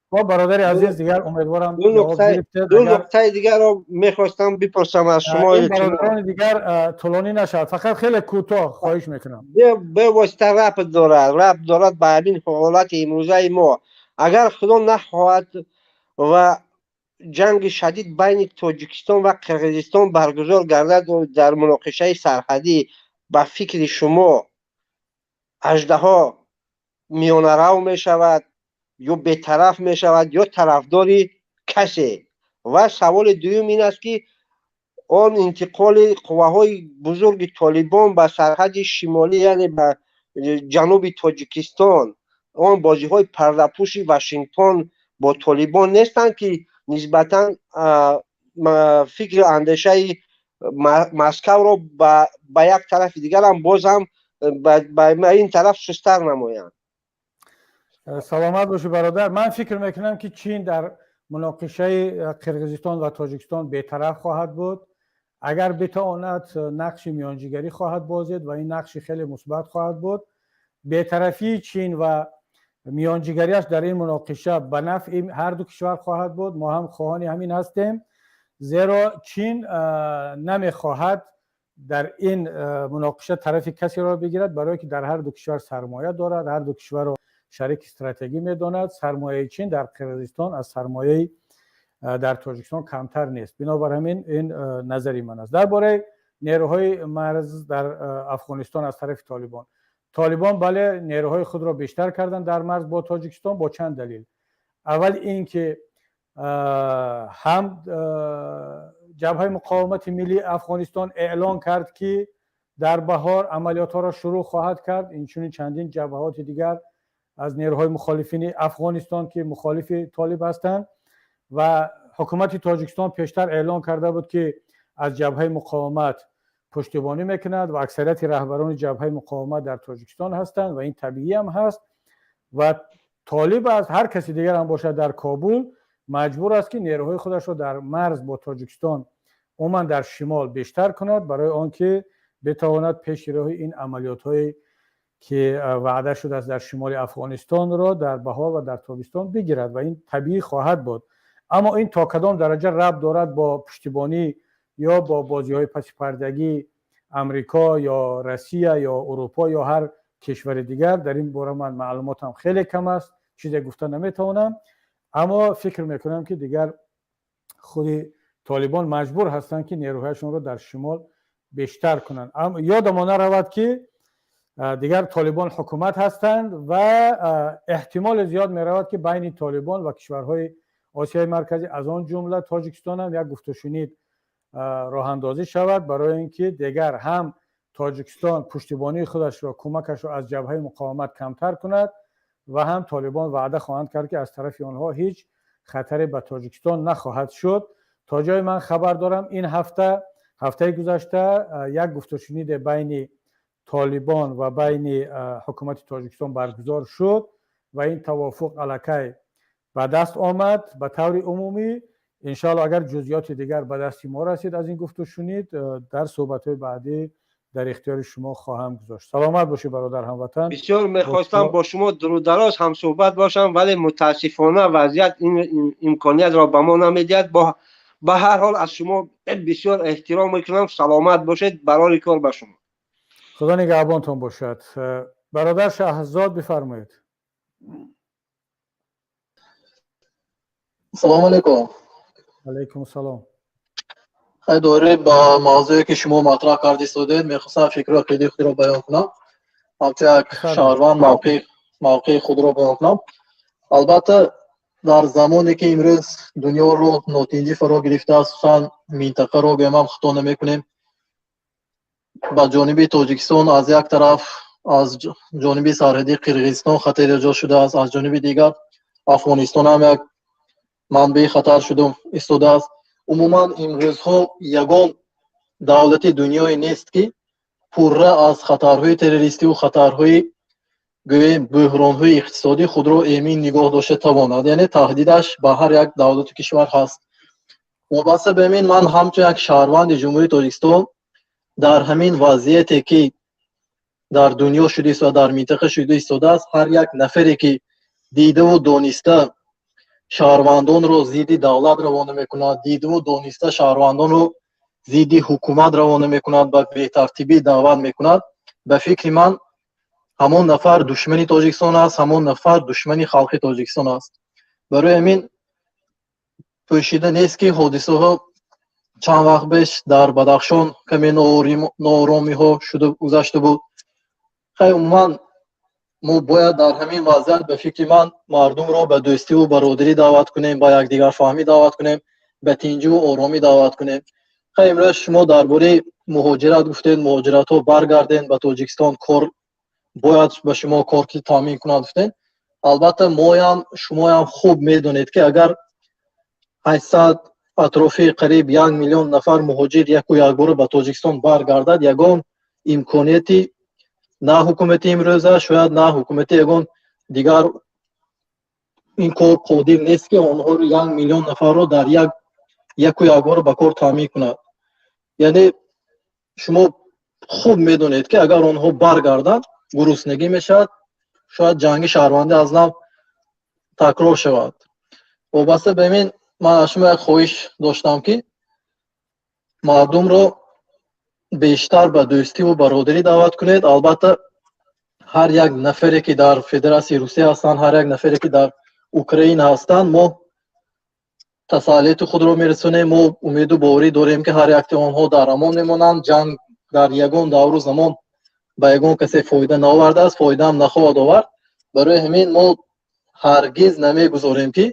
با برادر عزیز دیگر امیدوارم
دو
جواب
نکته
گرفتید.
دو
اگر
نکته دیگر رو میخواستم بپرسم از شما
این
احتمال
برادران دیگر طولانی نشد، فقط خیلی کوتاه خواهش میکنم.
به واسطه ربط دارد به همین حالت امروزه ما. اگر خدا نخواهد و جنگ شدید بین تاجیکستان و قرقیزستان برگزار گردد و در مناقشه سرحدی به فکر شما اژدها میانه رو می شود یا بی‌طرف می شود یا طرفداری کسی؟ و سوال دوم این است که آن انتقال قواهای بزرگ طالبان به سرحد شمالی یعنی به جنوب تاجیکستان، آن بازی های پرده‌پوش واشنگتن با طالبان نیستند که نسبتا فکر اندیشه مسکو رو به یک طرف دیگر هم باز هم به این طرف سستر نمایند؟
سلامت باشی برادر. من فکر میکنم که چین در مناقشه قرقیزستان و تاجیکستان بی‌طرف خواهد بود. اگر بتواند نقش میانجیگری خواهد بازید و این نقش خیلی مثبت خواهد بود. بی‌طرفی چین و میانجیگریش در این مناقشه به نفع هر دو کشور خواهد بود. ما هم خواهان همین هستیم، زیرا چین نمیخواهد در این مناقشه طرف کسی را بگیرد، برای که در هر دو کشور سرمایه دارد، هر دو کشور را شریک استراتژی میداند. سرمایه چین در قرقیزستان از سرمایه در تاجیکستان کمتر نیست. بنابر همین این نظری من است. درباره نیروهای مرز در افغانستان از طرف طالبان بله نیروهای خود را بیشتر کردن در مرز با تاجیکستان با چند دلیل. اول اینکه هم جبهه مقاومت ملی افغانستان اعلان کرد که در بهار عملیات ها را شروع خواهد کرد. این چندین جبهات دیگر از نیروهای مخالفین افغانستان که مخالف طالب هستند و حکومت تاجیکستان پیشتر اعلان کرده بود که از جبهه مقاومت پشتیبانی میکند و اکثریت رهبران جبهه مقاومت در تاجیکستان هستند و این طبیعی هم هست و طالب از هر کسی دیگر هم باشد در کابل مجبور است که نیروهای خودش را در مرز با تاجیکستان عموما در شمال بیشتر کند برای آنکه بتواند پیش راه این عملیات های که وعده شده است در شمال افغانستان را در بهار و در تابستان بگیرد و این طبیعی خواهد بود. اما این تا کدام درجه ربط دارد با پشتیبانی یا با بازی‌های پس پردگی امریکا یا روسیه یا اروپا یا هر کشور دیگر، در این باره من معلوماتم خیلی کم است، چیزی گفته نمیتونم. اما فکر میکنم که دیگر خود طالبان مجبور هستند که نیروهایشون رو در شمال بیشتر کنند. اما یادمان نرود که دیگر طالبان حکومت هستند و احتمال زیاد می رود که بین طالبان و کشورهای آسیای مرکزی از آن جمله تاجیکستان هم یک گفت و شنید راه اندازی شود برای اینکه دیگر هم تاجیکستان پشتیبانی خودش را کمکش را از جبهه مقاومت کمتر کند و هم طالبان وعده خواهند کرد که از طرف آنها هیچ خطری به تاجیکستان نخواهد شد. تا جای من خبر دارم این هفته گذشته یک گفت و شنید بین طالبان و بین حکومت تاجیکستان برگزار شد و این توافق الکی به دست آمد. به طور عمومی انشاءالله اگر جزئیات دیگر به دست ما رسید از این گفت و شنید در صحبت‌های بعدی در اختیار شما خواهم گذاشت. سلامت باشی برادر هموطن.
بسیار میخواستم با شما دراز هم صحبت باشم ولی متاسفانه وضعیت این امکانیت را به ما نمیدهد. به هر حال از شما بسیار احترام میکنم. سلامت باشید. برای کار به شما.
خدا نگهبانتون باشد. برادر شهزاد بفرمایید.
سلام علیکم.
علیکم السلام.
خیلی دوره با موضوعی که شما مطرح کردید سودید میخواستم فکر و عقیده خود را بیان کنم. همچنین یک شهروند موقع خود را بیان کنم. البته در زمانی که امروز دنیا رو نوتنجی فرا گرفته است، خصوصا منطقه رو به ما خطا نمیکنیم. با جانب تاجیکستان از یک طرف از جانب سرحدی قرقیزستان خطر ایجاد شده است، از جانب دیگر افغانستان هم یک منبع خطر شده ایستاده است. عموما امروزها یگان دولت دنیای نیست که پرره از خطرهای تروریستی و خطرهای بحرانهای اقتصادی خود را ایمن نگاه داشته تواند. یعنی تهدیدش به هر یک دولت و کشور هست. وابسته به این من همچون یک شهروند جمهوری تاجیکستان در همین وضعیتی که در دنیا شده است و در منطقه شده ایستاده است، هر یک نفری که دیده و دانسته шаҳрвандонро зидди давлат равона мекунад, дидиву дониста шаҳрвандонро зидди ҳукумат равона мекунад, ба бетартибӣ даъват мекунад, ба фикри ман ҳамон нафар душмани тоҷикистон аст, ҳамон нафар душмани халқи тоҷикистон аст. барои ҳамин пӯшида нест ки ҳодисаҳо чанд вақт пеш дар Бадахшон каме нооромиҳо шуда гузашта буд. хай умуман мо бояд дар ҳамин вазъият ба фикри ман мардумро ба дӯстиву бародарӣ даъват кунем, ба якдигарфаҳмӣ даъват кунем, ба тинҷиву оромӣ даъват кунем. хай имрӯз шумо дар бораи муҳоҷират гуфтед, муҳоҷиратҳо баргарден ба Тоҷикистон, кор бояд ба шумо кор ки таъмин кунад гуфтед. албатта моям шумоям хуб медонед ки агар 800 атрофи қариб 1 миллион нафар муҳоҷир яку якбора ба Тоҷикистон баргардад, ягон имконияти на ҳукумати имрӯза, шояд на ҳукумати ягон дигар ин кор қодир нест ки онҳоро 1 миллион нафарро дар яку якбора ба кор таъмин кунад. яъне шумо хуб медонед ки агар онҳо баргарданд, гуруснагӣ мешавад, шояд ҷанги шаҳрвандӣ аз нав такрор шавад. вобаста ба ин ман аз шумо як хоҳиш доштам ки мардумро бештар ба дӯстиву бародарӣ даъват кунед. албатта ҳар як нафаре ки дар Федератсияи Русия ҳастанд, ҳар як нафаре ки дар Украина ҳастанд, мо тасаллити худро мерасонем, мо умеду боварӣ дорем ки ҳар якти онҳо дар амон мемонанд. ҷанг дар ягон давру замон ба ягон касе фоида наовардааст, фоидаам нахоҳад овард. барои ҳамин мо ҳаргиз намегузорем ки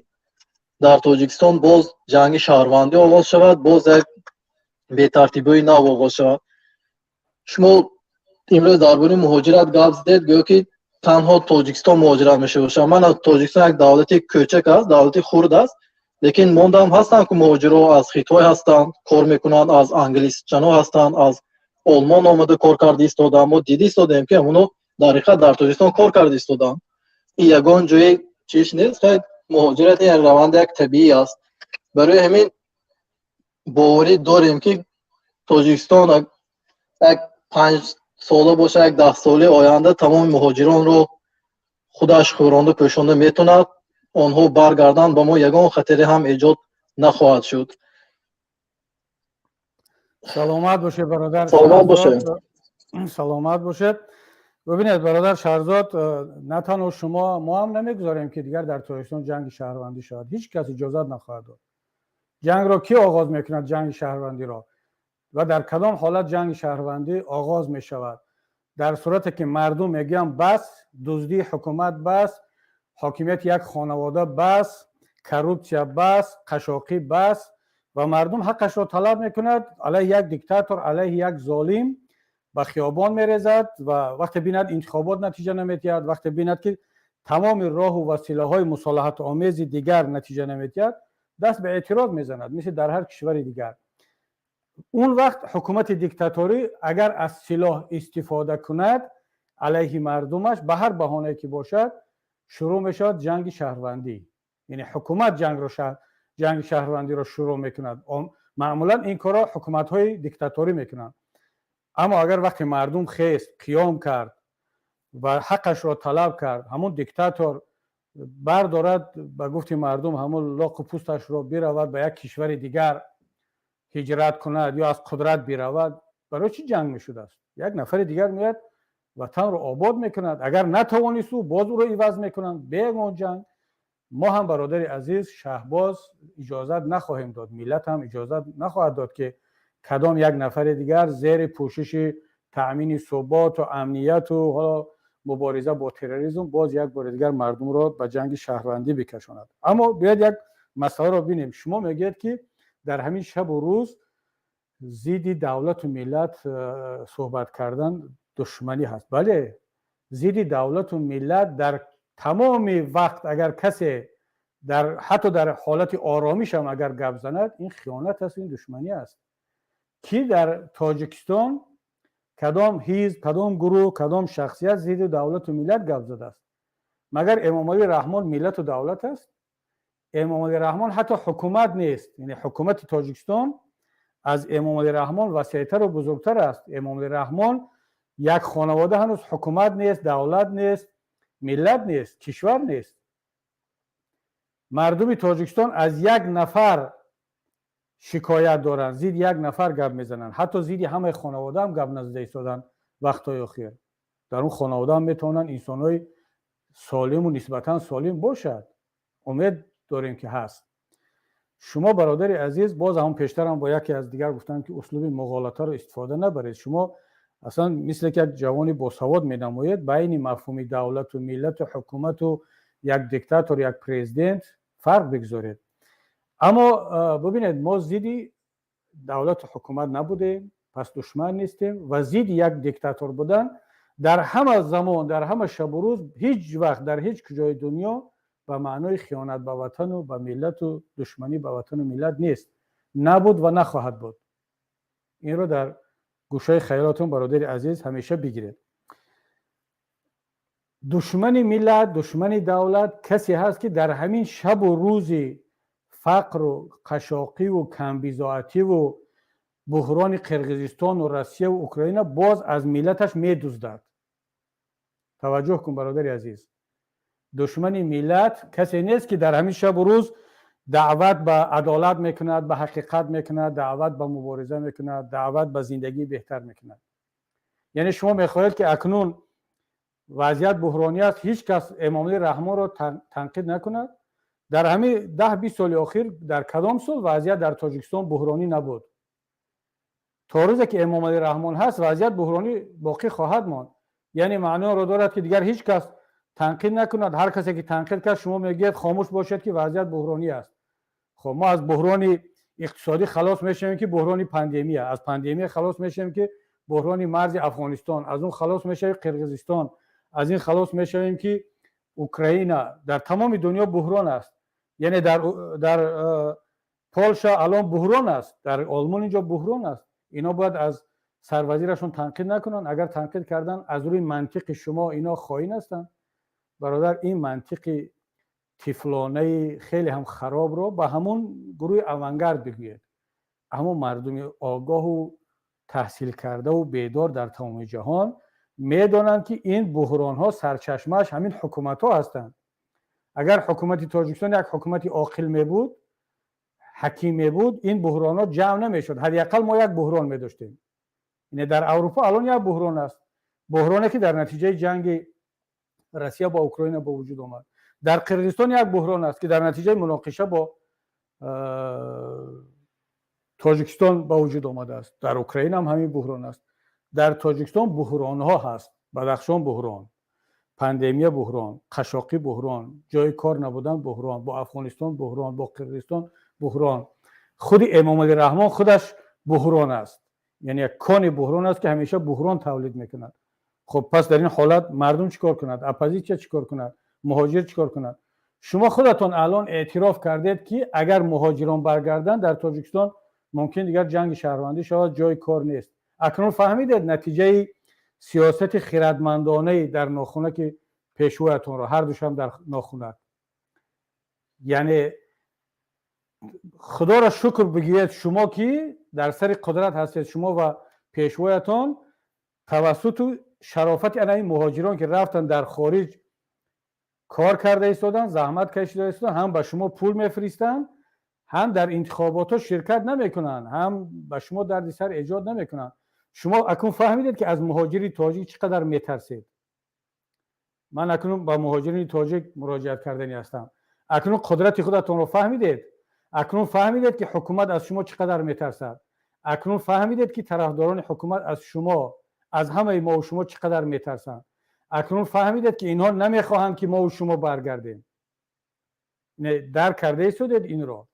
дар Тоҷикистон боз ҷанги шаҳрвандӣ оғоз шавад, боз як бетартибии нав оғоз шавад. шумо имрӯз дар бораи муҳоҷират гап задед, гӯё ки танҳо Тоҷикистон муҳоҷират мешавад. ман аз Тоҷикистон як давлати кӯчак аст, давлати хурд аст, лекин мондам ҳастанд ки муҳоҷирҳо аз Хитой ҳастанд, кор мекунанд, аз англисчанҳо ҳастанд, аз олмон омада кор карда истоданд. мо дида истодем ки ҳамоно дар ҳақиқат дар Тоҷикистон кор карда истоданд. ин ягон ҷои чиш нест. хай муҳоҷират як раванди як табиӣ аст. барои ҳамин боварӣ дорем ки Тоҷикистон як 5 сола боша, як 10 соли оянда тамоми муҳоҷиронро худаш хӯронда пӯшонда метавонад. онҳо баргарданд, ба мо ягон хатаре ҳам эҷод нахоҳад шуд.
саломат бошед бародар.
саломат бошед.
саломат бошед. бибинед бародар Шаҳрзод, на танҳо шумо, мо ҳам намегузорем ки дигар дар Тоҷикистон ҷанги шаҳрвандӣ шавад. ҳеҷ кас иҷозат нахоҳад дод. ҷангро ки оғоз мекунад, ҷанги шаҳрвандиро, ва дар кадом ҳолат ҷанги шаҳрвандӣ оғоз мешавад? дар сурате ки мардум мегӯянд бас, дуздии ҳукумат бас, ҳокимияти як хонавода бас, коррупсия бас, қашоқӣ бас, ва мардум ҳаққашро талаб мекунад, алайҳи як диктатор, алайҳи як золим ба хиёбон мерезад ва вақте бинад интихобот натиҷа наметиҳад, вақте бинад ки тамоми роҳу василаҳои мусолиҳатомези дигар натиҷа наметиҳад, даст ба эътироз мезанад, мисли дар ҳар кишвари дигар. اون وقت حکومت دیکتاتوری اگر از سلاح استفاده کند علیه مردمش به هر بهانه‌ای که باشد شروع میشود جنگ شهروندی. یعنی حکومت جنگ شهروندی را شروع میکند. معمولا این کارا حکومت‌های دیکتاتوری میکنند. اما اگر وقتی مردم خیست قیام کرد و حقش را طلب کرد، همون دیکتاتور بردارد به گفت مردم همون لاق و پوستش را برود به یک کشور دیگر هجرت کند یا از قدرت برود، برای چی جنگ میشده است؟ یک نفر دیگر میاد وطن رو آباد میکند. اگر نتوانست او باز او رو عوض میکنند به یک جنگ. ما هم برادر عزیز شهباز اجازت نخواهیم داد، ملت هم اجازت نخواهد داد که کدام یک نفر دیگر زیر پوشش تأمین ثبات و امنیت و حالا مبارزه با تروریسم باز یک بار دیگر مردم را به جنگ شهروندی بکشاند. اما بیاید یک مسئله را ببینیم. شما میگید که در همین شب و روز ضد دولت و ملت صحبت کردن دشمنی هست. بله، ضد دولت و ملت در تمام وقت اگر کسی حتی در حالت آرامش هم اگر گپ زند، این خیانت است، این دشمنی است. کی در تاجیکستان کدام حزب، کدام گروه، کدام شخصیت ضد دولت و ملت گپ زده است؟ مگر امام علی رحمان ملت و دولت است؟ امام علی رحمان حتی حکومت نیست. یعنی حکومت تاجیکستان از امام علی رحمان وسیع‌تر و بزرگتر است. امام علی رحمان یک خانواده هنوز حکومت نیست، دولت نیست، ملت نیست، کشور نیست. مردم تاجیکستان از یک نفر شکایت دارن، زید یک نفر گپ میزنن، حتی زید همه خانواده هم گپ نزده ایستادن وقتای اخیر. در اون خانواده هم میتونن انسانای سالم و نسبتا سالم باشد. امید داریم که هست. شما برادر عزیز، باز هم پیشتر هم با یکی از دیگر گفتم که اسلوب مغالطه رو استفاده نبرید. شما اصلا مثل که جوانی باسواد مینمایید، بین مفهوم دولت و ملت و حکومت و یک دیکتاتور یک پرزیدنت فرق بگذارید. اما ببینید، ما زیدی دولت و حکومت نبودیم، پس دشمن نیستیم، و زید یک دیکتاتور بودن در همه زمان، در همه شب و روز، هیچ وقت در هیچ کجای دنیا به معنای خیانت به وطن و به ملت و دشمنی به وطن و ملت نیست، نبود و نخواهد بود. این رو در گوشه خیالاتون برادر عزیز همیشه بگیرید. دشمن ملت، دشمن دولت کسی هست که در همین شب و روز فقر و قشاقی و کمبیزاعتی و بحران قرقیزستان و روسیه و اوکراین باز از ملتش میدزدد. توجه کن برادر عزیز، دشمن ملت کسی نیست که در همین شب و روز دعوت به عدالت میکند، به حقیقت میکند، دعوت به مبارزه میکند، دعوت به زندگی بهتر میکند. یعنی شما میخواهید که اکنون وضعیت بحرانی است، هیچ کس امام علی رحمان رو تنقید نکند. در همین 10-20 سال اخیر در کدام سال وضعیت در تاجیکستان بحرانی نبود؟ تا روزی که امام علی رحمان هست وضعیت بحرانی باقی خواهد ماند. یعنی معنی رو دارد که دیگر هیچ کس تنقید نکند. هر کسی که تنقید کرد شما میگید خاموش باشید که وضعیت بحرانی است. خب ما از بحران اقتصادی خلاص میشیم که بحران پاندمی است، از پاندمی خلاص میشیم که بحران مرز افغانستان، از اون خلاص میشیم قرقیزستان، از این خلاص میشیم که اوکراین. در تمام دنیا بحران است. یعنی در پولشا الان بحران است، در آلمان اینجا بحران است. اینا باید از سروزیرشون تنقید نکنن. اگر تنقید کردن از روی منطق شما اینا خائن هستن. برادر، این منطق تفلانه خیلی هم خراب رو به همون گروه اوانگارد بگوید، همون مردم آگاه و تحصیل کرده و بیدار در تمام جهان میدانند که این بحران ها سرچشمهش همین حکومت ها هستند. اگر حکومت تاجیکستان یک حکومت عاقل می بود، حکیم می بود، این بحران ها جمع نمیشد. حداقل ما یک بحران می داشتیم. یعنی در اروپا الان یک بحران است، بحرانی که در نتیجه جنگ روسیه با اوکراین به وجود آمد. در قرقیزستان یک بحران است که در نتیجه مناقشه با تاجیکستان به وجود آمده است. در اوکراین هم همین بحران است. در تاجیکستان بحران ها هست. بدخشان بحران، پاندمی بحران، قشاقی بحران، جای کار نبودن بحران، با افغانستان بحران، با قرقیزستان بحران. خود امام علی رحمان خودش بحران است. یعنی یک کان بحران است که همیشه بحران تولید میکند. خب پس در این حالت مردم چیکار کند؟ اپوزیسیون چیکار کند؟ مهاجر چیکار کند؟ شما خودتون الان اعتراف کردید که اگر مهاجران برگردن در تاجیکستان ممکن دیگر جنگ شهروندی شود، جای کار نیست. اکنون فهمیدید نتیجه سیاست خردمندانه در ناخونک پیشوایتون رو، هر دوش هم در ناخونک. یعنی خدا را شکر بگوید شما که در سر قدرت هستید، شما و پیشوایتان توسط شرافت این مهاجران که رفتن در خارج کار کرده ایستادن، زحمت کشیده ایستادن، هم به شما پول میفرستن، هم در انتخابات شرکت نمیکنن، هم به شما دردسر ایجاد نمیکنن. شما اکنون فهمیدید که از مهاجری تاجیک چقدر میترسید. من اکنون با مهاجرین تاجیک مراجعت کردنی هستم. اکنون قدرت خودتون رو فهمیدید. اکنون فهمیدید که حکومت از شما چقدر میترسد. اکنون فهمیدید که طرفداران حکومت از شما، از همه ما و شما چقدر میترسند. اکنون فهمیدید که اینها نمیخواهند که ما و شما برگردیم. درک کرده ایستادید این رو.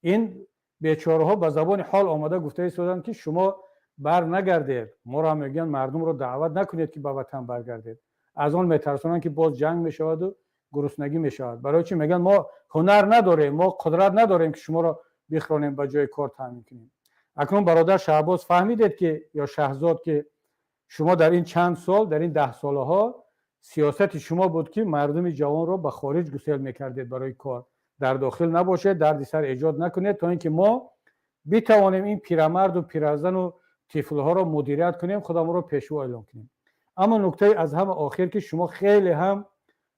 این بیچاره ها به زبان حال آمده گفته ایستادند که شما بر نگردید. ما را میگن مردم رو دعوت نکنید که به وطن برگردید. از آن میترسونن که باز جنگ میشود و گرسنگی میشود. برای چی میگن ما هنر نداریم، ما قدرت نداریم که شما را بخرانیم به جای کار تامین کنیم. اکنون برادر شهباز فهمیدید که، یا شهزاد، که شما در این چند سال، در این 10 ساله ها سیاست شما بود که مردم جوان را به خارج گسیل میکردید برای کار. در داخل نباشه، دردسر ایجاد نکنید تا اینکه ما بتوانیم این پیرمرد و پیرزن و طفل‌ها را مدیریت کنیم، خودمون را پیشوا اعلام کنیم. اما نکته از همه آخر که شما خیلی هم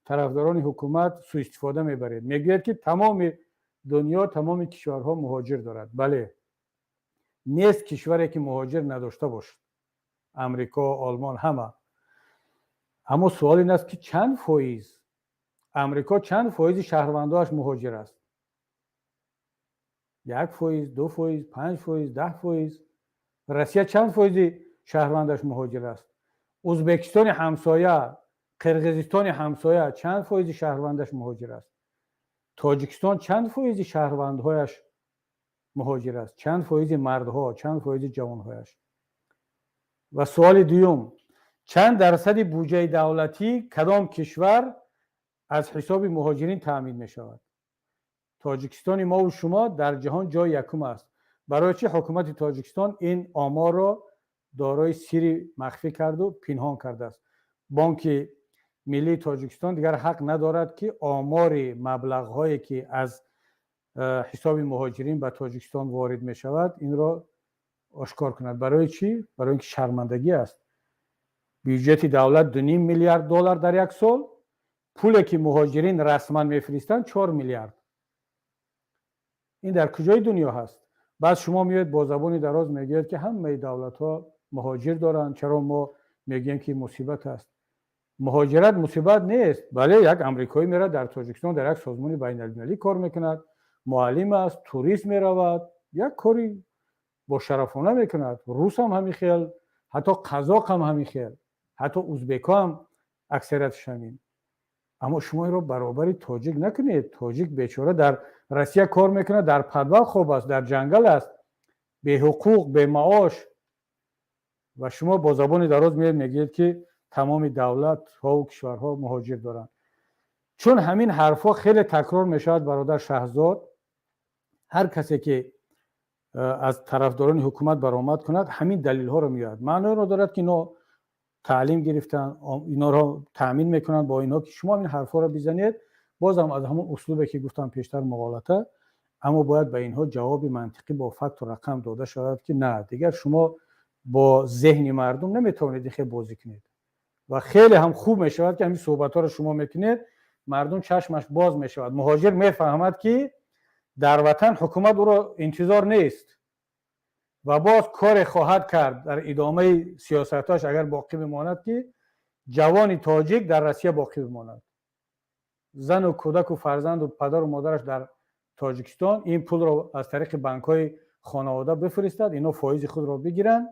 طرفداران حکومت سوء استفاده میبرید. میگوید که تمام دنیا، تمام کشورها مهاجر دارد. بله، نیست کشوری که مهاجر نداشته باشد. امریکا، آلمان، همه. اما سوال این است که چند فایز امریکا چند فایز شهرونداش مهاجر است؟ 1%، 2%، 5%، 10%. روسیه چند فایز شهرونداش مهاجر است؟ ازبکستان همسایه، قرقیزستان همسایه چند فایز شهرونداش مهاجر است؟ تاجیکستان چند فایز شهروندهایش مهاجر است؟ چند فایز مردها، چند فایز جوانهایش؟ و سوال دوم، چند درصد بودجه دولتی کدام کشور از حساب مهاجرین تامین می شود؟ تاجیکستان ما و شما در جهان جای یکم است. برای چه حکومت تاجیکستان این آمار را دارای سری مخفی کرد و پنهان کرده است؟ بانک ملی تاجیکستان دیگر حق ندارد که آمار مبلغ هایی که از حساب مهاجرین به تاجیکستان وارد می شود این را آشکار کند. برای چی؟ برای اینکه شرمندگی است. بودجه دولت 2.5 میلیارد دلار در یک سال، پولی که مهاجرین رسما میفرستند 4 میلیارد. این در کجای دنیا هست؟ بعد شما میاد با زبان دراز میگید که همه دولت ها مهاجر دارند، چرا ما میگیم که مصیبت است؟ مهاجرت مصیبت نیست. بله، یک امریکایی میره در تاجیکستان در یک سازمان بین المللی کار میکند، معلم است، توریست میرود، یک کاری با شرفانه میکند. روس هم همین خیال، حتی قزاق هم همین خیال، حتی ازبک هم اکثریتش همین. اما شما این رو برابر تاجیک نکنید. تاجیک بیچاره در روسیه کار میکنه، در پدوال خوب است، در جنگل است، به حقوق، به معاش، و شما با زبان دراز میگید که تمام دولت ها و کشورها مهاجر دارند. چون همین حرفا خیلی تکرار میشود برادر شهزاد، هر کسی که از طرفداران حکومت برآمد کند همین دلیل ها رو میاد. معنی رو دارد که اینا تعلیم گرفتن، اینا رو تامین میکنن با اینا که شما این حرفا رو بزنید. بازم از همون اسلوبی که گفتم پیشتر مغالطه، اما باید به اینها جواب منطقی با فکت و رقم داده شود که نه، دیگر شما با ذهن مردم نمیتونید خیلی بازی کنید. و خیلی هم خوب میشود که همین صحبت ها رو شما میکنید، مردم چشمش باز میشود. مهاجر میفهمد که در وطن حکومت او را انتظار نیست و باز کار خواهد کرد در ادامه سیاستاش اگر باقی بماند که جوان تاجیک در روسیه باقی بماند، زن و کودک و فرزند و پدر و مادرش در تاجیکستان این پول را از طریق بانک‌های خانواده بفرستد، اینا فایز خود را بگیرن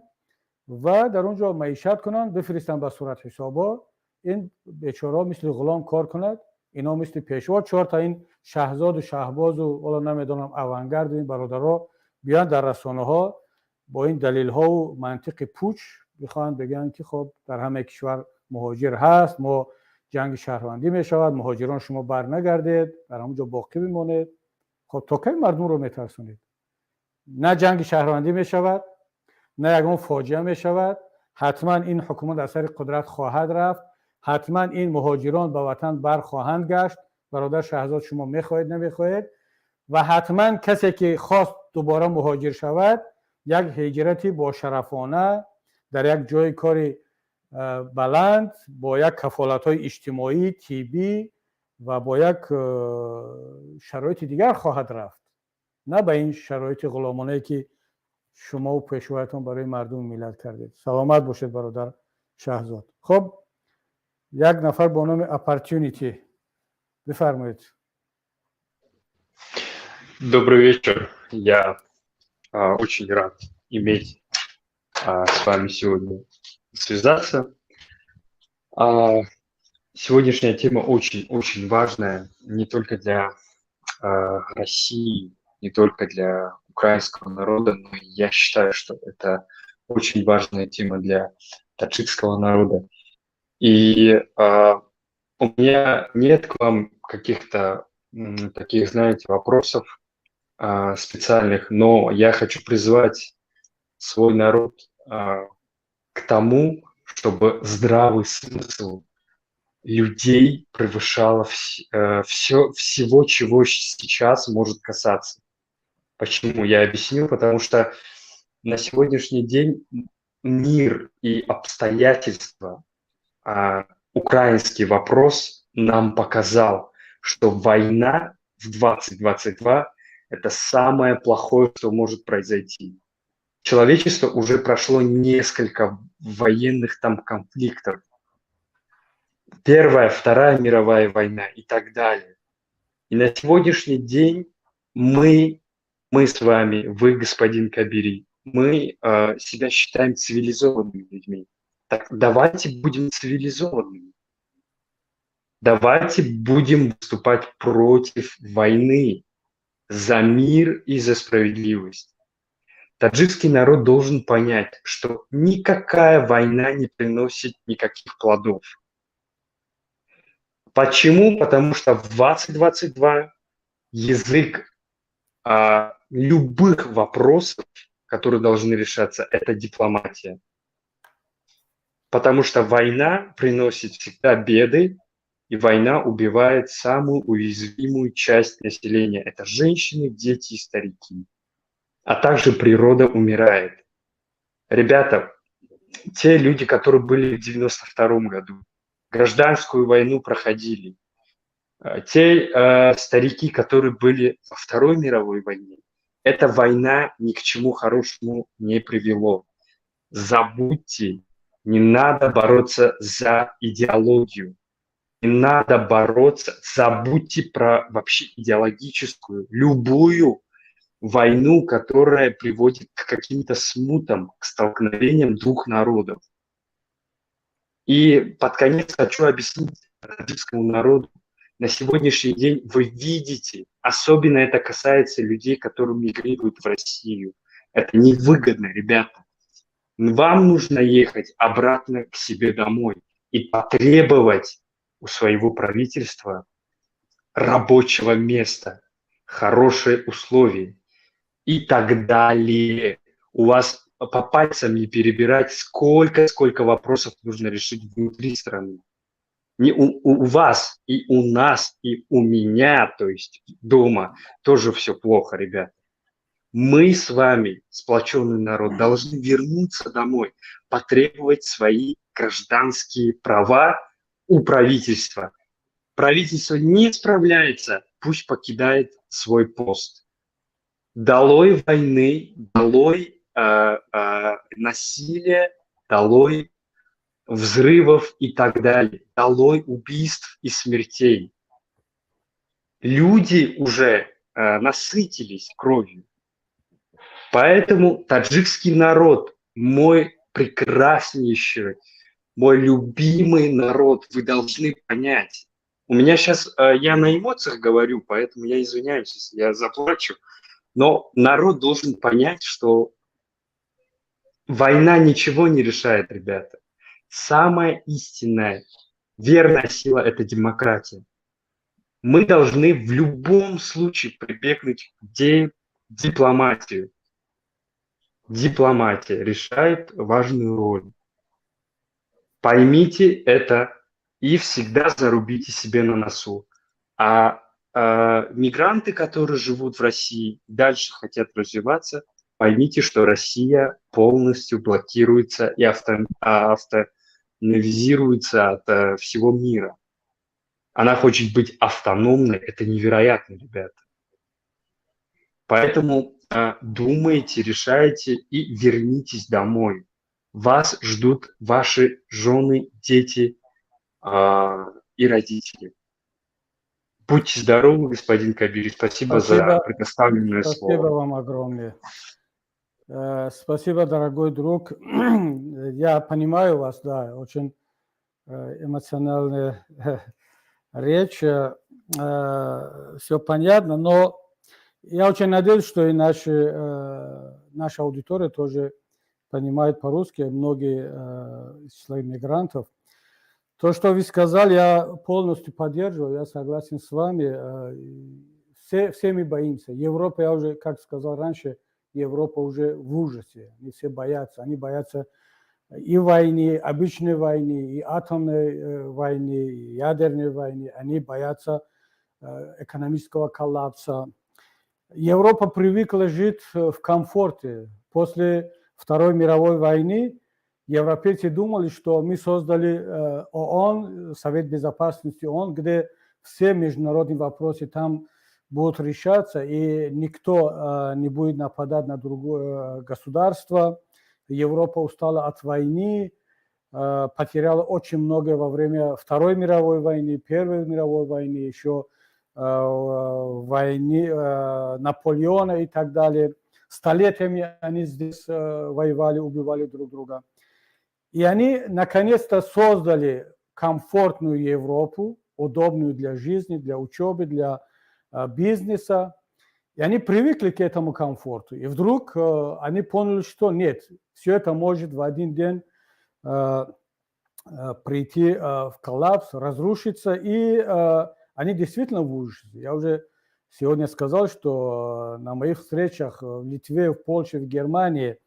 و در اونجا معیشت کنن، بفرستن به صورت حسابا. این بیچاره مثل غلام کار کند، اینا مثل پیشوا 4 تا این شهزاد و شهباز و والا نمیدونم اونگرد این برادرها بیان در رسانه ها با این دلیل ها و منطق پوچ بخوان بگن که خب در همه کشور مهاجر هست، ما جنگ شهروندی می شود، مهاجران شما بر نگردید، در همونجا باقی بمانید. خب تا کی مردم رو میترسونید؟ نه جنگ شهروندی می شود، نه یکم فاجعه می شود. حتما این حکومت از سر قدرت خواهد رفت، حتما این مهاجران به وطن بر خواهند گشت. برادر شهزاد شما میخواهید نمیخواهید، و حتما کسی که خواست دوباره مهاجر شود یک هجرتی با شرفانه در یک جای کاری بلند با یک کفالت‌های اجتماعی، طبی و با یک شرایط دیگر خواهد رفت، نه به این شرایط غلامانه که شما و پیشوایتان برای مردم ملت کردید. سلامت باشید برادر شهزاد. خب یک نفر با نام اپورتونیتی، بفرمایید.
Добрый вечер. Я очень рад иметь с вами сегодня связаться. Сегодняшняя тема очень-очень важная не только для России, не только для украинского народа, но я считаю, что это очень важная тема для таджикского народа. И у меня нет к вам каких-то таких, знаете, вопросов специальных, но я хочу призвать свой народ к тому, чтобы здравый смысл людей превышало всего, чего сейчас может касаться. Почему? Я объясню, потому что на сегодняшний день мир и обстоятельства, украинский вопрос нам показал, что война в 2022 – это самое плохое, что может произойти. Человечество уже прошло несколько военных там конфликтов. Первая, Вторая мировая война и так далее. И на сегодняшний день мы с вами, вы, господин Кабири, мы себя считаем цивилизованными людьми. Так давайте будем цивилизованными. Давайте будем выступать против войны, за мир и за справедливость. Таджикский народ должен понять, что никакая война не приносит никаких плодов. Почему? Потому что в 2022 язык любых вопросов, которые должны решаться, это дипломатия. Потому что война приносит всегда беды, и война убивает самую уязвимую часть населения. Это женщины, дети и старики. А также природа умирает. Ребята, те люди, которые были в 92 году, гражданскую войну проходили, те старики, которые были во Второй мировой войне, эта война ни к чему хорошему не привело. Забудьте, не надо бороться за идеологию, не надо бороться, забудьте про вообще идеологическую, любую войну, которая приводит к каким-то смутам, к столкновениям двух народов. И под конец хочу объяснить таджикскому народу. На сегодняшний день вы видите, особенно это касается людей, которые мигрируют в Россию. Это невыгодно, ребята. Вам нужно ехать обратно к себе домой и потребовать у своего правительства рабочего места, хорошие условия и так далее. У вас по пальцам не перебирать, сколько вопросов нужно решить внутри страны. Не у вас, и у нас, и у меня, то есть дома, тоже все плохо, ребята. Мы с вами, сплоченный народ, должны вернуться домой, потребовать свои гражданские права у правительства. Правительство не справляется, пусть покидает свой пост. Долой войны, долой насилия, долой взрывов и так далее, долой убийств и смертей. Люди уже насытились кровью. Поэтому таджикский народ, мой прекраснейший, мой любимый народ, вы должны понять. У меня сейчас, я на эмоциях говорю, поэтому я извиняюсь, если я заплачу, но народ должен понять, что война ничего не решает, ребята. Самая истинная, верная сила – это демократия. Мы должны в любом случае прибегнуть к дипломатии. Дипломатия решает важную роль. Поймите это и всегда зарубите себе на носу. А мигранты, которые живут в России, дальше хотят развиваться, поймите, что Россия полностью блокируется и автономизируется от всего мира. Она хочет быть автономной. Это невероятно, ребята. Поэтому думайте, решайте и вернитесь домой. Вас ждут ваши жены, дети и родители. Будьте здоровы, господин Кабири. Спасибо за предоставленное слово.
Спасибо вам огромное. Спасибо, дорогой друг. Я понимаю вас, да, очень эмоциональная речь. Все понятно, но я очень надеюсь, что и наша аудитория тоже понимает по-русски, многие из числа иммигрантов. То, что вы сказали, я полностью поддерживаю, я согласен с вами. Все мы боимся. Европа, я уже, как сказал раньше, Европа уже в ужасе. Они все боятся. Они боятся и войны, обычной войны, и атомной войны, и ядерной войны. Они боятся экономического коллапса. Европа привыкла жить в комфорте. После Второй мировой войны европейцы думали, что мы создали ООН, Совет Безопасности ООН, где все международные вопросы там будут решаться, и никто не будет нападать на другое государство. Европа устала от войны, потеряла очень многое во время Второй мировой войны, Первой мировой войны, еще войны Наполеона и так далее. Столетиями они здесь воевали, убивали друг друга. И они наконец-то создали комфортную Европу, удобную для жизни, для учебы, для бизнеса. И они привыкли к этому комфорту. И вдруг они поняли, что нет, все это может в один день прийти в коллапс, разрушиться, и они действительно выжили. Я уже сегодня сказал, что на моих встречах в Литве, в Польше, в Германии,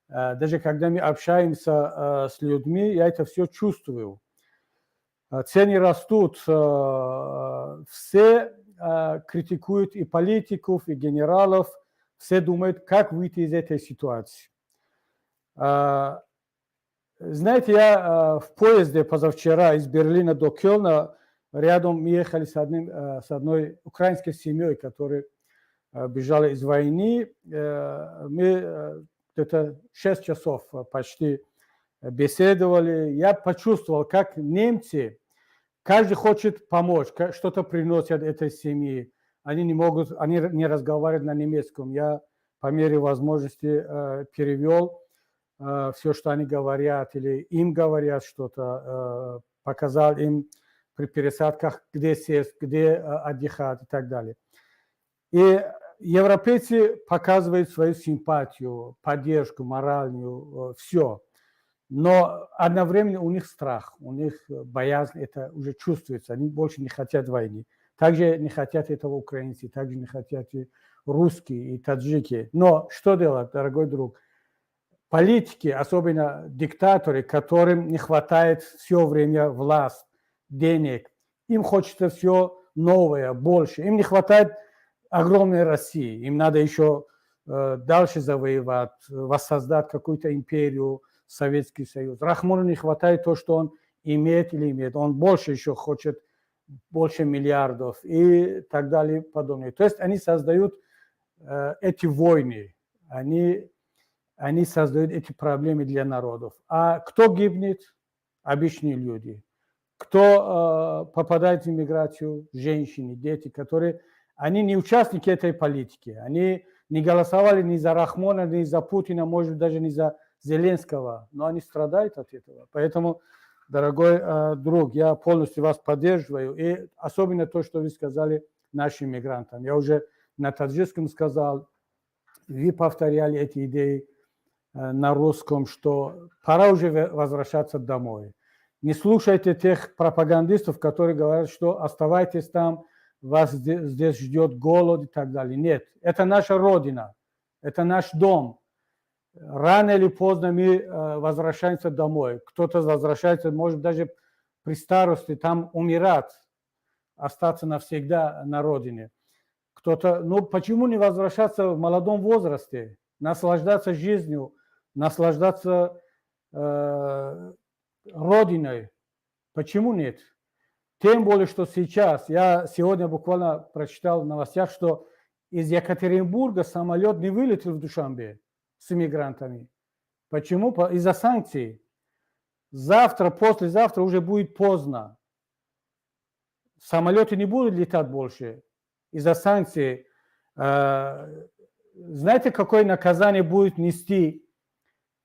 даже когда мы общаемся с людьми, я это все чувствую. Цены растут, все критикуют и политиков, и генералов, все думают, как выйти из этой ситуации. Знаете, я в поезде позавчера из Берлина до Кёльна, рядом мы ехали с одной украинской семьей, которая бежала из войны. Мы где-то 6 часов почти беседовали. Я почувствовал, как немцы, каждый хочет помочь, что-то приносят этой семье. Они не могут, они не разговаривают на немецком. Я по мере возможности перевел все, что они говорят, или им говорят что-то, показал им при пересадках, где сесть, где отдыхать и так далее. И европейцы показывают свою симпатию, поддержку, моральную, все. Но одновременно у них страх, у них боязнь, это уже чувствуется. Они больше не хотят войны. Также не хотят этого украинцы, также не хотят и русские, и таджики. Но что делать, дорогой друг? Политики, особенно диктаторы, которым не хватает все время власти, денег, им хочется все новое, больше. Им не хватает огромной России. Им надо еще дальше завоевать, воссоздать какую-то империю, Советский Союз. Рахмону не хватает то, что он имеет или имеет. Он больше еще хочет, больше миллиардов и так далее и подобное. То есть они создают эти войны. Они создают эти проблемы для народов. А кто гибнет? Обычные люди. Кто попадает в иммиграцию? Женщины, дети, которые... Они не участники этой политики. Они не голосовали ни за Рахмона, ни за Путина, может быть, даже не за Зеленского. Но они страдают от этого. Поэтому, дорогой друг, я полностью вас поддерживаю. И особенно то, что вы сказали нашим мигрантам. Я уже на таджикском сказал, вы повторяли эти идеи на русском, что пора уже возвращаться домой. Не слушайте тех пропагандистов, которые говорят, что оставайтесь там, вас здесь ждет голод и так далее. Нет, это наша родина, это наш дом. Рано или поздно мы возвращаемся домой. Кто-то возвращается, может даже при старости там умирать, остаться навсегда на родине. Кто-то, ну почему не возвращаться в молодом возрасте, наслаждаться жизнью, наслаждаться родиной? Почему нет? Тем более, что сейчас, я сегодня буквально прочитал в новостях, что из Екатеринбурга самолет не вылетел в Душанбе с иммигрантами. Почему? Из-за санкций. Завтра, послезавтра уже будет поздно. Самолеты не будут летать больше из-за санкций. Знаете, какое наказание будет нести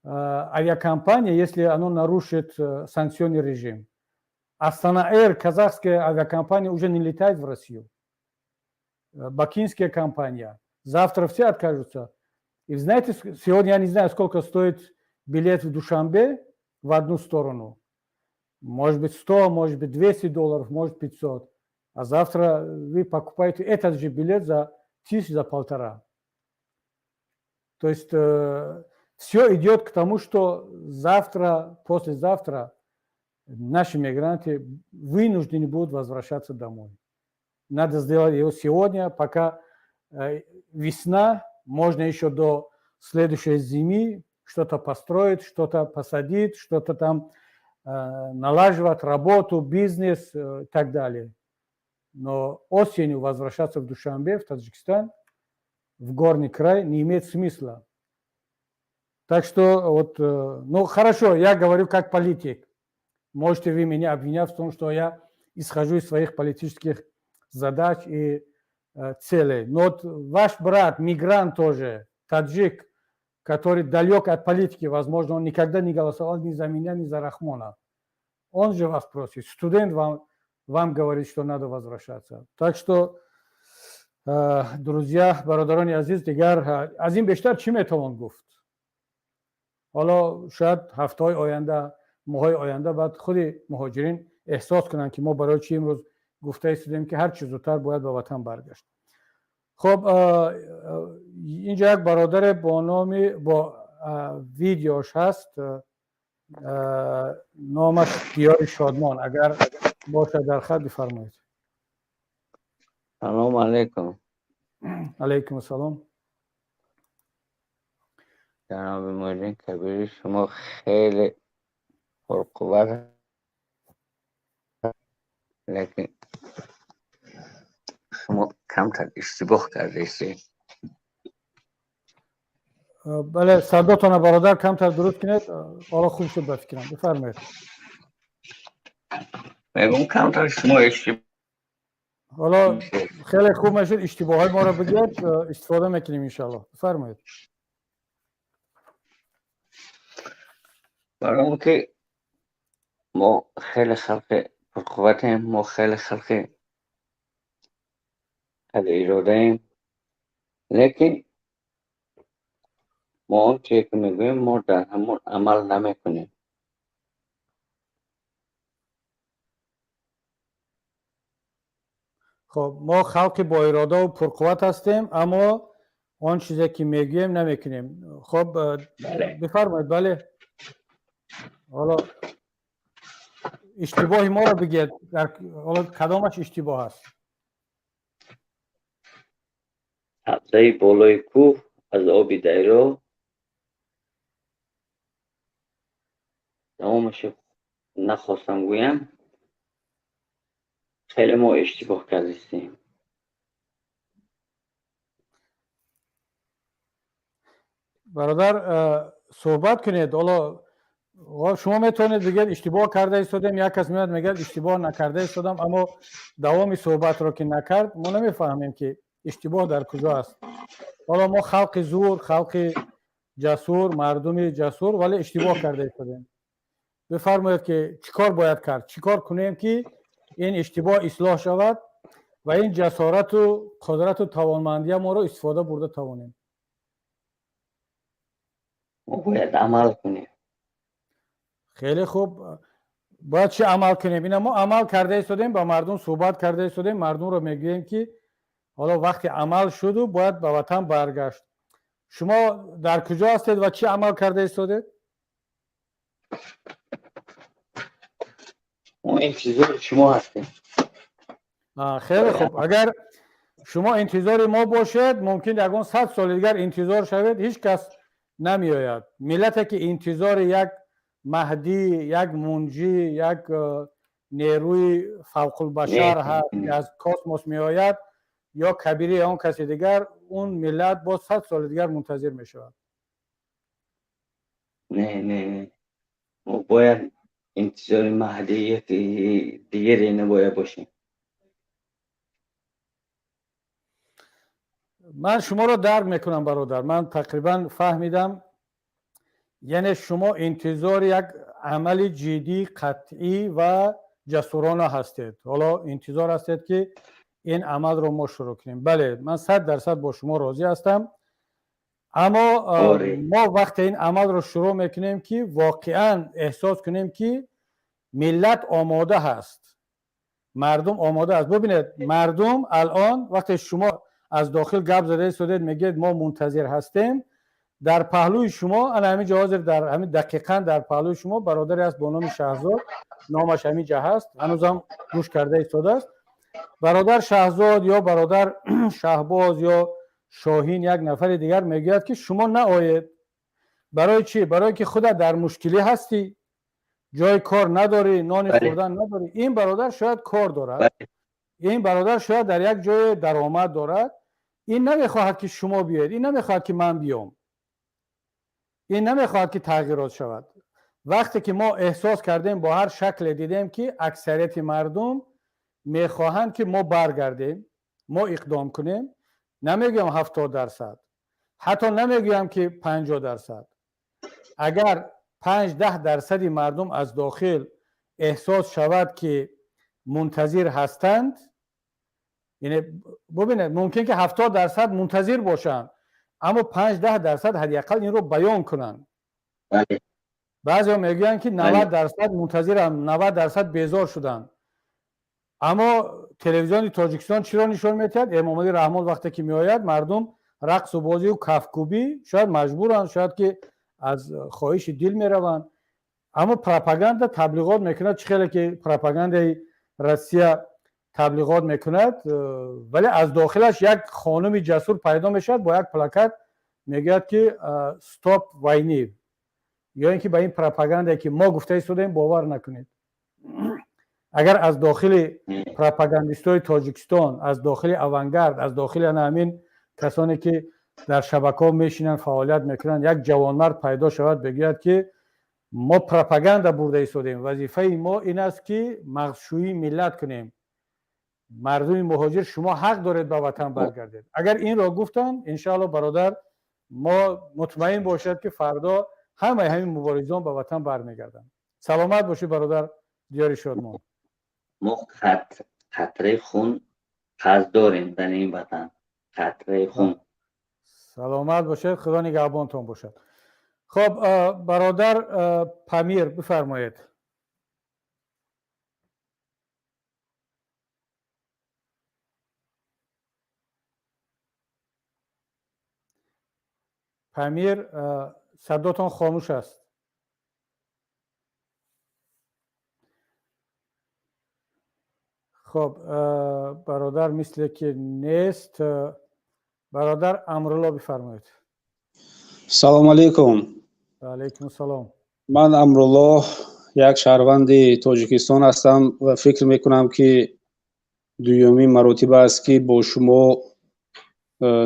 авиакомпания, если она нарушит санкционный режим? Астана Air, казахская авиакомпания, уже не летает в Россию. Бакинская компания. Завтра все откажутся. И знаете, сегодня я не знаю, сколько стоит билет в Душанбе в одну сторону. Может быть 100, может быть $200, может 500. А завтра вы покупаете этот же билет за 1000, за 1,5. То есть все идет к тому, что завтра, послезавтра наши мигранты вынуждены будут возвращаться домой. Надо сделать его сегодня, пока весна, можно еще до следующей зимы, что-то построить, что-то посадить, что-то там налаживать работу, бизнес и так далее. Но осенью возвращаться в Душанбе, в Таджикистан, в горный край, не имеет смысла. Так что, вот, ну хорошо, я говорю как политик. Можете вы меня обвинять в том, что я исхожу из своих политических задач и целей. Но вот ваш брат, мигрант тоже, таджик, который далек от политики, возможно, он никогда не голосовал ни за меня, ни за Рахмона. Он же вас просит, студент вам говорит, что надо возвращаться. Так что, друзья, бародарони азиз, дигар аз ин бештар чӣ метавон гуфт? ҳоло шояд ҳафтаҳои оянда, моҳҳои оянда баъд худи муҳоҷирин эҳсос кунанд ки мо барои чӣ имрӯз гуфта истодем ки ҳар чӣ зудтар бояд ба ватан баргашт. хоб инҷа як бародаре бо номи бо видеош ҳаст, номаш диёри шодмон. Агар бошад дар хат бифармоед.
салому алейкум.
алейкум ассалом.
جناب معین کبیری شما خیلی پرقوت لیکن شما کمتر اشتباه کرده ایستید.
بله صداتون برادر کمتر درست کنید. حالا خوب شد بفکرم. بفرمایید.
میگم کمتر شما اشتباه.
حالا خیلی خوب میشد اشتباهات ما رو بگید استفاده میکنیم انشالله. بفرمایید.
برای که ما خیلی خلق پرقوتیم، ما خیلی خلق خیلی اراده ایم، لیکن ما اون چیزی که میگویم ما در همون عمل نمیکنیم.
خب ما خلق با اراده و پرقوت هستیم اما آن چیزی که میگویم نمیکنیم. خب بفرمایید. بله حالا اشتباهی ما رو بگید. حالا کدامش اشتباه است؟
حبزه بالای کوه از آب دیرا تمامش نخواستم گویم خیلی ما اشتباه کردیم.
برادر صحبت کنید. حالا شما میتونید بگید اشتباه کرده ایستادم، یک کس میاد میگه اشتباه نکرده ایستادم، اما دوام صحبت رو که نکرد ما نمیفهمیم که اشتباه در کجا است. حالا ما خلق زور، خلق جسور، مردم جسور، ولی اشتباه کرده ایستادیم. بفرمایید که چیکار باید کرد، چیکار کنیم که این اشتباه اصلاح شود و این جسارت و قدرت و توانمندی ما رو استفاده برده توانیم.
ما باید عمل کنیم.
خیلی خوب. باید چه عمل کنیم؟ اینا ما عمل کرده ایستادیم، با مردم صحبت کرده ایستادیم، مردم رو میگوییم که حالا وقتی عمل شد و باید به وطن برگشت. شما در کجا هستید و چه عمل کرده ایستادید؟
ما انتظار شما هستیم.
خیلی خوب. اگر شما انتظار ما باشد ممکن یگان 100 سال دیگر انتظار شود، هیچ کس نمی آید. ملتی که انتظار یک مهدی، یک منجی، یک نیروی فوق البشر هست که از کاسموس می آید یا کبیری آن کسی دیگر، اون ملت با 100 سال دیگر منتظر می شود.
نه ما باید انتظار مهدی دیگری نباید باشیم.
من شما رو درک میکنم برادر، من تقریبا فهمیدم. یعنی شما انتظار یک عمل جدی، قطعی و جسورانه هستید. حالا انتظار هستید که این عمل رو ما شروع کنیم. بله من 100% با شما راضی هستم، اما ما وقت این عمل رو شروع میکنیم که واقعا احساس کنیم که ملت آماده هست، مردم آماده است. ببینید مردم الان وقتی شما از داخل گپ زده ایستادید میگید ما منتظر هستیم، در پهلوی شما همین حاضر در همین دقیقاً در پهلوی شما برادری است با نام شهزاد، نامش همینجا هست، هنوزم گوش کرده ایستاده است. برادر شهزاد یا برادر شهباز یا شاهین یک نفر دیگر میگوید که شما نآیید، برای چی؟ برای که خودت در مشکلی هستی، جای کار نداری، نان خوردن نداری. این برادر شاید کار دارد، این برادر شاید در یک جای درآمد دارد. این نمیخواهد که شما بیاید، این نمیخواهد که من بیام، این نمیخواهد که تغییرات شود. وقتی که ما احساس کردیم با هر شکل دیدیم که اکثریت مردم میخواهند که ما برگردیم، ما اقدام کنیم، نمیگم 70%، حتی نمیگم که 50%. اگر 5-10% مردم از داخل احساس شود که منتظر هستند، یعنی ببینید ممکن که 70% منتظر باشند، اما 5-10% حداقل این رو بیان کنند. بعضی ها میگن که 90% منتظرم، 90% بیزار شدن. اما تلویزیون تاجیکستان چرا نشون میدهد؟ امام علی رحمت وقتی که میآید مردم رقص و بازی و کفکوبی، شاید مجبورن، شاید که از خواهش دل میروند، اما پروپاگاندا تبلیغات میکند. خیلی که پروپاگاندای روسیه تبلیغات میکند، ولی از داخلش یک خانم جسور پیدا میشد با یک پلاکت میگه که استاپ واینی، یا اینکه به این پروپاگاندایی که ما گفته ایستادیم باور نکنید. اگر از داخل پروپاگاندیستای تاجیکستان، از داخل آوانگارد، از داخل همین کسانی که در شبکه‌ها میشینن فعالیت میکنن، یک جوانمرد پیدا شود بگوید که ما پروپاگاندا برده ایستادیم، وظیفه ما این است که مغزشویی ملت کنیم، مردم مهاجر شما حق دارید به وطن برگردید. اگر این را گفتن، انشاءالله برادر ما مطمئن باشد که فردا همین مبارزان به وطن برمیگردن. سلامت باشی برادر دیار شادمان.
ما قطره خون قرض داریم در این وطن، قطره خون.
سلامت باشید، خدا نگهبانتان باشد. خب برادر پامیر بفرمایید. پامیر صداتان خاموش است. خب برادر مثل که نیست. برادر امرالله بفرمایید.
سلام علیکم.
علیکم السلام.
من امرالله یک شهروند تاجیکستان هستم و فکر میکنم که دویمین مرتبه است که با شما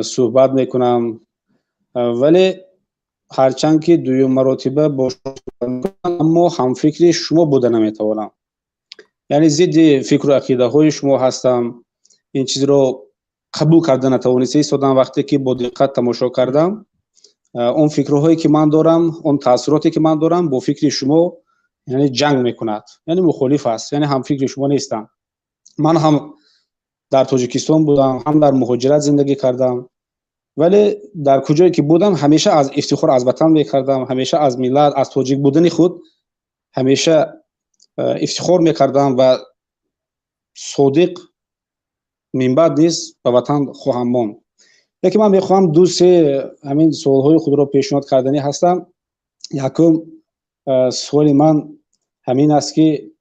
صحبت میکنم، ولی هرچند که دویم مرتبه با شما صحبت میکنم اما هم فکر شما بوده نمیتوانم. یعنی ضد فکر و عقیده های شما هستم. این چیز رو قبول کردن نتوانسته ایستادم. وقتی که با دقت تماشا کردم، اون فکرهایی که من دارم، اون تاثیراتی که من دارم با فکر شما یعنی جنگ میکند، یعنی مخالف است، یعنی هم فکر شما نیستم. من هم در تاجیکستان بودم، هم در مهاجرت زندگی کردم، ولی در کجایی که بودم همیشه از افتخار از وطن میکردم، همیشه از ملت، از تاجیک بودن خود همیشه افتخار میکردم و صادق من بعد نیست به وطن خواهم ماند. یکی من میخوام دو سه همین سوالهای خود را پیشنهاد کردنی هستم. یکم سوال من همین است که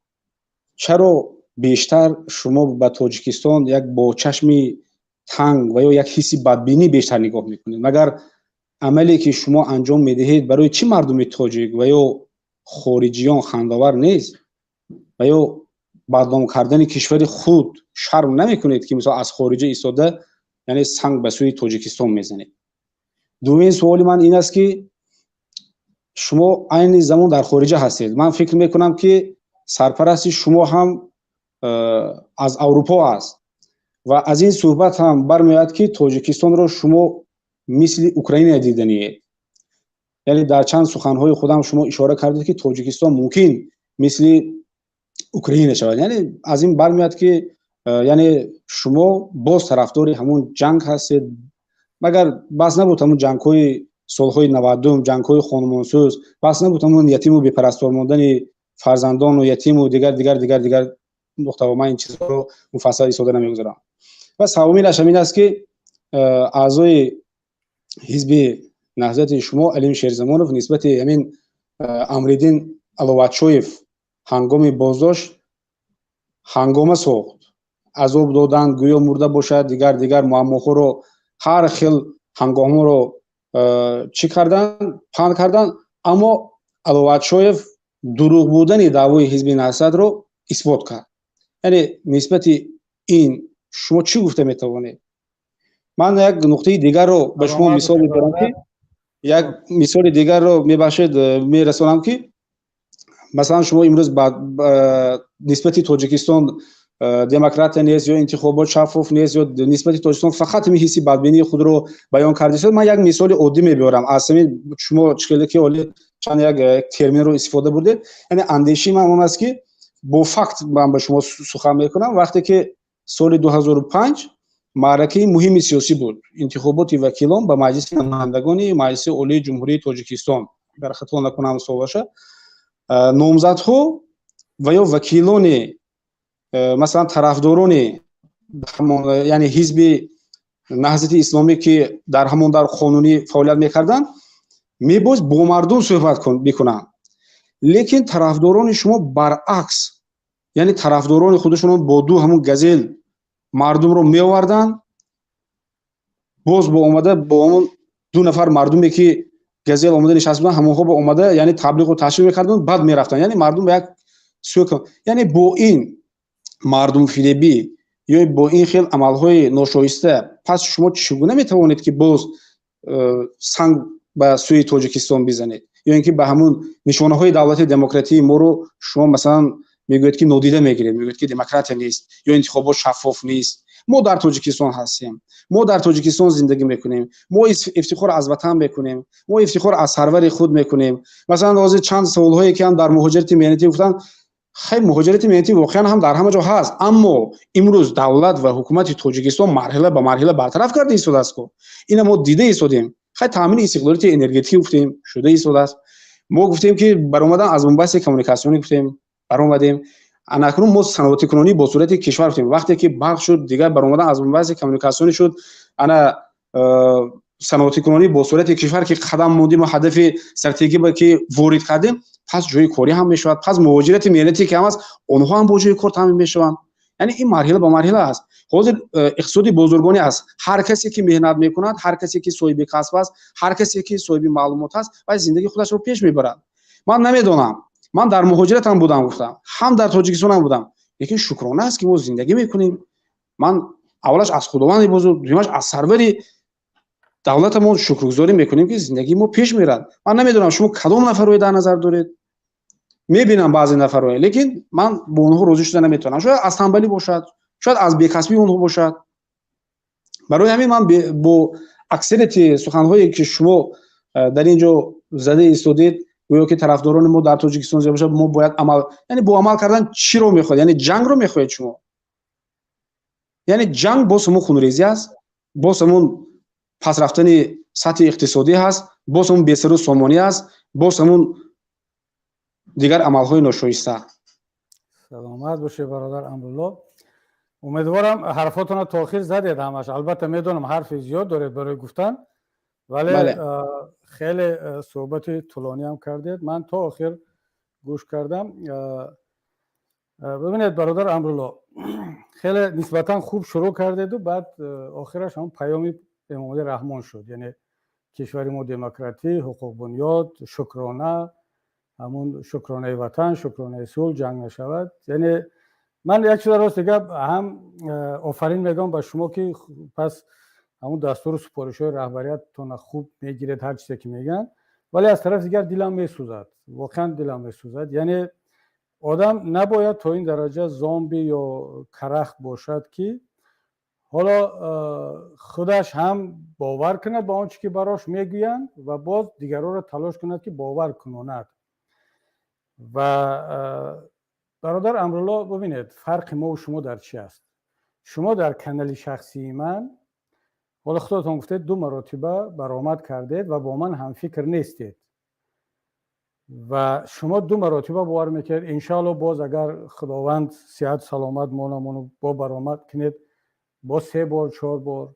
چرا بیشتر شما به تاجیکستان یک با چشم تنگ و یا یک حسی بدبینی بیشتر نگاه میکنید؟ مگر عملی که شما انجام میدهید برای چی مردم تاجیک و یا خارجیان خنداور نیست؟ و یا بدنام کردن کشور خود شرم نمیکنید که مثلا از خارجی ایستاده یعنی سنگ به سوی تاجیکستان میزنید؟ دومین سوال من این است که شما این زمان در خارجه هستید. من فکر میکنم که سرپرستی شما هم از اروپا است و از این صحبت هم برمیاد که تاجیکستان را شما مثل اوکراین دیدنیه. یعنی در چند سخنهای خودم شما اشاره کردید که تاجیکستان ممکن مثل اوکراین شود. یعنی از این برمیاد که یعنی شما باز طرفدار همون جنگ هستید، مگر بس نبود همون جنگ‌های سال‌های 90، جنگ‌های خانمانسوز، بس نبود همون یتیم و بی‌پرستار ماندن فرزندان و یتیم و دیگر نقطه. من این چیزا رو مفصل ایستاده نمیگذارم. و سومینش همین است که اعضای حزب نهضت شما علیم شیرزمانوف نسبت همین امرالدین علواتشویف هنگام بازداشت هنگامه ساخت، عذاب دادن گویا مرده باشد، دیگر معماها رو هر خیل هنگامه رو چی کردن پاند کردن، اما علواتشویف دروغ بودن دعوای حزب نهضت رو اثبات کرد. یعنی نسبت این شما چی گفته میتوانید؟ من یک نقطه دیگر رو به شما مثال می‌زنم که یک مثال دیگر رو میباشید میرسونم که مثلا شما امروز نسبت تاجیکستان دموکرات نیست یا انتخابات شفاف نیست یا نسبت تاجیکستان فقط می حسی بدبینی خود رو بیان کرده. من یک مثال عادی میبرم. اصلا شما چکلی که اولی چند یک ترمین رو استفاده بوده، یعنی اندیشه من اون است که با فکت من به شما سخن میکنم. وقتی که سال 2005 معرکه مهم سیاسی بود، انتخابات وکیلان به مجلس نمایندگان مجلس عالی جمهوری تاجیکستان، اگر خطا نکنم سال باشه، نامزدها و یا وکیلان مثلا طرفداران یعنی حزب نهضت اسلامی که در همون در قانونی فعالیت میکردن میباز با مردم صحبت بکنن، لیکن طرفداران شما برعکس، یعنی طرفداران خودشون با دو همون گزل مردم رو میآوردن، باز با اومده با اون دو نفر مردمی که گزل اومده نشسته بودن همونها با اومده یعنی تبلیغ و تشویق میکردن، بعد میرفتن. یعنی مردم به یک سوء، یعنی با این مردم فریبی یا با این خیل عملهای ناشایسته، پس شما چگونه میتوانید که باز سنگ به سوی تاجیکستان بزنید یا اینکه به همون نشانه های دولت دموکراتی ما رو شما مثلا میگوید که نادیده میگیرید، میگوید که دموکرات نیست یا انتخابات شفاف نیست. ما در تاجیکستان هستیم، ما در تاجیکستان زندگی میکنیم، ما افتخار از وطن میکنیم، ما افتخار از سرور خود میکنیم. مثلا از چند سوالهایی که هم در مهاجرت مهنتی گفتن، خیلی مهاجرت مهنتی واقعا هم در همه جا هست، اما امروز دولت و حکومت تاجیکستان مرحله به مرحله برطرف کرده ایستاده است. این ما دیده ایستادیم. خیلی تامین استقلالیت انرژتیکی گفتیم شده ایستاده است. ما گفتیم که برآمدن از بنبست کمیونیکاسیونی گفتیم برآمدیم. اناکنون ما صنعت کنونی با صورت کشور گفتیم. وقتی که برق شد دیگه برآمدن از بنبست کمیونیکاسیونی شد. انا صنعت کنونی با صورت کشور که قدم موندیم و هدف استراتژیکی با که وارد کردیم، پس جای کاری هم میشود، پس مهاجرت مهنتی که هم است اونها هم با جای کار تامین میشوند. یعنی این مرحله با مرحله است. حاضر اقتصادی بزرگانی است. هر کسی که مهنت میکند، هر کسی که صاحب کسب است، هر کسی که صاحب معلومات است و زندگی خودش رو پیش میبرد. من نمیدونم، من در مهاجرت هم بودم، گفتم هم در تاجیکستان هم بودم، لیکن شکرانه است که ما زندگی میکنیم. من اولش از خداوند بزرگ، دومش از سرور دولتمون شکرگزاری میکنیم که زندگی ما پیش میرد. من نمیدونم شما کدام نفر رو در نظر دارید. میبینم بعضی نفرها، لیکن من با اونها روزی شده نمیتونم. شاید از تنبلی باشد، شاید از بی‌کسبی اونها باشد. برای همین من با اکثریت سخنهایی که شما در اینجا زده ایستادید، گویا که طرفداران ما در تاجیکستان زیاد باشه، ما باید عمل، یعنی با عمل کردن چی رو میخواید؟ یعنی جنگ رو میخواید شما؟ یعنی جنگ باز همون خونریزی است، باز همون پس رفتن سطح اقتصادی هست، باز همون بی‌سر و سامانی است، باز همون دیگر عملهای ناشایسته.
سلامت باشه برادر امرالله. امیدوارم حرفاتون رو تاخیر زدید همش. البته میدونم حرف زیاد دارید برای گفتن، ولی خیلی صحبت طولانی هم کردید. من تا آخر گوش کردم. ببینید برادر امرالله، خیلی نسبتا خوب شروع کردید و بعد آخرش هم پیامی امام علی رحمان شد. یعنی کشور ما دموکراتی، حقوق بنیاد، شکرانه، همون شکرانه وطن، شکرانه صلح، جنگ نشود. یعنی من یک چیز راست دیگه هم آفرین میگم به شما که پس همون دستور سپارش‌های رهبریتتون خوب میگیرید هر چیزی که میگن، ولی از طرف دیگر دلم میسوزد، واقعا دلم میسوزد. یعنی آدم نباید تا این درجه زامبی یا کرخت باشد که حالا خودش هم باور کند به آنچه که براش میگویند و باز دیگران را تلاش کند که باور کناند. و برادر امرالله ببینید فرق ما و شما در چی است؟ شما در کانال شخصی من، حالا خودتون گفتید 2 مرتبه برآمد کردید و با من هم فکر نیستید و شما 2 مرتبه باور میکرد انشالله باز اگر خداوند صحت سلامت مانمون با برآمد کنید با 3 بار 4 بار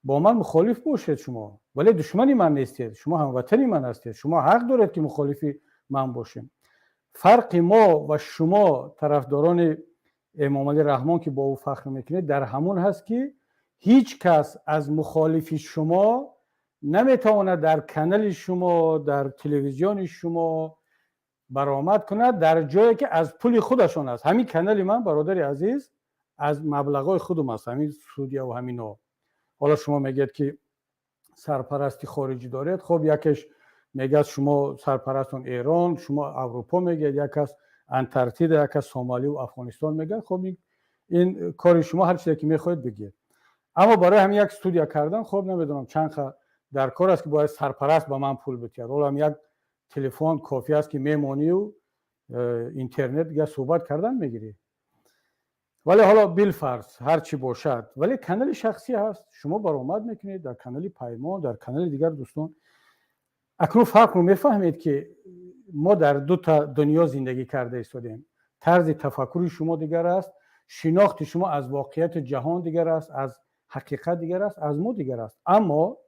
با من مخالف باشید شما، ولی دشمنی من نیستید، شما هموطنی من هستید، شما حق دارید که مخالفی من باشیم. فرق ما و شما طرفداران امام علی رحمان که با او فخر میکنید در همون هست که هیچ کس از مخالفی شما نمیتواند در کانال شما، در تلویزیون شما برآمد کند در جایی که از پول خودشون است. همین کانال من برادر عزیز از مبلغای خودم است، همین سعودیه و همینا. حالا شما میگید که سرپرستی خارجی دارید، خب یکیش میگه شما سرپرستون ایران، شما اروپا میگید، یک از انتارکتیدا، یک از سومالی و افغانستان میگه. خب این کار شما، هر چیزی که میخواید بگید. اما برای همین یک استودیو کردن، خب نمیدونم چند در کار است که باید سرپرست با من پول بده. حالا هم یک تلفن کافی است که میمونی و اینترنت دیگه صحبت کردن میگیری. ولی حالا بالفرض هر چی باشد، ولی کانال شخصی هست، شما برآمد میکنید در کانال پیمان، در کانال دیگر دوستان. اکنون فرق رو میفهمید که ما در دو تا دنیا زندگی کرده ایستادیم. طرز تفکر شما دیگر است، شناخت شما از واقعیت جهان دیگر است، از حقیقت دیگر است، از ما دیگر است. اما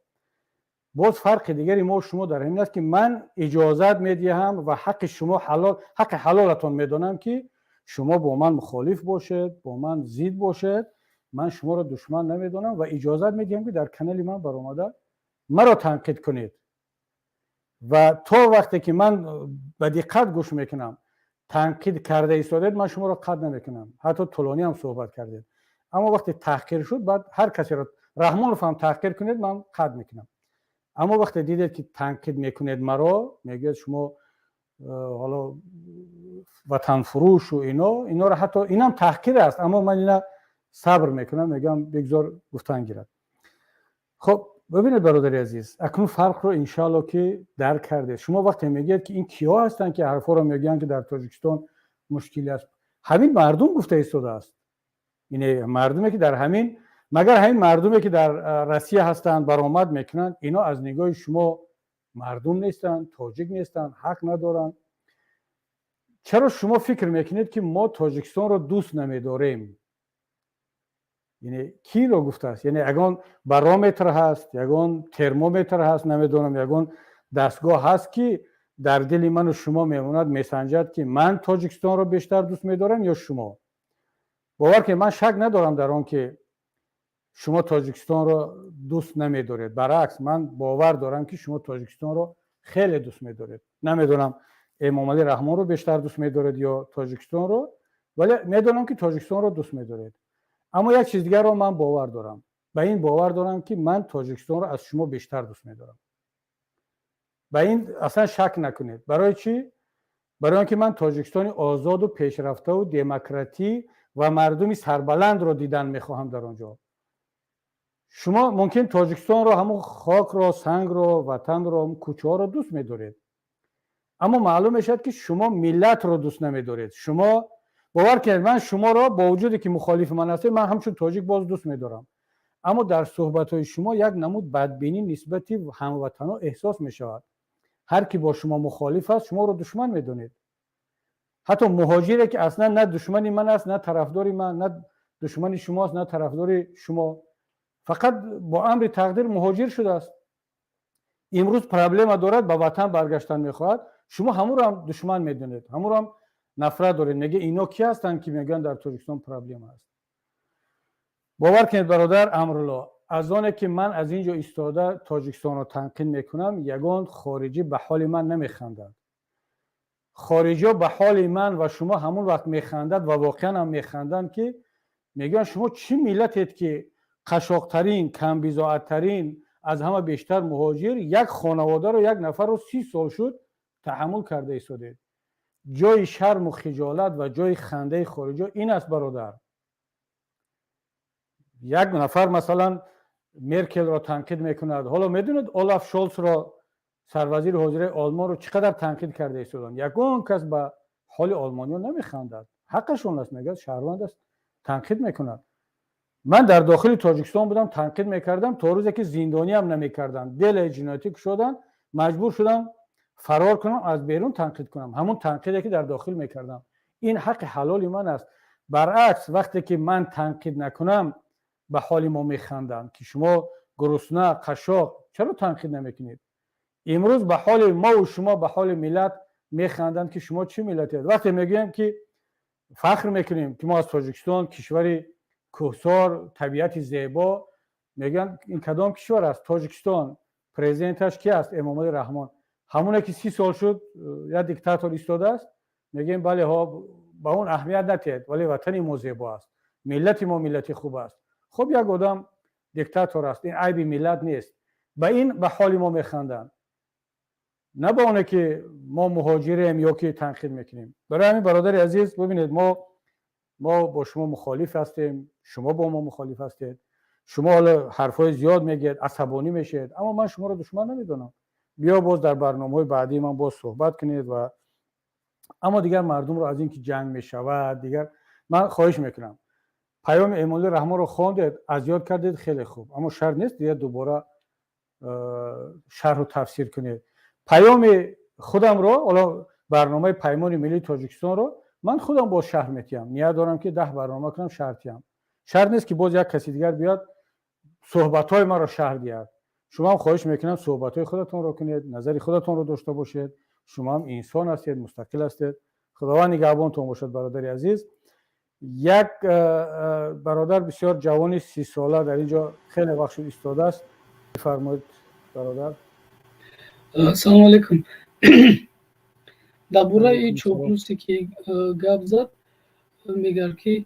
باز فرق دیگری ما و شما در این است که من اجازت میدهم و حق شما حلال، حق حلالتون میدونم که شما با من مخالف باشید، با من ضد باشید. من شما را دشمن نمیدونم و اجازت میدهم که در کانال من برآمده مرا تنقید کنید. و تا وقتی که من به دقت گوش میکنم تنقید کرده ایستادید، من شما را قطع نمیکنم، حتی طولانی هم صحبت کردید. اما وقتی تحقیر شد، بعد هر کسی را رحمان رو فهم تحقیر کنید، من قطع میکنم. اما وقتی دیدید که تنقید میکنید مرا، میگید شما حالا وطن فروش و اینا را، حتی اینم تحقیر است، اما من اینا صبر میکنم، میگم بگذار گفتن گیرد. خب ببینید برادر عزیز، اکنون فرق رو انشالله که درک کرده. شما وقتی میگید که این کیا هستن که حرفا رو میگن که در تاجیکستان مشکلی است، همین مردم گفته ایستاده است. یعنی مردمی که در همین، مگر همین مردمی که در روسیه هستند برآمد میکنن، اینا از نگاه شما مردم نیستن، تاجیک نیستن، حق ندارن؟ چرا شما فکر میکنید که ما تاجیکستان رو دوست نمیداریم؟ یعنی کی رو گفته است؟ یعنی اگه بارومتر هست، یگان ترمومتر هست، نمیدونم یگان دستگاه هست که در دل من و شما میموند میسنجد که من تاجیکستان رو بیشتر دوست میدارم یا شما؟ باور که من شک ندارم در آن که شما تاجیکستان رو دوست نمیدارید. برعکس من باور دارم که شما تاجیکستان رو خیلی دوست میدارید. نمیدونم امام علی رحمان رو بیشتر دوست میدارید یا تاجیکستان رو، ولی میدونم که تاجیکستان رو دوست میدارید. اما یک چیز دیگر رو من باور دارم، به این باور دارم که من تاجیکستان رو از شما بیشتر دوست میدارم. به این اصلا شک نکنید. برای چی؟ برای اینکه من تاجیکستان آزاد و پیشرفته و دموکراتی و مردمی سربلند رو دیدن میخواهم در آنجا. شما ممکن تاجیکستان رو، همون خاک رو، سنگ رو، وطن رو، کوچه ها رو دوست میدارید، اما معلوم میشد که شما ملت رو دوست نمیدارید. شما باور کنید من شما را با وجودی که مخالف من هستید، من همچون تاجیک باز دوست میدارم، اما در صحبت های شما یک نمود بدبینی نسبتی هموطنا احساس میشود. هر کی با شما مخالف است شما رو دشمن میدونید. حتی مهاجری که اصلا نه دشمنی من است، نه طرفداری من، نه دشمنی شماست، نه طرفداری شما، فقط با امر تقدیر مهاجر شده است. امروز پرابلم دارد، به وطن برگشتن میخواهد، شما همون رو هم دشمن میدونید، همون رو هم نفرت دارید. میگه اینا کی هستن که میگن در تاجیکستان پرابلم است؟ باور کنید برادر امرالله، از آنه که من از اینجا ایستاده تاجیکستان رو تنقید میکنم، یگان خارجی به حال من نمیخندد. خارجی ها به حال من و شما همون وقت میخندد و واقعا هم میخندن که میگن شما چی ملتید که قشاقترین، کم بضاعتترین، از همه بیشتر مهاجر، یک خانواده رو، یک نفر رو 30 سال شد تحمل کرده ایستادید. جای شرم و خجالت و جای خنده خارجی این است برادر. یک نفر مثلا مرکل را تنقید میکند، حالا میدونید اولاف شولز را، سروزیر حاضر آلمان رو چقدر تنقید کرده ایستادن. یگان کس به حال آلمانی‌ها نمیخندد، حقشون است، میگه شهروند است، تنقید میکند. من در داخل تاجیکستان بودم تنقید میکردم تا روزی که زندانی هم نمیکردن، دل جنایتی شدن، مجبور شدم فرار کنم، از بیرون تنقید کنم، همون تنقیدی که در داخل میکردم. این حق حلال من است. برعکس وقتی که من تنقید نکنم به حال ما میخندن که شما گرسنه، قشاق، چرا تنقید نمیکنید؟ امروز به حال ما و شما، به حال ملت میخندن که شما چی ملتید. وقتی میگیم که فخر میکنیم که ما از تاجیکستان کشوری کوهسار، طبیعت زیبا، میگن این کدام کشور است؟ تاجیکستان. پرزیدنتش کی است؟ امامالله رحمان. همونه که 30 سال شد یا دیکتاتور ایستاده است. میگیم بله ها با اون اهمیت ندید، ولی وطن ما زیبا است، ملت ما ملت خوب است. خب یک آدم دیکتاتور است، این عیب ملت نیست. به این به حال ما میخندن، نه با اونه که ما مهاجریم یا که تنقید میکنیم. برای همین برادر عزیز ببینید، ما با شما مخالف هستیم، شما با ما مخالف هستید. شما حالا حرفای زیاد میگید، عصبانی میشید، اما من شما رو دشمن نمیدونم. بیا باز در برنامه‌های بعدی من باز صحبت کنید. و اما دیگر مردم رو از اینکه جنگ میشود، دیگر من خواهش میکنم پیام امامالله رحمان رو خواندید، اذیت کردید، خیلی خوب، اما شرط نیست دیگه دوباره شرح و تفسیر کنید. پیام خودم رو، حالا برنامه پیمان ملی تاجیکستان رو من خودم با شرح میتیم، نیت دارم که 10 برنامه کنم شرطیم. شرط نیست که باز یک کسی دیگر بیاد صحبت‌های ما رو شرح دهد. شما هم خواهش میکنم صحبت‌های خودتون رو کنید، نظری خودتون رو داشته باشید. شما هم انسان هستید، مستقل هستید. خداوند نگهبانتون باشد برادر عزیز. یک برادر بسیار جوان 30 ساله در اینجا خیلی وقت ایستاده است. بفرمایید برادر.
سلام علیکم. در باره چاپلوسی که گپ زد، میگه که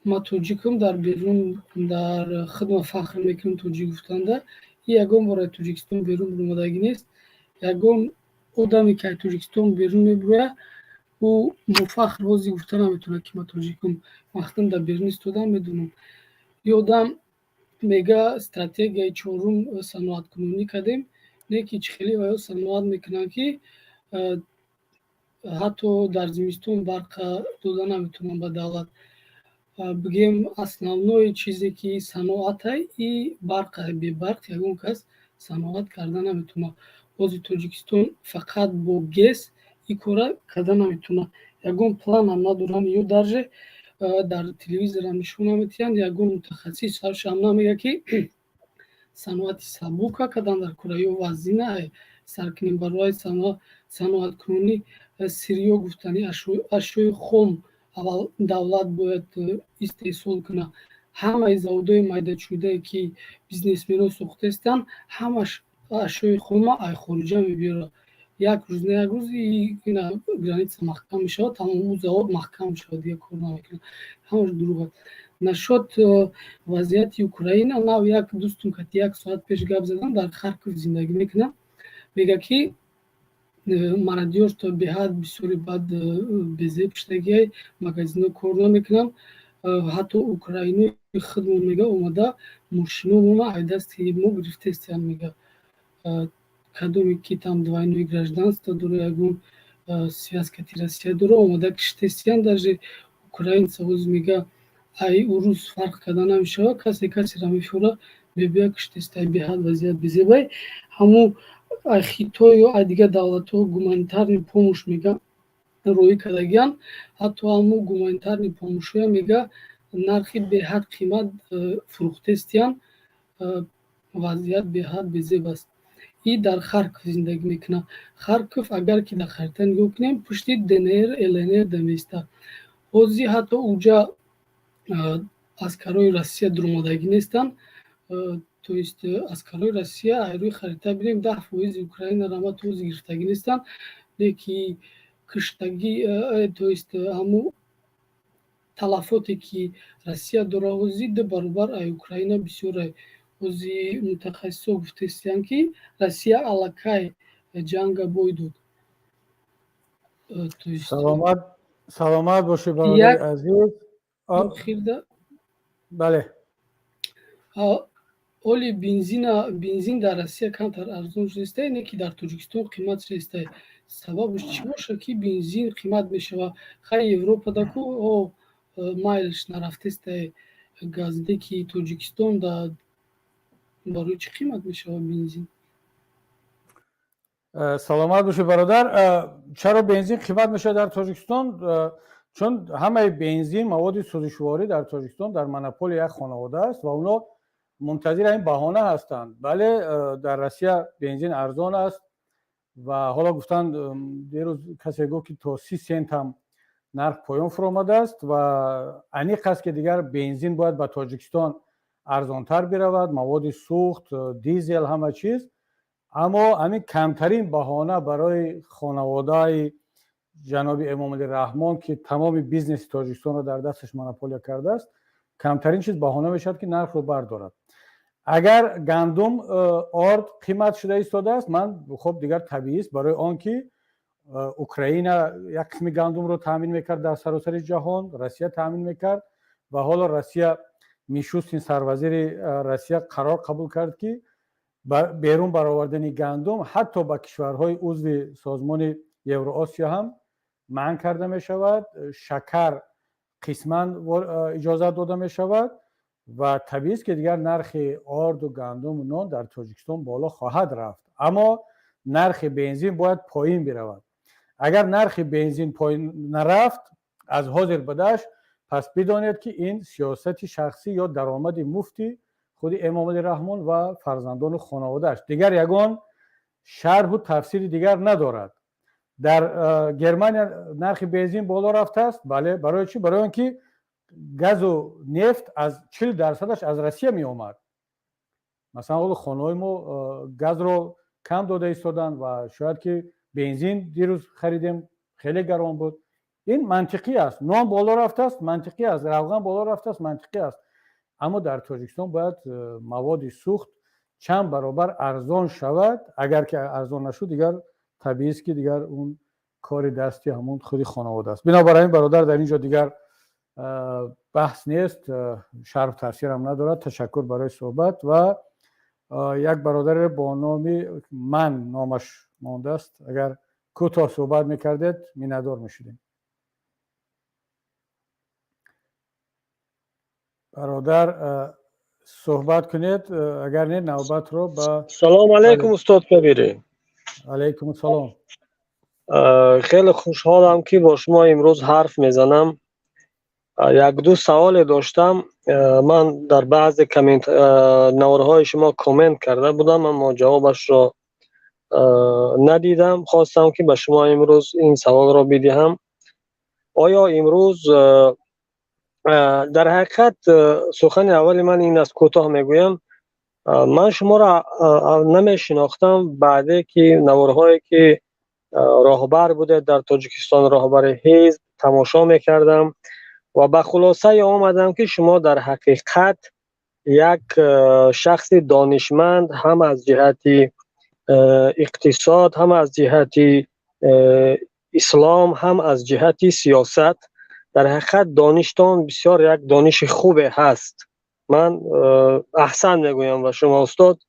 ما توجیکم در بیرون در خدمت فخر میکنم توجیک گفتنده. یگان برای توجیکستان بیرون برمودگی نیست. یگان آدمی که توجیکستان بیرون میبره او مفخر بازی گفتن نمیتونه که ما توجیکم وقتم در بیرون ایستادم میدونم. یه آدم میگه استراتژی چهارم صنعت کنونی کردیم، نه که خیلی وای صنعت میکنن که حتی در زمستون برق دادن نمیتونن به دولت. بگیم основной چیزی که صنعت ای برق، بی برق یگان کس صنعت کردن نمیتونه. بازی تاجیکستان فقط با گس ای کار کردن نمیتونه. یگان پلان هم ندارن. یو درجه در تلویزیون هم نشون نمیتین. یگان متخصص سرش هم نمیگه که صنعت سبوکا کردن در کره وزینه سرکنیم برای صنعت کنونی سریو گفتنی اشیاء خام اول دولت باید استحصال کنه. همه زودای میده شده که بیزنسمن‌ها ساخته هستند، همش اشیاء خام ای خارجه میبره. یک روز نه یک روز اینا گرانیت محکم میشه، تمام زود محکم میشه، دیگه کار نمیکنه. همش دروغه. نشد وضعیت اوکراین. نه یک دوستم که یک ساعت پیش گپ زدم در خارکوف زندگی میکنه، میگه که مرادیور تا به حد بسیاری بد بیزه پشتگی مغازینو کار نمیکنن. حتی اوکراینی خودمون میگه اومده ماشینو ما دست ما گرفته است. میگه کدومی که там двойное гражданство داره، یگون سیاست روسیه داره، اومده کشته است. даже украинцы اوز میگه ای روز فرق کردن نمیشه، کسی را میفوره بیا کشته است. به حد وضعیت بیزه همو خیتو یا دیگه دولت ها گومانیتارنی پومش میگه روی کردگیان. حتی همو گومانیتارنی پومش میگه نرخی به حد قیمت فروخته استیان. وضعیت به حد بیزه است. این در خارکوف زندگی میکنه. خارکوف اگر که در خریطه نگاه کنیم پشتی دنیر النیر دمیسته. حوزی حتی اونجا اسکرای روسیه درمودگی نیستن. تو است اسکرای روسیه روی خریطه ببینیم 10% اوکراین را تو گرفتگی نیستن، لیکی کشتگی تو است همو تلفاتی که روسیه داره حوزی ده برابر اوکراین بسیار. حوزی متخصص گفته استن که روسیه علاقه جنگ باید.
سلامت باشه برادر عزیز.
خیرده
بله.
اولی بنزین در روسیه کمتر ارزان شده، نه که در تاجیکستان قیمت شده. سببش چی باشه که بنزین قیمت میشه؟ خیلی اروپا دکو او مایلش نرفته است. گازده که تاجیکستان در برای چی قیمت میشه بنزین؟
سلامت باشه برادر. چرا بنزین قیمت میشه در تاجیکستان؟ چون همه بنزین مواد سوزشواری در تاجیکستان در مونوپول یک خانواده است و اونا منتظر این بهانه هستند. بله در روسیه بنزین ارزان است و حالا گفتند دیروز کسی گفت که تا 30 سنت هم نرخ پایان فرآمده است و انیق است که دیگر بنزین باید به تاجیکستان ارزانتر برود، مواد سوخت، دیزل، همه چیز. اما همین کمترین بهانه برای خانواده جناب امام علی رحمان که تمام بیزنس تاجیکستان رو در دستش مونوپولیا کرده است، کمترین چیز بهانه میشد که نرخ رو بردارد. اگر گندم آرد قیمت شده ایستاده است، من خب دیگر طبیعی است برای آنکه اوکراین یک قسم گندم رو تامین میکرد در سراسر جهان، روسیه تامین میکرد و حالا روسیه میشوست، این سروزیر روسیه قرار قبول کرد که بیرون برآوردن گندم حتی با کشورهای عضو سازمان یوراسیا هم منع کرده می شود. شکر قسما اجازه داده می شود و طبیعی است که دیگر نرخ آرد و گندم و نان در تاجیکستان بالا خواهد رفت، اما نرخ بنزین باید پایین برود. اگر نرخ بنزین پایین نرفت از حاضر بدش، پس بدانید که این سیاست شخصی یا درآمد مفتی خود امام علی رحمان و فرزندان خانواده‌اش دیگر یگان شرح و تفسیر دیگر ندارد. در گرمانیا نرخ بنزین بالا رفته است. بله، برای چی؟ برای اینکه گاز و نفت از 40% از روسیه می آمد. مثلا خانه‌های ما گاز رو کم داده ایستادن و شاید که بنزین دیروز خریدیم خیلی گران بود. این منطقی است. نان بالا رفته است، منطقی است. روغن بالا رفته است، منطقی است. اما در تاجیکستان باید مواد سوخت چند برابر ارزان شود. اگر که ارزان نشود دیگر طبیعی است که دیگر اون کار دستی همون خودی خانواده است. بنابراین برادر در اینجا دیگر بحث نیست، شرح تفسیر هم ندارد. تشکر برای صحبت. و یک برادر با نامی من نامش مانده است، اگر کوتاه صحبت میکردید میندار میشدیم. برادر صحبت کنید، اگر نه نوبت رو با
سلام علیکم استاد کبیری.
علیکم السلام.
خیلی خوشحالم که با شما امروز حرف میزنم. یک دو سوال داشتم. من در بعض کامنت نوارهای شما کامنت کرده بودم اما جوابش را ندیدم. خواستم که به شما امروز این سوال را بدهم. آیا امروز در حقیقت سخن اول من این است، کوتاه میگویم. من شما را نمی شناختم، بعد که نوارهایی که راهبر بوده در تاجیکستان، راهبر حزب تماشا میکردم و به خلاصه آمدم که شما در حقیقت یک شخص دانشمند هم از جهت اقتصاد، هم از جهت اسلام، هم از جهت سیاست، در حقیقت دانشتان بسیار یک دانش خوبه هست. من احسن میگویم و شما استاد.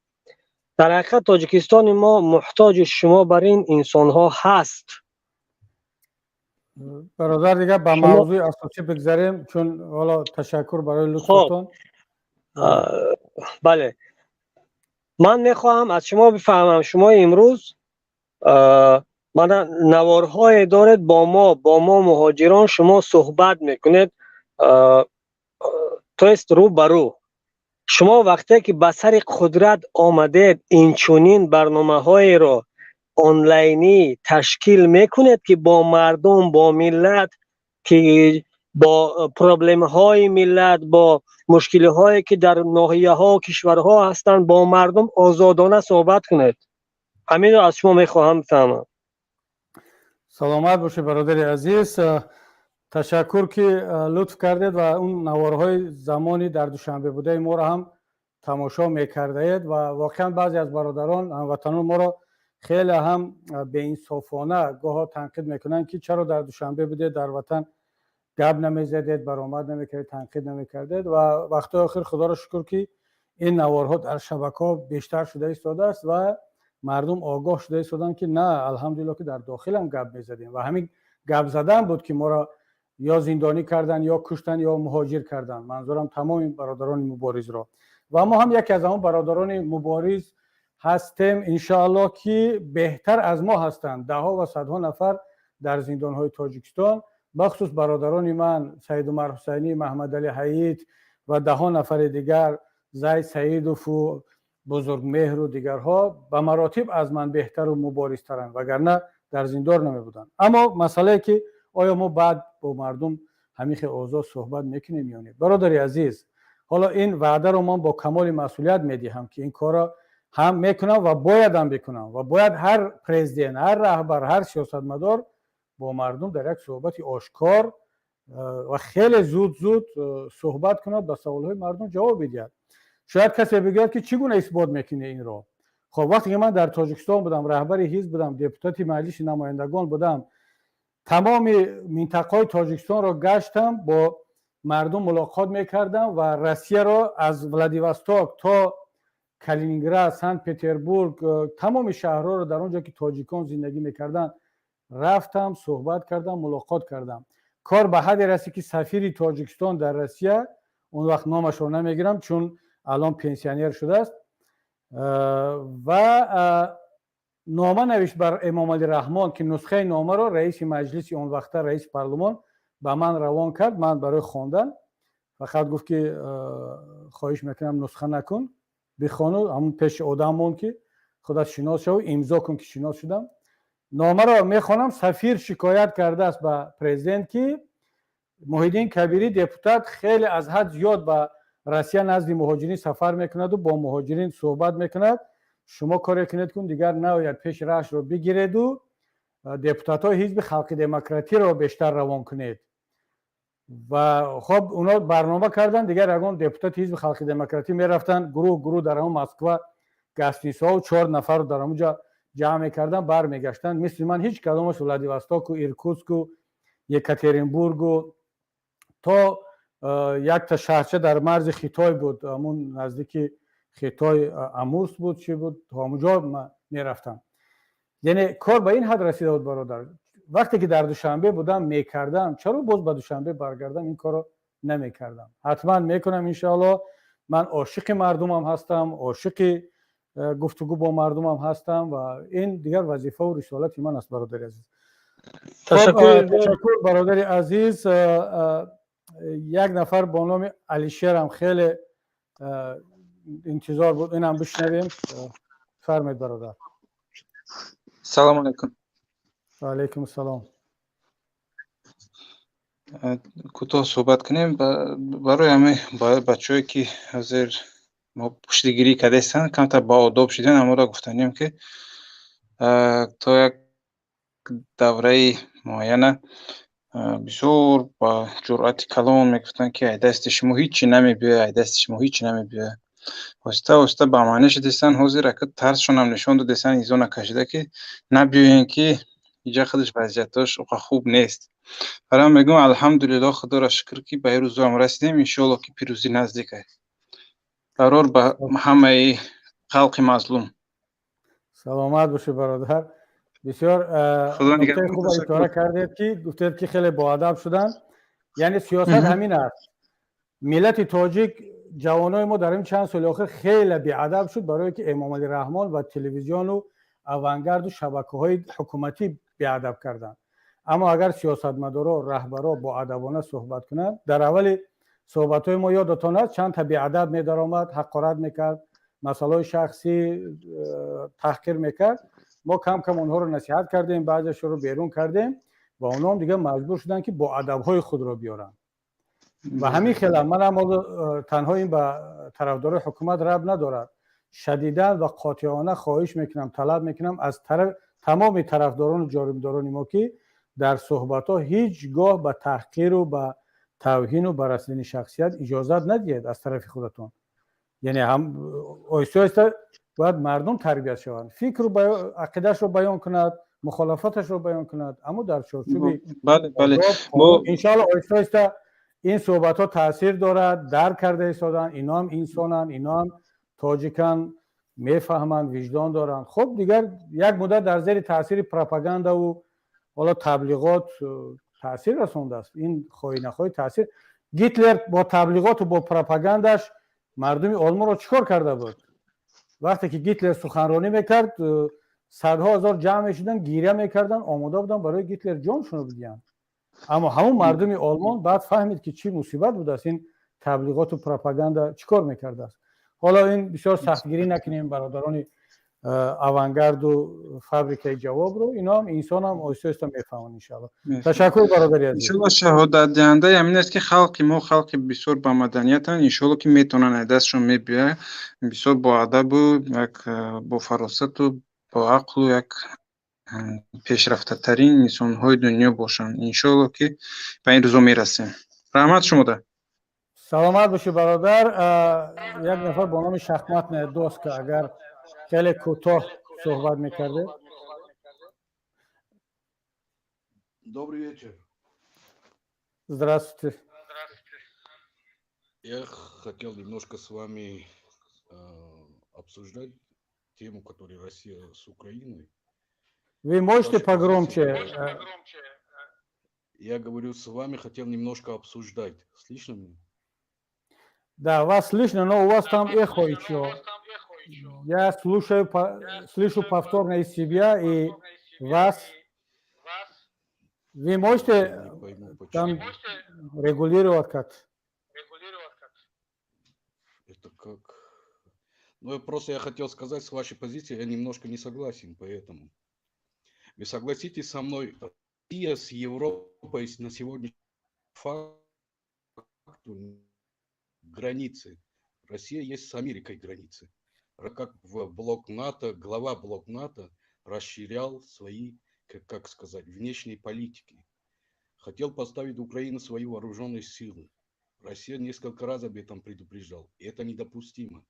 در حقیقت تاجیکستان ما محتاج شما بر این انسان ها هست.
برادر دیگه به موضوع اساسی بگذاریم، چون حالا تشکر برای لطفتان.
بله، من میخواهم از شما بفهمم، شما امروز من نوارهای دارد با ما مهاجران شما صحبت میکنید تو است رو برو. شما وقتی که به سر قدرت آمدید این چونین برنامه های را آنلاینی تشکیل میکنید که با مردم، با ملت، که با پرابلم های ملت، با مشکل هایی که در ناحیه ها و کشورها هستند، با مردم آزادانه صحبت کنید. همین را از شما میخواهم بفهمم.
سلامت باشه برادر عزیز. تشکر که لطف کردید و اون نوارهای زمانی در دوشنبه بوده ما را هم تماشا میکردید و واقعا بعضی از برادران هموطنان ما را خیلی هم به انصافانه گاها تنقید میکنن که چرا در دوشنبه بوده در وطن گپ نمیزدید، برآمد نمیکردید، تنقید نمیکردید. و وقت آخر خدا را شکر که این نوارها در شبکه‌ها بیشتر شده ایستاده است و مردم آگاه شده ایستادن که نه، الحمدلله که در داخل هم گپ میزدیم و همین گپ زدن بود که ما را یا زندانی کردن یا کشتن یا مهاجر کردن. منظورم تمام برادران مبارز را. و ما هم یکی از اون برادران مبارز هستیم انشاءالله که بهتر از ما هستند. ده ها و صدها نفر در زندان های تاجیکستان، بخصوص برادران من سید عمر حسینی، محمد علی حیید و ده ها نفر دیگر، زید سیدوف و بزرگمهر و دیگرها به مراتب از من بهتر و مبارزترند، وگرنه در زندان نمی بودن. اما مسئله که آیا ما بعد با مردم همیشه اوضاع صحبت میکنیم یا نه؟ برادر عزیز، حالا این وعده رو من با کمال مسئولیت میدهم که این کار هم میکنم و باید هم بکنم و باید هر پرزیدنت، هر رهبر، هر سیاستمدار با مردم در یک صحبت آشکار و خیلی زود صحبت کند، به سوالهای مردم جواب بدهد. شاید کسی بگوید که چگونه اثبات میکنه این رو؟ خب وقتی که من در تاجیکستان بودم، رهبر حزب بودم، دپوتات مجلس نمایندگان بودم، تمام منطقه تاجیکستان را گشتم، با مردم ملاقات میکردم و روسیه را از ولادیواستوک تا کالینینگراد، سنت پتربورگ، تمام شهرها را در اونجا که تاجیکان زندگی میکردن رفتم، صحبت کردم، ملاقات کردم. کار به حد رسید که سفیر تاجیکستان در روسیه، اون وقت نامش رو نمیگیرم چون الان پنسیونر شده است، و نامه نوشت بر امام علی رحمان که نسخه نامه رو رئیس مجلس اون وقت، رئیس پارلمان، به من روان کرد. من برای خواندن فقط گفت که خواهش میکنم نسخه نکن، بخوان، همون پیش آدمون که خودت شناس شو، امضا کن که شناس شدم. نامه رو میخوانم. سفیر شکایت کرده است به پرزیدنت که محیدین کبیری دپوتات خیلی از حد زیاد به روسیه نزد مهاجرین سفر میکند و با مهاجرین صحبت میکند. شما کاری کنید که دیگر نباید پیش رهش رو بگیرید و دپوتات های حزب خلق دموکراتی رو بیشتر روان کنید. و خب اونا برنامه کردن دیگر اگون دپوتات حزب خلق دموکراتی میرفتن گروه در همون مسکو گاستینس ها و 4 نفر رو در اونجا جمع میکردن، برمیگشتن. مثل من هیچ کدومش ولادیواستوک و ایرکوتسک و یکاترینبورگ و تا یک تا شهرچه در مرز خیتای بود، همون نزدیک خیتای امورس بود، چی بود، تا اونجا من میرفتم. یعنی کار به این حد رسیده بود برادر. وقتی که در دوشنبه بودم میکردم، چرا باز به دوشنبه برگردم این کارو نمیکردم؟ حتما میکنم انشاءالله. من عاشق مردمم هستم، عاشق گفتگو با مردمم هستم و این دیگر وظیفه و رسالت من است برادر عزیز. تشکر برادر عزیز. یک نفر با نام علیشیر هم خیلی انتظار بود، اینم بشنویم. فرمایید برادر.
سلام علیکم.
و علیکم السلام.
کوتاه صحبت کنیم برای همه بچه‌ای که حاضر ما پشتگیری کرده هستند، کمتر با آداب شدن. اما را گفتنیم که تا یک دوره معینه بسیار با جرأت کلان میگفتن که دست شما هیچی نمیبیه، دست شما هیچی نمیبیه. واسطه با معنی شدستن حاضر که ترسشون هم نشون دادستن ایزون کشیده که نبیوین که اینجا خودش وضعیتش خوب نیست. برای هم میگم الحمدلله، خدا را شکر که به روز هم رسیدیم. انشالله که پیروزی نزدیکه. قرار به همه خلق مظلوم.
سلامت باشه برادر. بسیار نکته خوب اشاره کردید که گفتید که خیلی با ادب شدن. یعنی سیاست همین است. ملت تاجیک، جوانای ما در این چند سال اخیر خیلی بی ادب شد برای که امام علی رحمان و تلویزیون و اونگارد و شبکه‌های حکومتی بی ادب کردند. اما اگر سیاستمدارا و رهبرا با ادبانه صحبت کنند، در اول صحبت‌های ما یادتون است چند تا بی ادب می‌درآمد، حقارت می‌کرد، مسائل شخصی تحقیر می‌کرد. ما کم کم اونها رو نصیحت کردیم، بعضیش رو بیرون کردیم و اونها هم دیگه مجبور شدن که با ادب‌های خود رو بیارن. و همین خیلی من هم تنها این به طرفدار حکومت ربط ندارد، شدیداً و قاطعانه خواهش میکنم، طلب میکنم از تمام طرفداران و جانبداران ما که در صحبت‌ها هیچگاه به تحقیر و به توهین و به رسیدن شخصیت اجازت ندید از طرف خودتون. یعنی هم آیسته باید مردم تربیت شوند، فکر و عقیده‌اش رو بیان کند، مخالفتش رو بیان کند، اما در چارچوب
بله
انشاءالله آیسته این صحبت ها تاثیر دارد. درک کرده ایستادن، اینا هم انسانن، اینا هم تاجیکن، میفهمند، وجدان دارند. خب دیگر یک مدت در زیر تاثیر پروپاگاندا و حالا تبلیغات تاثیر رسونده است. این خواهی نخواهی تاثیر. گیتلر با تبلیغات و با پروپاگانداش مردم آلمان رو چیکار کرده بود؟ وقتی که گیتلر سخنرانی میکرد صدها هزار جمع میشدن، گریه میکردن، آماده بودن برای گیتلر جانشون رو بدن. اما همون مردم آلمان بعد فهمید که چی مصیبت بود است این تبلیغات و پروپاگاندا چیکار میکرده است. حالا این بسیار سختگیری نکنیم برادران авангарду фабрикаи ҷавобро, ино ҳам инсон ҳам оҳиста мефаҳмад иншаллоҳ. Ташаккур бародари азиз.
иншаллоҳ шаҳодатдиҳандаи ҳамин аст ки халқи мо халқи бисёр бамаданиятанд. иншаллоҳ ки метавонанд аз дастшон мебияд, бисёр боадабу як бо фаросату бо ақлу як пешрафтатарин инсонҳои дунё бошанд. иншаллоҳ ки ба ин рӯзо мерасем. раҳмат шумода.
саломат бошӣ бародар. Як нафар бо номи шахматная доска, агар хеле кӯтоҳ суҳбат мекардед.
Добрый вечер.
Здравствуйте.
Я хотел немножко с вами обсуждать тему, которую Россия с Украиной.
Вы можете погромче?
Я говорю, с вами хотел немножко обсуждать. Слышно меня?
Да, вас слышно, но у вас там эхо еще. Я слышу повторно из себя и вас. Вы можете там регулировать как-то?
Это как? Ну, просто я хотел сказать, с вашей позиции я немножко не согласен, поэтому. Вы согласитесь со мной, Россия с Европой на сегодняшний факт границы. Россия есть с Америкой границы. Как в блок НАТО, глава блок НАТО расширял свои, как сказать, внешние политики. Хотел поставить Украину свои вооруженные силы. Россия несколько раз об этом предупреждал. И это недопустимо.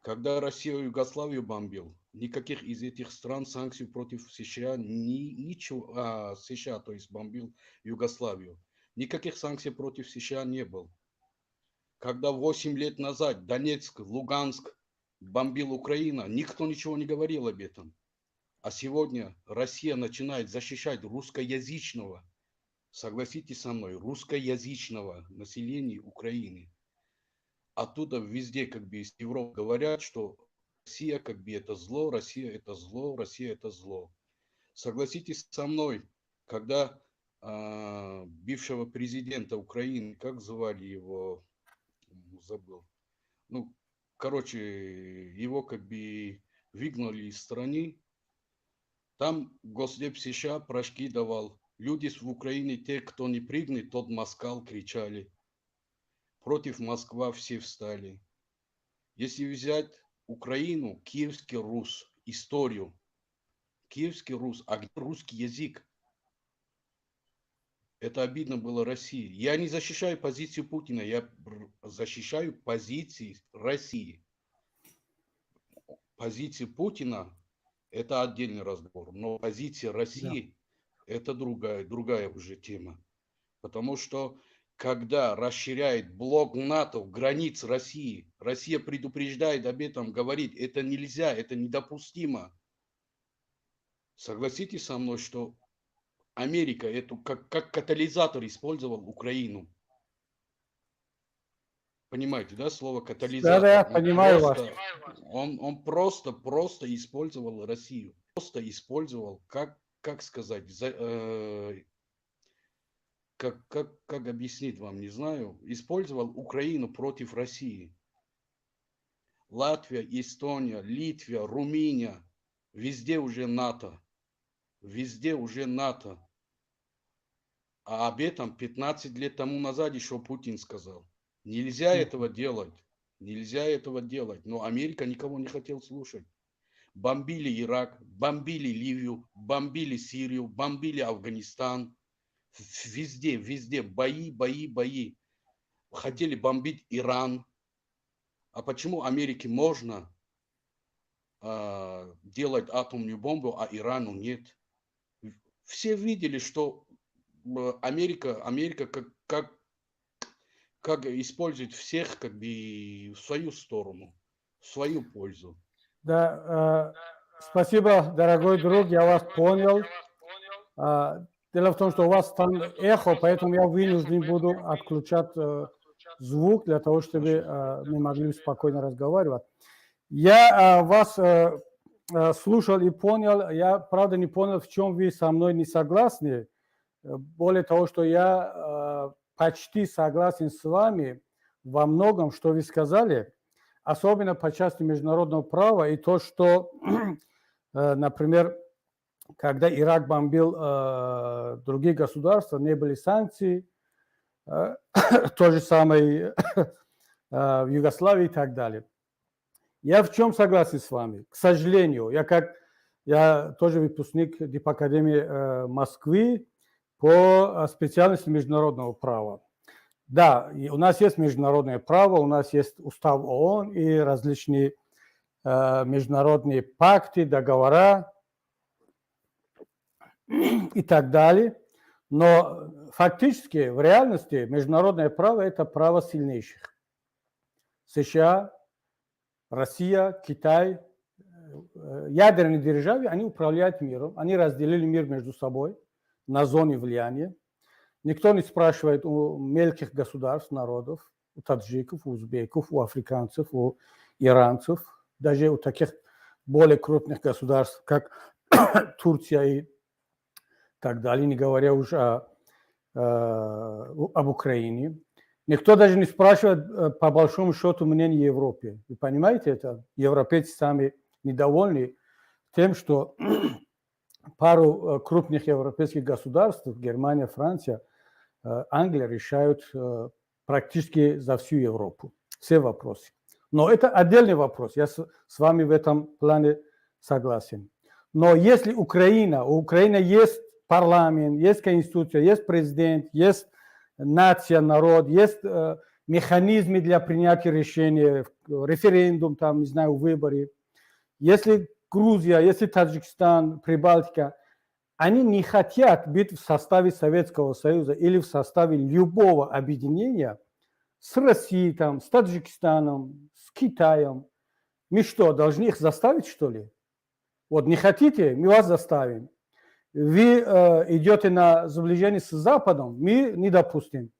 Когда Россия Югославию бомбил, никаких из этих стран санкций против США, ничего, США, то есть бомбил Югославию, никаких санкций против США не было. Когда 8 лет назад Донецк, Луганск бомбил Украину, никто ничего не говорил об этом. А сегодня Россия начинает защищать русскоязычного, согласитесь со мной, русскоязычного населения Украины. Оттуда везде, как бы из Европы говорят, что Россия как бы это зло, Россия это зло, Россия это зло. Согласитесь со мной, когда бывшего президента Украины, как звали его, забыл, ну, короче, его как бы выгнали из страны, там Госдеп США порошки давал. Люди в Украине, те, кто не прыгнет, тот москал, кричали. Против Москвы все встали. Если взять Украину, Киевский Рус, историю, Киевский Рус, а где русский язык? Это обидно было России. Я не защищаю позицию Путина, я защищаю позиции России. Позиция Путина – это отдельный разговор, но позиция России – это другая уже тема. Потому что когда расширяет блок НАТО границ России, Россия предупреждает об этом, говорит, это нельзя, это недопустимо. Согласитесь со мной, что Америка эту как катализатор использовал Украину. Понимаете, да, слово катализатор?
Да, я понимаю вас.
Он просто использовал Россию. Просто использовал, как сказать, как объяснить вам, не знаю, использовал Украину против России. Латвия, Эстония, Литва, Румыния, везде уже НАТО. Везде уже НАТО. А об этом 15 лет тому назад еще Путин сказал. Нельзя этого делать. Нельзя этого делать. Но Америка никого не хотел слушать. Бомбили Ирак, бомбили Ливию, бомбили Сирию, бомбили Афганистан. Везде, везде бои. Хотели бомбить Иран. А почему Америке можно делать атомную бомбу, а Ирану нет? Все видели, что Америка как использует всех как бы в свою сторону, в свою пользу.
Да, спасибо, дорогой друг, я вас понял. Дело в том, что у вас там эхо, поэтому я вынужден буду отключать звук для того, чтобы мы могли спокойно разговаривать. Я вас слушал и понял, я правда не понял, в чем вы со мной не согласны. Более того, что я почти согласен с вами во многом, что вы сказали. особенно по части международного права, и то, что, например, когда Ирак бомбил другие государства, не были санкции, то же самое в Югославии и так далее. Я в чем согласен с вами? К сожалению, я тоже выпускник Дипакадемии Москвы по специальности международного права. Да, у нас есть международное право, у нас есть устав ООН и различные международные пакты, договора и так далее. Но фактически, в реальности, международное право – это право сильнейших. США, Россия, Китай, ядерные державы, они управляют миром, они разделили мир между собой на зоны влияния. Никто не спрашивает у мелких государств, народов, у таджиков, у узбеков, у африканцев, у иранцев, даже у таких более крупных государств, как Турция и так далее, не говоря уже об Украине. Никто даже не спрашивает, по большому счету, мнение Европы. Вы понимаете это? Европейцы сами недовольны тем, что пару крупных европейских государств, Германия, Франция, Англия, решают практически за всю Европу все вопросы. Но это отдельный вопрос. Я с вами в этом плане согласен. Но если у Украины есть парламент, есть конституция, есть президент, есть нация, народ, есть механизмы для принятия решения, референдум, там, не знаю, выборы. Если Грузия, если Таджикистан, Прибалтика, они не хотят быть в составе Советского Союза или в составе любого объединения с Россией, там, с Таджикистаном, с Китаем. Мы что, должны их заставить, что ли? Вот не хотите, мы вас заставим. Вы идете на сближение с Западом, мы не допустим.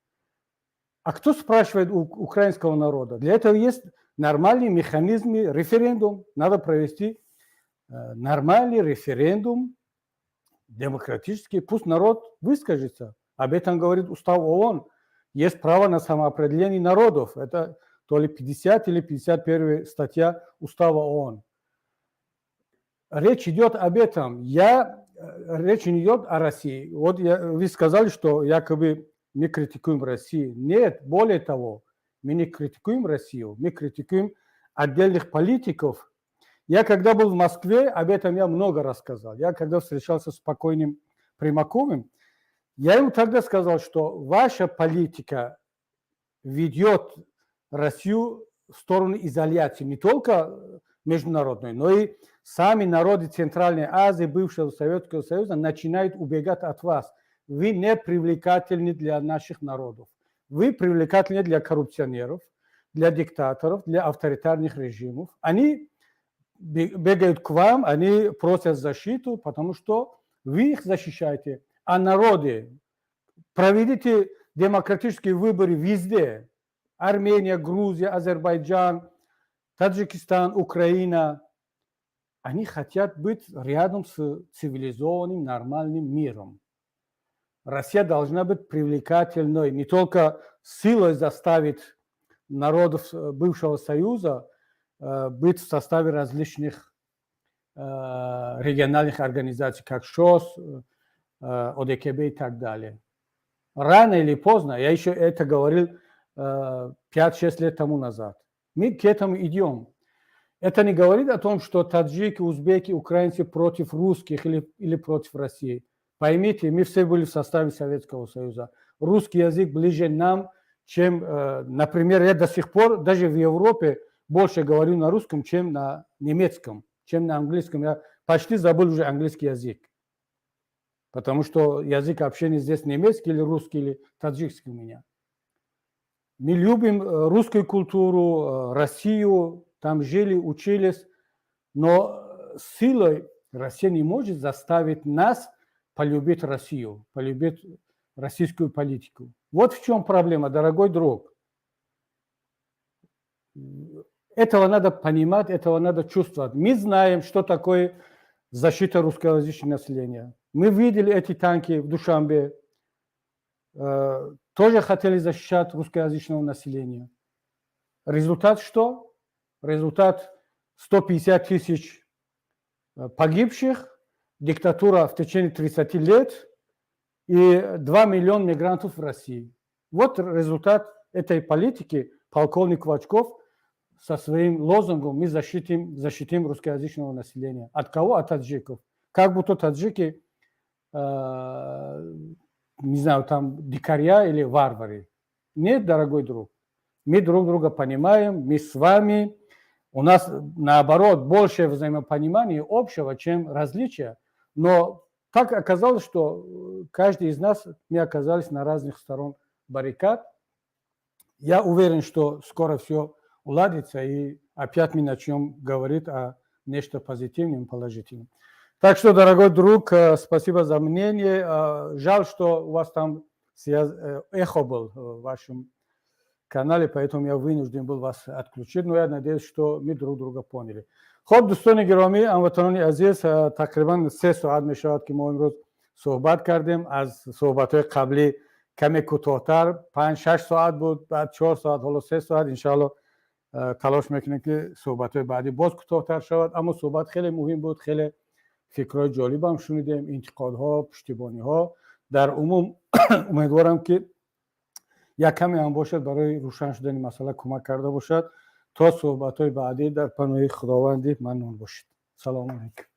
А кто спрашивает у украинского народа? Для этого есть нормальные механизмы, референдум. Надо провести нормальный референдум, демократический. Пусть народ выскажется. Об этом говорит устав ООН. Есть право на самоопределение народов. Это то ли 50 или 51 статья устава ООН. Речь идет об этом. Речь не идет о России. Вот вы сказали, что якобы мы критикуем Россию. Нет, более того, мы не критикуем Россию, мы критикуем отдельных политиков. Я когда был в Москве, об этом я много рассказал. Я когда встречался с покойным Примаковым, я ему тогда сказал, что ваша политика ведет Россию в сторону изоляции, не только международной, но и сами народы Центральной Азии, бывшего Советского Союза, начинают убегать от вас. Вы не привлекательны для наших народов. Вы привлекательны для коррупционеров, для диктаторов, для авторитарных режимов. Они бегают к вам, они просят защиту, потому что вы их защищаете. А народы, проведите демократические выборы везде. Армения, Грузия, Азербайджан, Таджикистан, Украина. Они хотят быть рядом с цивилизованным, нормальным миром. Россия должна быть привлекательной, не только силой заставить народов бывшего Союза быть в составе различных региональных организаций, как ШОС, ОДКБ и так далее. Рано или поздно, я еще это говорил 5-6 лет тому назад, мы к этому идем. Это не говорит о том, что таджики, узбеки, украинцы против русских или против России. Поймите, мы все были в составе Советского Союза. Русский язык ближе нам, чем, например, я до сих пор даже в Европе больше говорю на русском, чем на немецком, чем на английском. Я почти забыл уже английский язык. Потому что язык общения здесь немецкий или русский, или таджикский у меня. Мы любим русскую культуру, Россию, там жили, учились, но силой Россия не может заставить нас полюбить Россию, полюбить российскую политику. Вот в чем проблема, дорогой друг. Этого надо понимать, этого надо чувствовать. Мы знаем, что такое защита русскоязычного населения. Мы видели эти танки в Душанбе, тоже хотели защищать русскоязычного населения. Результат что? результат 150 тысяч погибших, диктатура в течение 30 лет и 2 миллиона мигрантов в России. Вот результат этой политики полковник Квачков со своим лозунгом «Мы защитим русскоязычного населения». От кого? От таджиков. Как будто таджики, не знаю, там дикаря или варвары. Нет, дорогой друг. Мы друг друга понимаем, мы с вами. У нас, наоборот, больше взаимопонимания общего, чем различия. Но так оказалось, что каждый из нас, мы оказались на разных сторонах баррикад. Я уверен, что скоро все уладится, и опять мы начнем говорить о нечто позитивном, положительном. Так что, дорогой друг, спасибо за мнение. Жаль, что у вас там эхо был в вашем канале, поэтому я вынужден был вас отключить, но я надеюсь, что мы друг друга поняли. خب دوستان گرامی، هموطنان عزیز، تقریبا 3 ساعت می شود که ما امروز صحبت کردیم. از صحبت‌های قبلی کمی کوتاه‌تر 5-6 ساعت بود، بعد 4 ساعت، حالا 3 ساعت. انشالله تلاش میکنیم که صحبت‌های بعدی باز کوتاه‌تر شود، اما صحبت خیلی مهم بود. خیلی فکرای جالب هم شنیدیم، انتقادها، پشتیبانی‌ها. در عموم امیدوارم که یک کمی هم باشد برای روشن شدن مسئله کمک کرده باشد. تا صحبت‌های بعدی در پناه خداوند ممنون باشید. سلام علیکم.